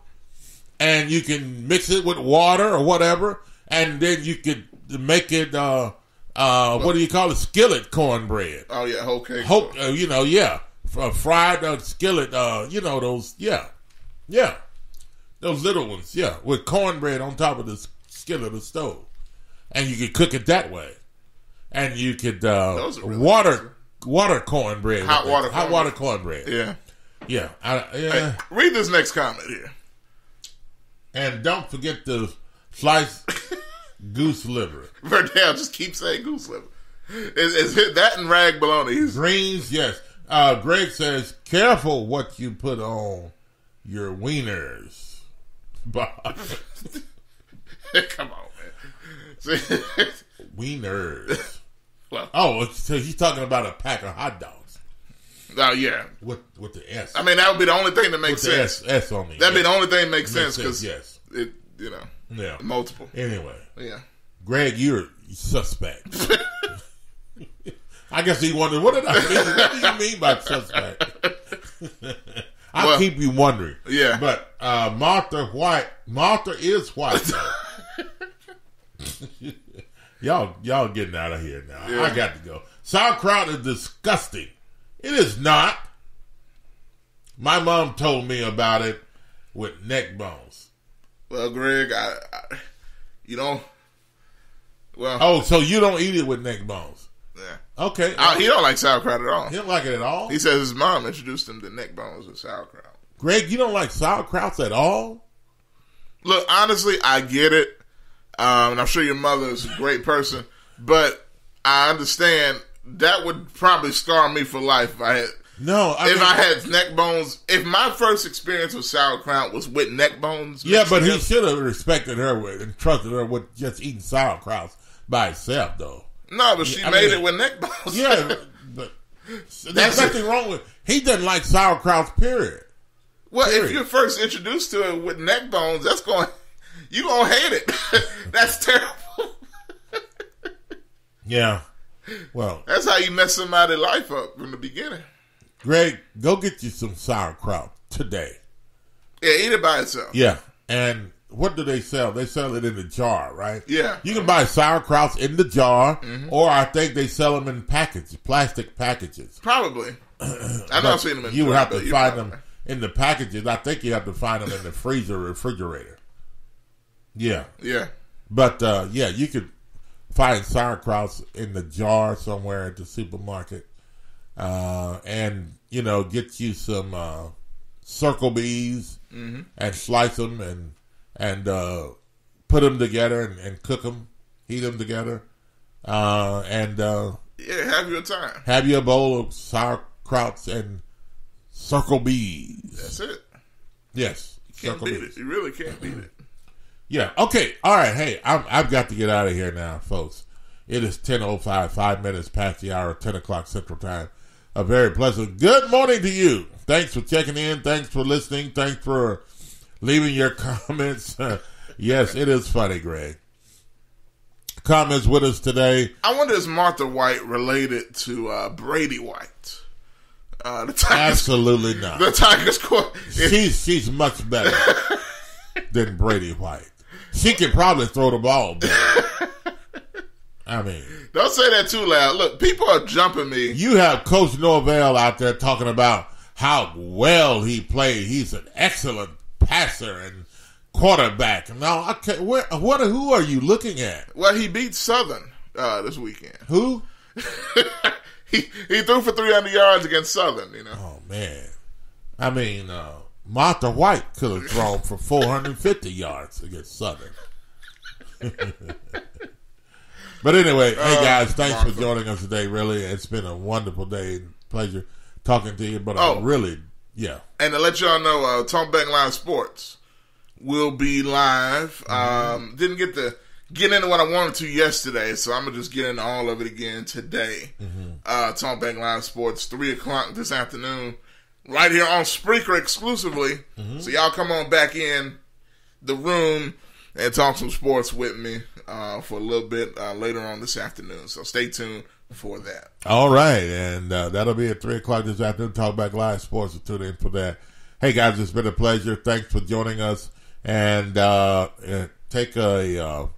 And you can mix it with water or whatever, and then you could make it, what do you call it? Skillet cornbread. Oh, yeah, whole cake. Fried skillet, those, yeah. Those little ones, yeah, with cornbread on top of the skillet of the stove. And you could cook it that way. And you could, water cornbread. Hot water cornbread. Yeah. Yeah. Hey, read this next comment here. And don't forget to slice goose liver. Verdell just keeps saying goose liver. It's that and rag bologna. Greens, yes. Greg says, careful what you put on your wieners. Come on, man. Wieners. Well, so he's talking about a pack of hot dogs. Oh, yeah. With the S. I mean, that would be the only thing that makes sense. S on me. That'd be the only thing that makes sense because it, yeah, multiple. Anyway. Yeah. Greg, you're suspect. I guess he wondered, what did I mean? What do you mean by suspect? I'll keep you wondering. Yeah. But Martha is white. Y'all getting out of here now. Yeah. I got to go. Sauerkraut is disgusting. It is not. My mom told me about it with neck bones. Well, Greg, Oh, so you don't eat it with neck bones? Yeah. Okay. He don't like sauerkraut at all. He don't like it at all? He says his mom introduced him to neck bones and sauerkraut. Greg, you don't like sauerkrauts at all? Look, honestly, I get it. And I'm sure your mother is a great person. But I understand that would probably scar me for life if I had... I had neck bones, if my first experience with sauerkraut was with neck bones. Yeah, but he should have respected her and trusted her with just eating sauerkraut. by itself, though. No, but she made it with neck bones. Yeah, but there's nothing wrong with. He doesn't like sauerkraut. Period. Well, if you're first introduced to it with neck bones, you gonna hate it. That's terrible. Yeah. Well, that's how you mess somebody's life up from the beginning. Greg, go get you some sauerkraut today. Yeah, eat it by itself. Yeah, and what do they sell? They sell it in a jar, right? Yeah. You can buy sauerkrauts in the jar, or I think they sell them in packages, plastic packages. Probably. I've not seen them in the jar. You would have to find them in the packages. I think you have to find them in the freezer or refrigerator. Yeah. Yeah. But, yeah, you could find sauerkrauts in the jar somewhere at the supermarket. And, get you some circle bees and slice them and put them together and cook them, heat them together. Yeah, have your time. Have your bowl of sauerkrauts and circle bees. That's it. Yes. You can't beat it. You really can't beat it. Yeah. Okay. All right. Hey, I've got to get out of here now, folks. It is 10:05, 5 minutes past the hour, 10 o'clock Central Time. A very pleasant good morning to you. Thanks for checking in. Thanks for listening. Thanks for leaving your comments. Yes, it is funny, Greg. Comments with us today. I wonder, is Martha White related to Brady White? The Tigers, absolutely not. The Tigers court. She's much better than Brady White. She can probably throw the ball better. I mean, don't say that too loud. Look, people are jumping me. You have Coach Norvell out there talking about how well he played. He's an excellent passer and quarterback. Now, who are you looking at? Well, he beat Southern this weekend. Who? He threw for 300 yards against Southern. Oh man, I mean, Martha White could have thrown for 450 yards against Southern. But anyway, hey guys, thanks for joining us today. Really, it's been a wonderful day. Pleasure talking to you. But yeah. And to let y'all know, TalkBackLive Sports will be live. Didn't get to get into what I wanted to yesterday, so I'm gonna just get into all of it again today. TalkBackLive Sports, 3:00 this afternoon, right here on Spreaker exclusively. So y'all come on back in the room and talk some sports with me for a little bit later on this afternoon. So stay tuned for that. All right, and that'll be at 3:00 this afternoon. Talk Back Live Sports will tune in for that. Hey guys, it's been a pleasure. Thanks for joining us, and take have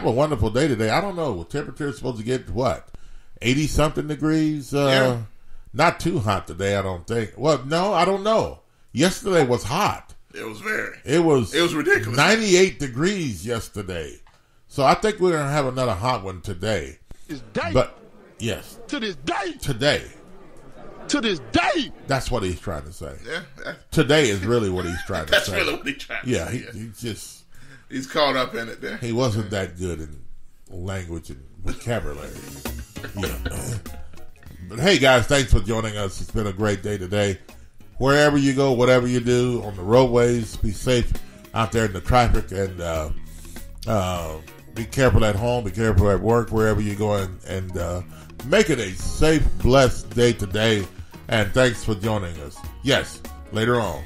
a wonderful day today. I don't know, temperature is supposed to get what, 80 something degrees. Not too hot today, I don't think. Well, no, I don't know. Yesterday was hot. It was very. It was ridiculous. 98 degrees yesterday. So I think we're going to have another hot one today. But, yes. To this day. Today. To this day. That's what he's trying to say. Yeah. Today is really what he's trying to say. That's really what he's trying to say. Yeah, he's caught up in it there. He wasn't that good in language and vocabulary. Yeah. But hey guys, thanks for joining us. It's been a great day today. Wherever you go, whatever you do, on the roadways, be safe out there in the traffic, and be careful at home, be careful at work, wherever you're going, and make it a safe, blessed day today. And thanks for joining us. Yes, later on,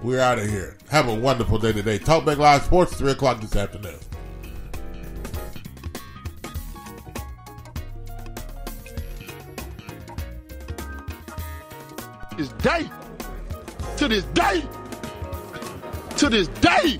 we're out of here. Have a wonderful day today. Talk Back Live Sports, 3:00 this afternoon. This day. To this day. To this day.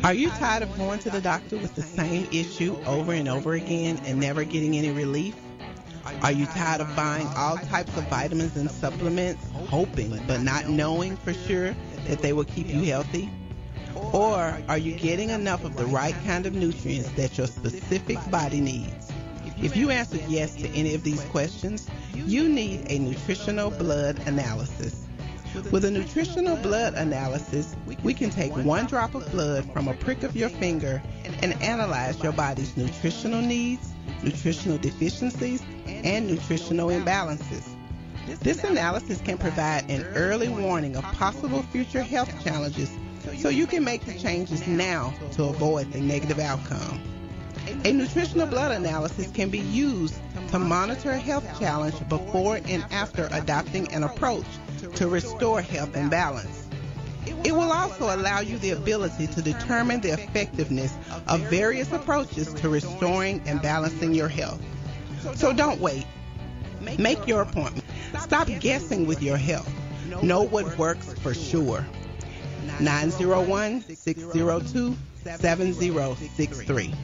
Are you tired of going to the doctor with the same issue over and over again and never getting any relief? Are you tired of buying all types of vitamins and supplements, hoping but not knowing for sure that they will keep you healthy? Or are you getting enough of the right kind of nutrients that your specific body needs? If you answered yes to any of these questions, you need a nutritional blood analysis. With a nutritional blood analysis, we can take one drop of blood from a prick of your finger and analyze your body's nutritional needs, nutritional deficiencies, and nutritional imbalances. This analysis can provide an early warning of possible future health challenges so you can make the changes now to avoid the negative outcome. A nutritional blood analysis can be used to monitor a health challenge before and after adopting an approach to restore health and balance. It will also allow you the ability to determine the effectiveness of various approaches to restoring and balancing your health. So don't wait. Make your appointment. Stop guessing with your health. Know what works for sure. 901-602-7063.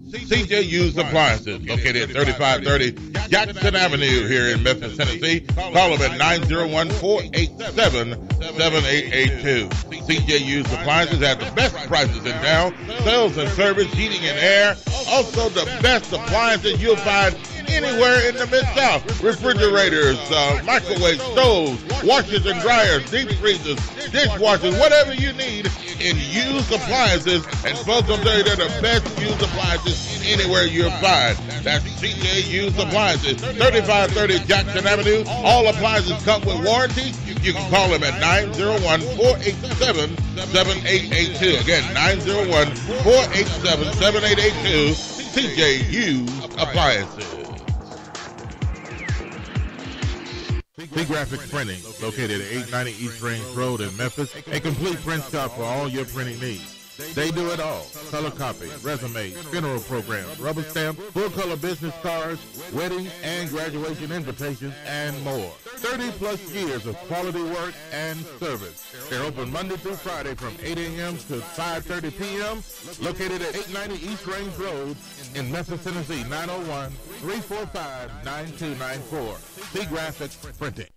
CJ Used Appliances, located at 3530 Jackson Avenue here in Memphis, Tennessee. Call them at 901-487-7882. CJ Used Appliances have the best prices in town, sales and service, heating and air. Also the best appliances you'll find anywhere in the Mid-South. Refrigerators, microwave stoves, washers and dryers, deep freezers, dishwashers, whatever you need in used appliances. And folks, I'm telling you, they're the best used appliances anywhere you'll find. That's CJ Used Appliances, 3530 Jackson Avenue. All appliances come with warranty. You can call them at 901-487-7882. Again, 901-487-7882. CJ Used Appliances. Graphics Printing, located at 890 East Range Road in Memphis, a complete print shop for all your printing needs. They do it all: color copy, resumes, funeral programs, rubber stamps, full color business cards, wedding and graduation invitations, and more. 30 plus years of quality work and service. They're open Monday through Friday from 8 a.m. to 5:30 p.m. Located at 890 East Range Road in Memphis, Tennessee, 901-345-9294. See Graphics Printing.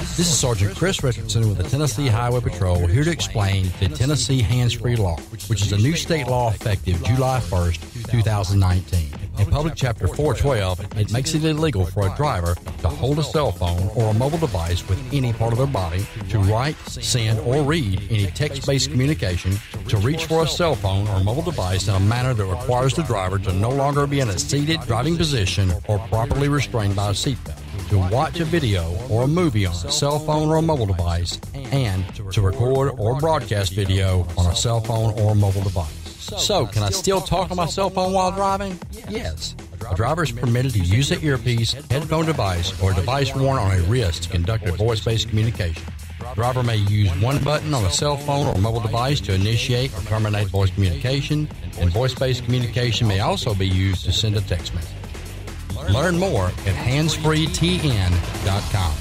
This is Sergeant Chris Richardson with the Tennessee Highway Patrol, here to explain the Tennessee Hands-Free Law, which is a new state law effective July 1st, 2019. In Public Chapter 412, it makes it illegal for a driver to hold a cell phone or a mobile device with any part of their body, to write, send, or read any text-based communication, to reach for a cell phone or mobile device in a manner that requires the driver to no longer be in a seated driving position or properly restrained by a seatbelt, to watch a video or a movie on a cell phone or a mobile device, and to record or broadcast video on a cell phone or mobile device. So, can I still talk on my cell phone while driving? Yes. A driver is permitted to use an earpiece, headphone device, or a device worn on a wrist to conduct a voice-based communication. The driver may use one button on a cell phone or mobile device to initiate or terminate voice communication, and voice-based communication may also be used to send a text message. Learn more at handsfreetn.com.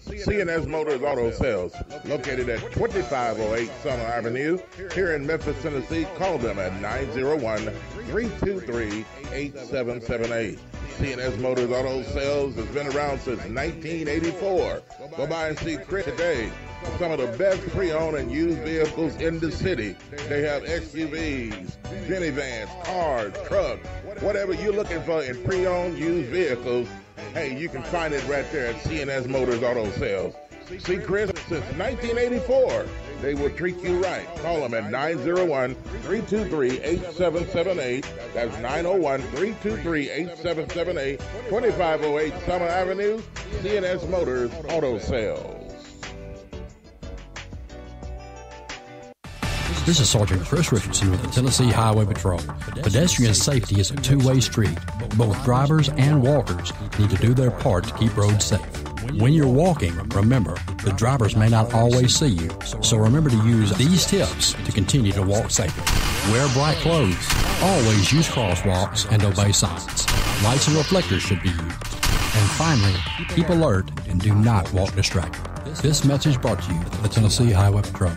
C&S Motors Auto Sales, located at 2508 Summer Avenue, here in Memphis, Tennessee. Call them at 901-323-8778. C&S Motors Auto Sales has been around since 1984. Go by and see Chris today. Some of the best pre-owned and used vehicles in the city. They have SUVs, minivans, cars, trucks, whatever you're looking for in pre-owned used vehicles. Hey, you can find it right there at C&S Motors Auto Sales. See Chris since 1984. They will treat you right. Call them at 901-323-8778. That's 901-323-8778, 2508 Summer Avenue, C&S Motors Auto Sales. This is Sergeant Chris Richardson with the Tennessee Highway Patrol. Pedestrian safety is a two-way street. Both drivers and walkers need to do their part to keep roads safe. When you're walking, remember, the drivers may not always see you, so remember to use these tips to continue to walk safely. Wear bright clothes. Always use crosswalks and obey signs. Lights and reflectors should be used. And finally, keep alert and do not walk distracted. This message brought to you by the Tennessee Highway Patrol.